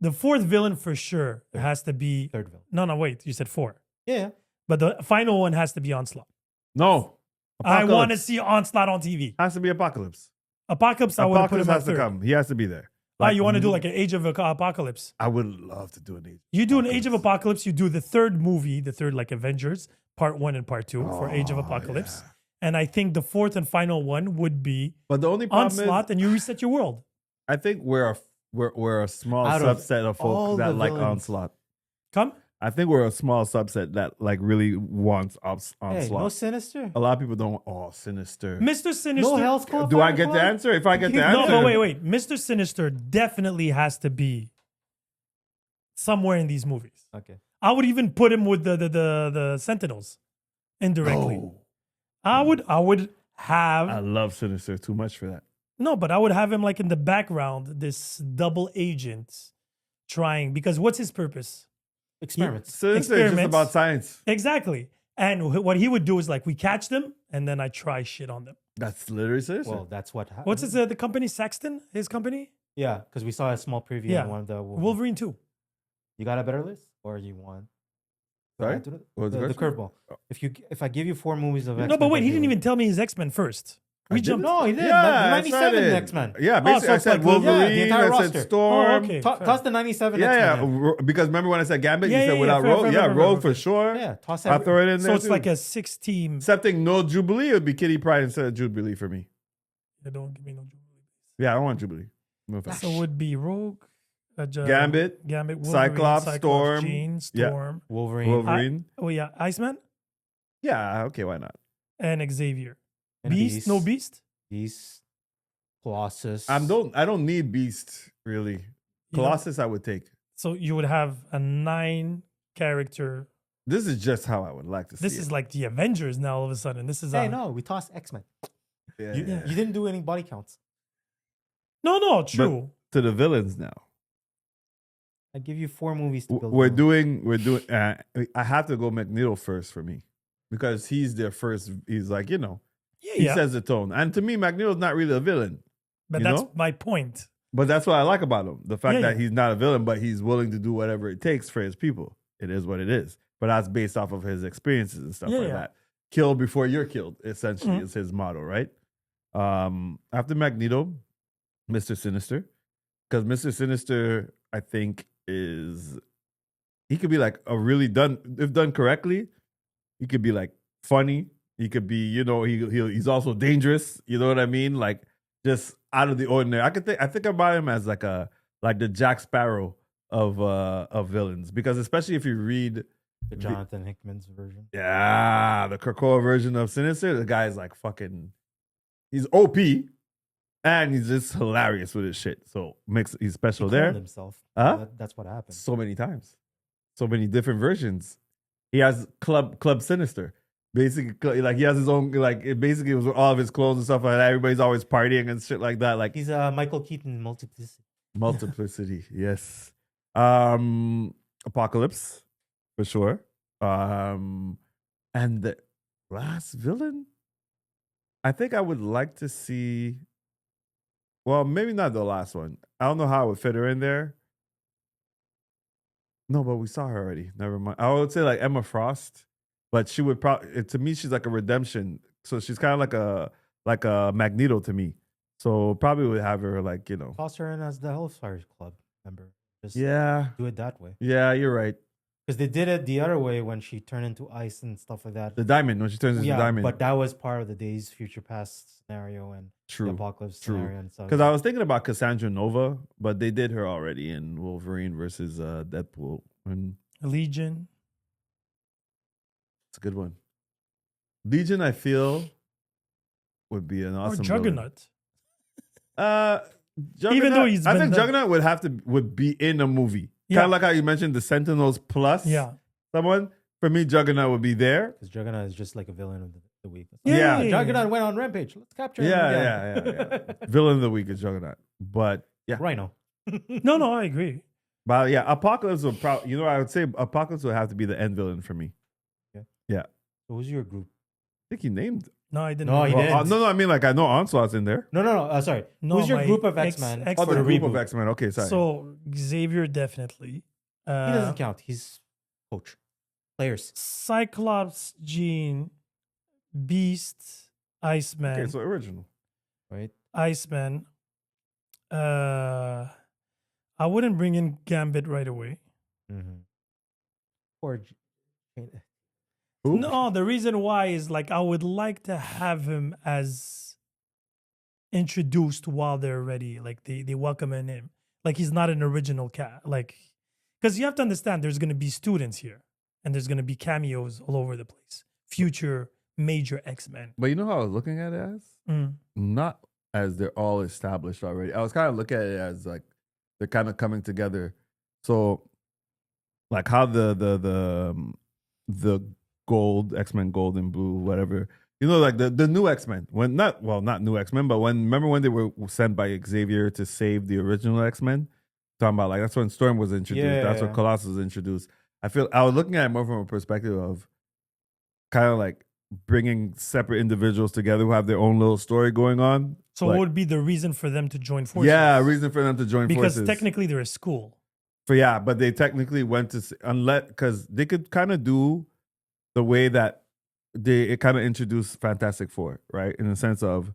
The fourth villain for sure has to be. Third villain. No, wait. You said 4, Yeah. but the final one has to be Onslaught. No. I want to Apocalypse. see Onslaught on TV. Has to be Apocalypse. Apocalypse, I would have put Apocalypse him at has to third. come. He has to be there. Why you want to do like an Age of Apocalypse? I would love to do an age. You do an Age of Apocalypse. You do the third movie, the third like Avengers, part 1 and part 2 for Age of Apocalypse. yeah. And I think the fourth and final one would be But the only problem Onslaught, is, and you reset your world. I think we're a small Out of subset of all folks that the like villains- Onslaught. Come. I think we're a small subset that like really wants Hey, onslaught. no Sinister. A lot of people don't. Oh, Sinister. Mr. Sinister. No Hell's Club. Do I Fire get the Club? answer? If I get the No, answer, No, but wait. Mr. Sinister definitely has to be somewhere in these movies. Okay. I would even put him with the Sentinels indirectly. No. I would I have love Sinister too much for that. no, but I would have him like in the background, this double agent trying because what's his purpose? Experiments. Sinister is just Experiments. about science. Exactly. And what he would do is like we catch them and then I try shit on them. That's literally Sinister. Well, that's what happened. What's his the company Sexton? His company? Yeah, because we saw a small preview Yeah. on one of the Wolverine 2. You got a better list, or you want? Sorry? Add to it? What was the The question? curveball. If I give you 4 movies of No, X-Men, but wait, that he you didn't would- even tell me his X-Men first. We didn't? jumped. No, he did. Yeah, I 97 said it. X-Men. Yeah, Oh, basically so I it's said like- Wolverine, yeah, the entire I said roster. Storm. Oh, okay. fair. Toss the 97 Yeah, X-Men. yeah. Because remember when I said Gambit, Yeah, you said yeah, without fair, Rogue? fair, Yeah, fair, Rogue fair, for sure. Yeah, toss I'll every- throw it in there. So it's too. like a 6-team. Excepting no Jubilee, it would be Kitty Pryde instead of Jubilee for me. Yeah, don't give me no Jubilee. Yeah, I don't want Jubilee. No offense. So it would be Rogue, Gambit, Wolverine, Cyclops, Storm. Jean, Yeah. Storm. Wolverine, Wolverine. Oh yeah, Iceman Yeah, okay, why not? and Xavier. and Beast, no Beast. Beast, Colossus. I don't need Beast really. You know? Colossus I would take. So you would have a 9-character. This is just how I would like to see This it. is like the Avengers now. All of a sudden, this is Hey, no, we tossed X-Men. Yeah, You, yeah. you didn't do any body counts. no, true. To the villains now. I give you 4 movies to build. We're on. doing I have to go Magneto first for me because he's their first. He's like, yeah, he yeah. sets the tone. And to me, Magneto's not really a villain. But you that's know? my point. But that's what I like about him. The fact Yeah, that yeah. he's not a villain, but he's willing to do whatever it takes for his people. It is what it is. But that's based off of his experiences and stuff Yeah, like yeah. that. Kill before you're killed, essentially, Mhm. is his motto, right? After Magneto, Mr. Sinister. Because Mr. Sinister, I think, he could be like a really if done correctly, he could be like funny. He could be, he's also dangerous. You know what I mean? Like just out of the ordinary. I think about him as like the Jack Sparrow of villains. Because especially if you read the Jonathan Hickman's version. the Krakoa version of Sinister, the guy is like fucking he's OP and he's just hilarious with his shit. So he's special He there. cloned himself. Huh? That's what happened. So many times. So many different versions. He has Club Sinister. Basically, like he has his own, like it basically was all of his clothes and stuff like that. Everybody's always partying and shit like that. Like He's Michael Keaton multiplicity. multiplicity, yes. Apocalypse, for sure. And the last villain, I think I would like to see. Well, maybe not the last one. I don't know how I would fit her in there. No, but we saw her already. Never mind. I would say like Emma Frost, but she would probably to me she's like a redemption. So she's kind of like a Magneto to me. So probably would have her like Toss her in as the Hellfire Club member. Just Yeah, do it that way. yeah, you're right. Because they did it the other way when she turned into ice and stuff like that. The diamond when she turns into Yeah, diamond. but that was part of the Days Future Past scenario and the True. Apocalypse True. scenario and stuff. Because I was thinking about Cassandra Nova, but they did her already in Wolverine versus Deadpool. And Legion. it's a good one. Legion, I feel, would be an awesome or villain. Juggernaut. Juggernaut, Even though he's I been think done- Juggernaut would be in a movie. Yeah. Kind of like how you mentioned the Sentinels plus Yeah. someone. For me, Juggernaut would be there. Because Juggernaut is just like a villain of the week. Yeah. Juggernaut went on Rampage. Let's capture him. Yeah, again. yeah. Villain of the week is Juggernaut. But yeah, Rhino. No, I agree. but yeah, Apocalypse would probably. I would say Apocalypse would have to be the end villain for me. So who's your group? I think he named. No, I didn't. No, he agree. didn't. No, I mean like I know Onslaught's in there. No. Sorry. No, who's your my group of X- X-Men? X- Oh, the for group reboot? of X-Men. Okay, sorry. So Xavier definitely. He doesn't count. He's coach. Players. Cyclops, Jean, Beast, Iceman, okay, so original. Right? Iceman. I wouldn't bring in Gambit right away. Mm-hmm. Or Who? No, the reason why is like I would like to have him as introduced while they're ready. Like they welcome in him. Like he's not an original cat. Like Because you have to understand, there's going to be students here, and there's going to be cameos all over the place. Future major X-Men. But you know how I was looking at it as? Mm. Not as they're all established already. I was kind of looking at it as like they're kind of coming together. So, like how the gold X-Men, gold and blue, whatever. You know, like the new X-Men. Not new X-Men, but remember when they were sent by Xavier to save the original X-Men? Talking about like that's when Storm was introduced. Yeah, That's when yeah. Colossus was introduced. I was looking at it more from a perspective of kind of like bringing separate individuals together who have their own little story going on. So Like- what would be the reason for them to join forces? yeah, a reason for them to join because forces. technically they're a school. But they technically went to unless because they could kind of do the way that it kind of introduced Fantastic Four, right? In the sense of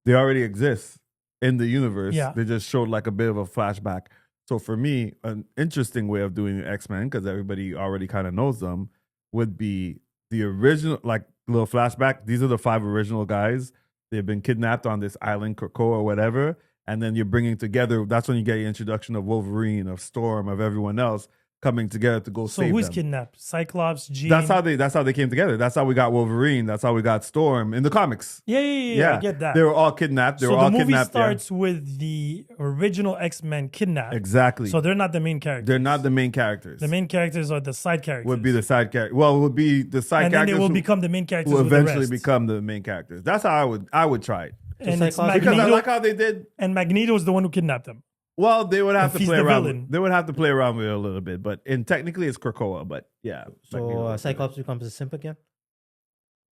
they already exist in the universe. Yeah. They just showed like a bit of a flashback. So for me, an interesting way of doing X-Men, because everybody already kind of knows them, would be the original, like little flashback. These are the 5 original guys. They've been kidnapped on this island, Krakoa or whatever. And then you're bringing together, that's when you get your introduction of Wolverine, of Storm, of everyone else coming together to go So save who's them. kidnapped? Cyclops, Jean. That's how they came together. That's how we got Wolverine. That's how we got Storm in the comics. Yeah, I get that. They were all kidnapped. They so were all the movie kidnapped. yeah. starts with the original X-Men kidnapped. Exactly. So they're not the main characters. They're not the main characters. The main characters are the side characters. would be the side character. Well, it would be the side and then characters they will who, become the main characters. who with the eventually rest. become the main characters. That's how I would try it. And Just it's like Because I Magneto, like how they did. and Magneto is the one who kidnapped them. Well, they would have If to he's play the around. villain. They would have to play around with it a little bit, but technically it's Krakoa. But yeah, So Cyclops becomes a simp again.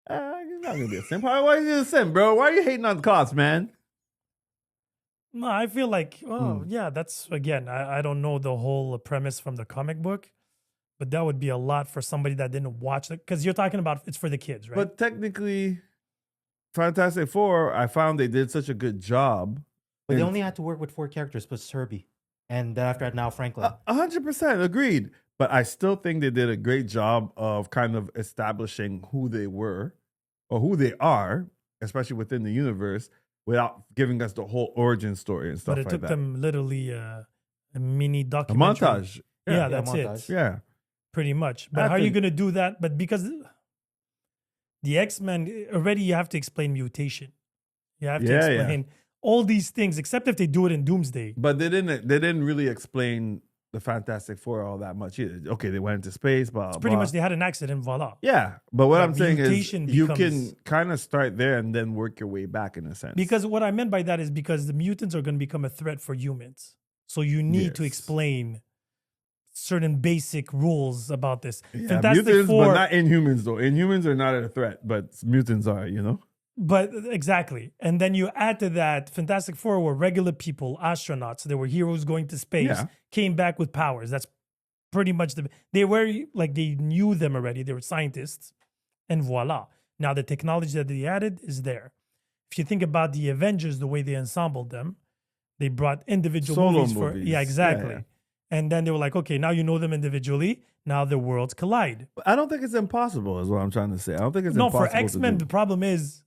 He's not gonna be a simp. Why are you a simp, bro? Why are you hating on the cost, man? No, I feel like, Hmm. yeah, that's, again, I don't know the whole premise from the comic book, but that would be a lot for somebody that didn't watch it. Because you're talking about it's for the kids, right? But technically, Fantastic Four, I found they did such a good job. But they in- only had to work with 4 characters plus Serby. And then after that, now Franklin. 100% agreed. But I still think they did a great job of kind of establishing who they were or who they are, especially within the universe, without giving us the whole origin story and stuff but it like took that. them literally a mini A documentary. montage. Yeah, that's montage. it. Yeah. Pretty much. But I how are you think- going to do that? But because the X-Men, already you have to explain mutation. You have to Yeah, yeah. explain all these things, except if they do it in Doomsday. But they didn't really explain the Fantastic Four all that much either. Okay, they went into space, blah, It's pretty blah. much they had an accident, voila. Yeah, but what But I'm saying is mutation you becomes- can kind of start there and then work your way back in a sense. Because what I meant by that is because the mutants are going to become a threat for humans. So you need to Yes. explain certain basic rules about this. yeah, Fantastic mutants, Four, but not Inhumans though. Inhumans are not a threat, but mutants are. You know. but exactly. And then you add to that, Fantastic Four were regular people, astronauts. They were heroes going to space, Yeah. came back with powers. That's pretty much they were like, they knew them already. They were scientists, and voila. Now the technology that they added is there. If you think about the Avengers, the way they ensembled them, they brought individual Solo movies for, movies. yeah, Yeah, exactly. yeah. And then they were like, okay, now you know them individually. Now their worlds collide. But I don't think it's impossible. Is what I'm trying to say. I don't think it's No, impossible for X-Men, to the do. problem is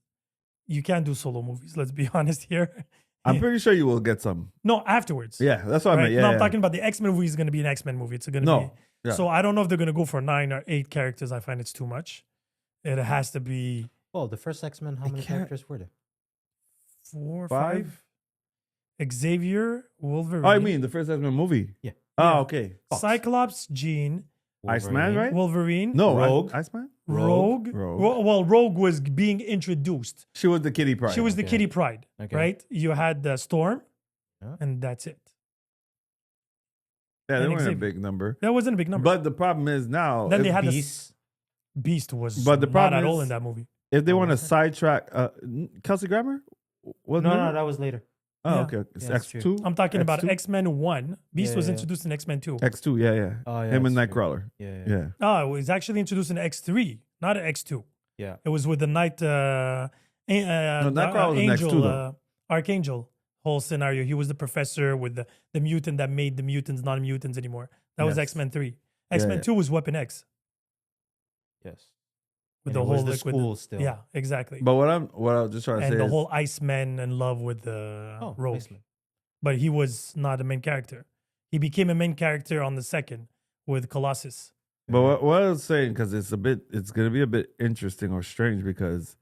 you can't do solo movies. Let's be honest here. I'm pretty sure you will get some. No, afterwards. Yeah, that's what I Right? meant. Yeah, no, yeah. I'm talking about the X-Men movie is going to be an X-Men movie. It's going to No, be. yeah. So I don't know if they're going to go for 9 or 8 characters. I find it's too much. It has to be Well, the first X-Men, how They many can't- characters were there? 4 or 5? 5. Xavier, Wolverine. Oh, I mean the first X-Men movie. Yeah. Oh, Yeah. okay. Cyclops, Jean, Iceman, Wolverine. right? Wolverine, No, Rogue. Iceman. Rogue. Rogue. Well, Rogue was being introduced. She was the Kitty Pryde. She was the Okay. Kitty Pryde, Okay. right? You had the Storm, Yeah. and that's it. Yeah, they and weren't a Xavier. big number. That wasn't a big number. But the problem is now, Then they if, had Beast. Beast was But the not problem at all is- in that movie. if they Oh, want to was it? sidetrack, Kelsey Grammer. Was No, that was later. Oh, Yeah. okay. It's Yeah, that's true. X2. I'm talking about X2? X-Men 1. Beast Yeah, was yeah. introduced in X-Men 2. X2. Yeah, yeah. Oh, yeah. Him and that's true. Nightcrawler. Yeah. Yeah. Oh, it was actually introduced in X3, not X2. Yeah. It was with the Night Nightcrawler was in Angel, X2 though. Archangel whole scenario. He was the professor with the mutant that made the mutants not mutants anymore. That was Yes. X-Men 3. X-Men yeah. 2 was Weapon X Yes. with And the it was whole the like, with school still. Yeah, exactly. But what I was just trying to and say the is, whole Iceman in love with the Rogue. Iceman. But he was not a main character. He became a main character on the second. with Colossus. But what I was saying, because it's going to be a bit interesting or strange because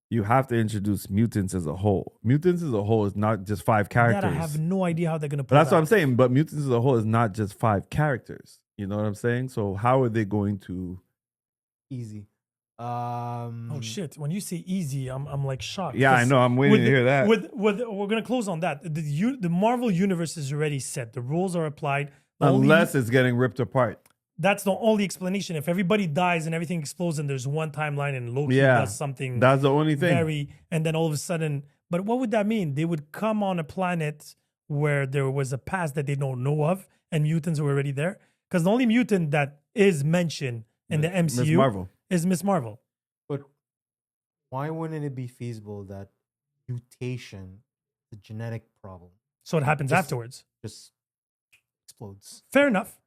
you have to introduce mutants as a whole. Mutants as a whole is not just 5 characters. That I have no idea how they're going to But pull that's what that. I'm saying. But mutants as a whole is not just 5 characters. You know what I'm saying? So how are they going to? Easy. Oh shit! When you say easy, I'm like shocked. Yeah, I 'Cause know. I'm waiting to hear that. We're gonna close on that. The Marvel universe is already set. The rules are applied. The only- Unless it's getting ripped apart. that's the only explanation. If everybody dies and everything explodes and there's one timeline and Loki Yeah, does something That's the only thing. and then all of a sudden, but what would that mean? They would come on a planet where there was a past that they don't know of and mutants were already there. Because the only mutant that is mentioned in the MCU Miss Marvel. is Miss Marvel. But why wouldn't it be feasible that mutation, the genetic problem, So it happens Just- afterwards. just explodes? Fair enough.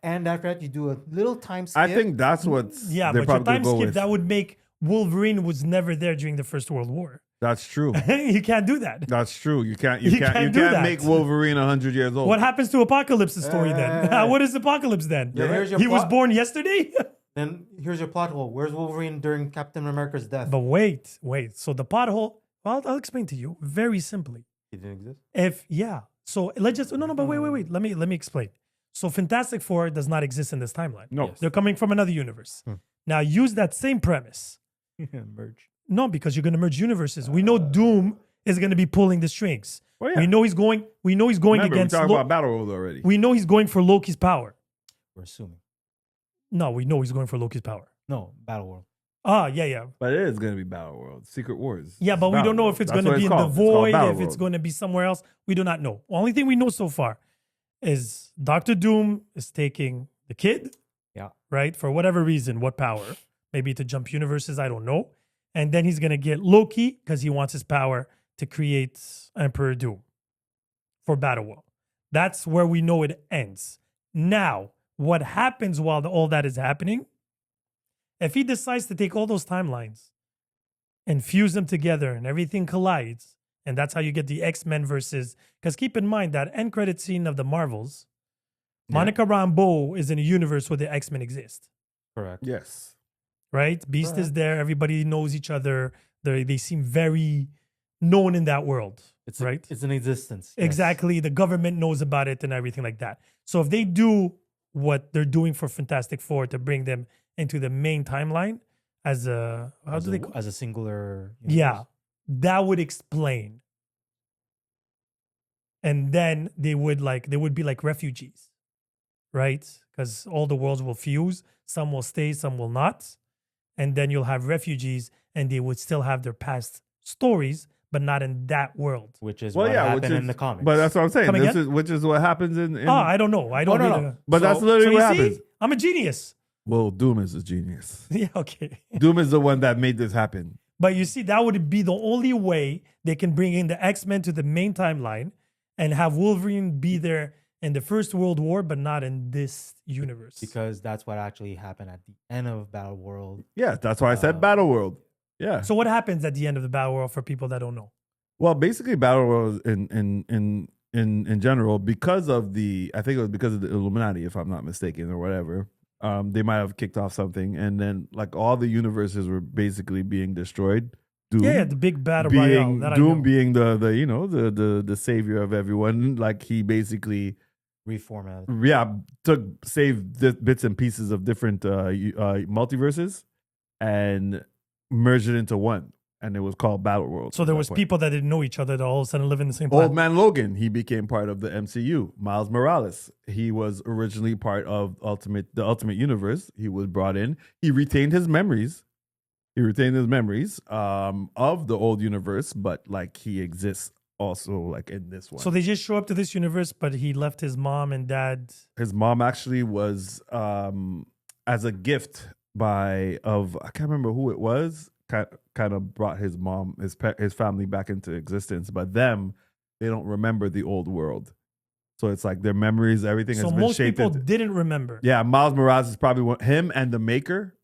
And after that, you do a little time skip. I think that's what's. Yeah, they're but your probably gonna time go skip, with. that would make Wolverine was never there during the First World War. That's true. You can't do that. That's true. You can't. You can't do that. make Wolverine 100 years old. What happens to Apocalypse's story then? What is Apocalypse then? Yeah, here's your He was plot. born yesterday? Then here's your plot hole. Where's Wolverine during Captain America's death? But wait. So the pothole, well, I'll explain to you very simply. He didn't exist. So let's just, no, but wait. Let me explain. So Fantastic Four does not exist in this timeline. No. Yes. They're coming from another universe. Now use that same premise. Merge. No, because you're going to merge universes. We know Doom is going to be pulling the strings. Well, yeah. We know he's going Remember, against we talked about Battle World already. we know he's going for Loki's power. We're assuming. No, we know he's going for Loki's power. No, Battle World. Yeah. But it is going to be Battle World. Secret Wars. Yeah, but we Battle don't know World. if it's That's going to what be in the called. It's called void, Battle if it's World. going to be somewhere else. We do not know. Only thing we know so far is Doctor Doom is taking the kid, Yeah. right? For whatever reason, what power? Maybe to jump universes, I don't know. And then he's going to get Loki because he wants his power to create Emperor Doom for Battle World. That's where we know it ends. Now, what happens while all that is happening? If he decides to take all those timelines and fuse them together and everything collides, and that's how you get the X-Men versus, because keep in mind that end credit scene of the Marvels, Yeah. Monica Rambeau is in a universe where the X-Men exist, Correct. Yes. right? Beast is Correct. there. Everybody knows each other. They seem very known in that world, It's right? It's an existence. Yes. Exactly. The government knows about it and everything like that. So if they do what they're doing for Fantastic Four to bring them into the main timeline as a, how As do a, they call as a singular. Yeah, universe. that would explain. And then they would be like refugees, right? Because all the worlds will fuse. Some will stay, some will not. And then you'll have refugees and they would still have their past stories, but not in that world. Which is Well, what yeah, happened which is in the comics. But that's what I'm saying. Come again? Which is what happens in. I don't know. I don't no, need no. to- But that's So- literally So you what see, happens. I'm a genius. Well, Doom is a genius. Yeah, okay. Doom is the one that made this happen. But you see, that would be the only way they can bring in the X-Men to the main timeline and have Wolverine be there in the First World War, but not in this universe. because that's what actually happened at the end of Battle World. Yeah, that's why I said Battle World. Yeah. So what happens at the end of the Battle World for people that don't know? Well, basically, Battle World in general, because of I think it was because of the Illuminati, if I'm not mistaken, or whatever. They might have kicked off something, and then like all the universes were basically being destroyed. Doom Yeah, the big battle royale. being That I Doom know. being the savior of everyone. Like he basically Reformatted. saved bits and pieces of different multiverses and merged it into one, and it was called Battle World. So at there that was point. people that didn't know each other that all of a sudden live in the same planet. Old Man Logan, he became part of the MCU. Miles Morales, he was originally part of the Ultimate Universe. He was brought in. He retained his memories. Of the old universe, but like he exists also like in this one. So they just show up to this universe, but he left his mom and dad. His mom actually was as a gift I can't remember who it was. Kind of brought his mom, his family back into existence, but they don't remember the old world. So it's like their memories, everything So has been most shaped. people didn't remember. Yeah, Miles Morales is probably one. Him and the Maker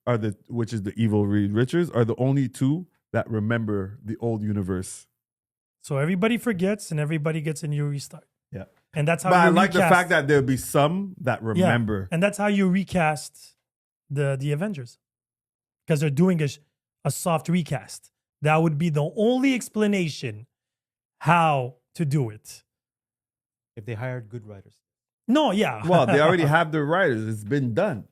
which is the evil Reed Richards, are the only two that remember the old universe. So everybody forgets and everybody gets a new restart. Yeah. And that's how But you I like the recast- fact that there'll be some that remember. and that's how you recast the Avengers, because they're doing a soft recast. That would be the only explanation how to do it. If they hired good writers. No, yeah. Well, they already have the writers. It's been done.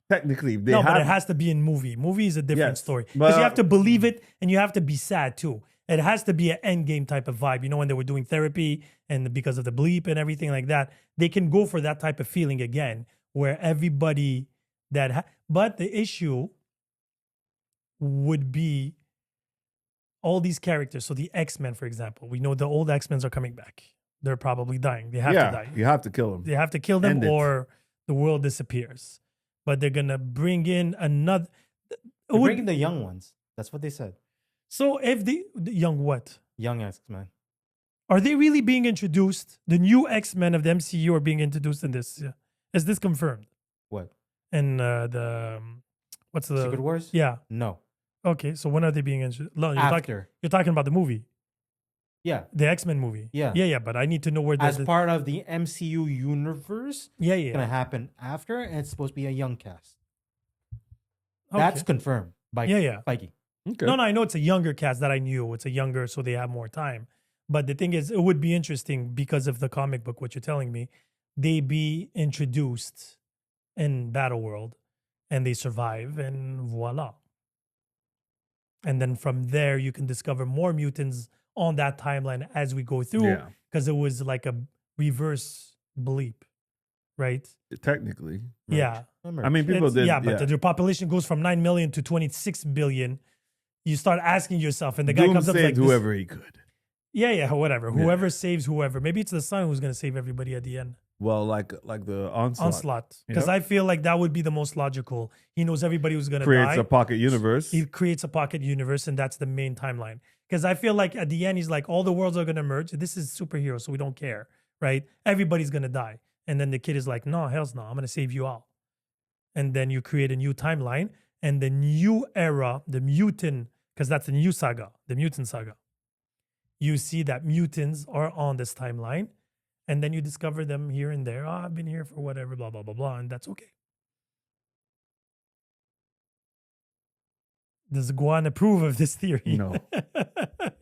Technically, they no, have. but it has to be in movie. Movie is a different Yes, story, but- because you have to believe it and you have to be sad too. It has to be an end game type of vibe. You know, when they were doing therapy and because of the bleep and everything like that, they can go for that type of feeling again, where everybody but the issue would be all these characters. So the X-Men, for example, we know the old X-Men are coming back. They're probably dying. They have to die. you have to kill them. They have to kill them End it. or the world disappears. But they're gonna bring in another. They're bringing the young ones. That's what they said. So if the young what? Young X-Men. Are they really being introduced? The new X-Men of the MCU are being introduced in this. Yeah. Is this confirmed? What? And what's the Secret Wars? Yeah. No. Okay. So when are they being introduced? No, After. you're talking about the movie, Yeah. the X-Men movie. Yeah. Yeah. But I need to know where As part of the MCU universe, Yeah. it's gonna Yeah. happen after, and it's supposed to be a young cast. Okay. That's confirmed by Yeah. Feige. Okay. No, I know it's a younger cast that I knew. It's a younger, so they have more time. But the thing is, it would be interesting because of the comic book, what you're telling me, they be introduced in Battle World and they survive, and voila. And then from there, you can discover more mutants on that timeline as we go through, Yeah. because it was like a reverse bleep, right? Technically. Yeah. Remember? I mean, people It's- did. yeah, but the population goes from 9 million to 26 billion. You start asking yourself, and the guy Doom comes up saved like this- whoever he could. Yeah, whatever. Yeah. Whoever saves whoever. Maybe it's the son who's gonna save everybody at the end. Well, like the onslaught, Because Yep. I feel like that would be the most logical. He knows everybody who's gonna creates die. a pocket universe. He creates a pocket universe, and that's the main timeline. Because I feel like at the end, he's like, all the worlds are gonna merge. This is superhero, so we don't care, right? Everybody's gonna die. And then the kid is like, no, hell's no, I'm gonna save you all. And then you create a new timeline and the new era, the mutant, because that's the new saga, the mutant saga. You see that mutants are on this timeline, and then you discover them here and there. Oh, I've been here for whatever, blah, blah, blah, blah, and that's okay. Does Guan approve of this theory? No.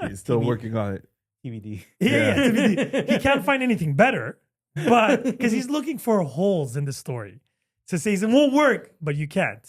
He's still TV. working on it. TBD. Yeah. He can't find anything better, but because he's looking for holes in the story. So says it won't work, but you can't.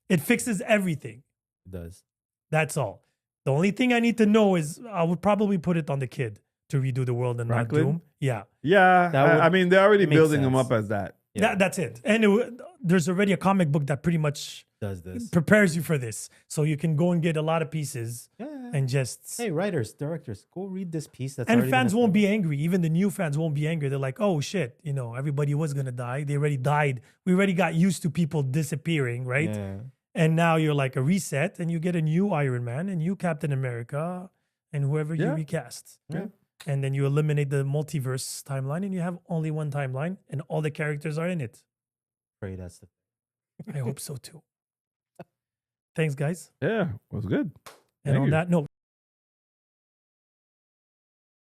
It fixes everything. It does. That's all. The only thing I need to know is I would probably put it on the kid to redo the world and Franklin? not Doom. Yeah. Yeah, That would I mean, they're already make building him sense. up as that. Yeah. That's it. And there's already a comic book that pretty much Does this. prepares you for this. So you can go and get a lot of pieces Yeah. and just... Hey, writers, directors, go read this piece. That's and already fans been won't established. be angry. Even the new fans won't be angry. They're like, oh shit, everybody was going to die. They already died. We already got used to people disappearing, right? Yeah. And now you're like a reset and you get a new Iron Man, a new Captain America, and whoever you Yeah. recast. Yeah. And then you eliminate the multiverse timeline and you have only one timeline and all the characters are in it. Pray that's the. I hope so too. Thanks, guys. Yeah, it was good. And Thank on you. that note,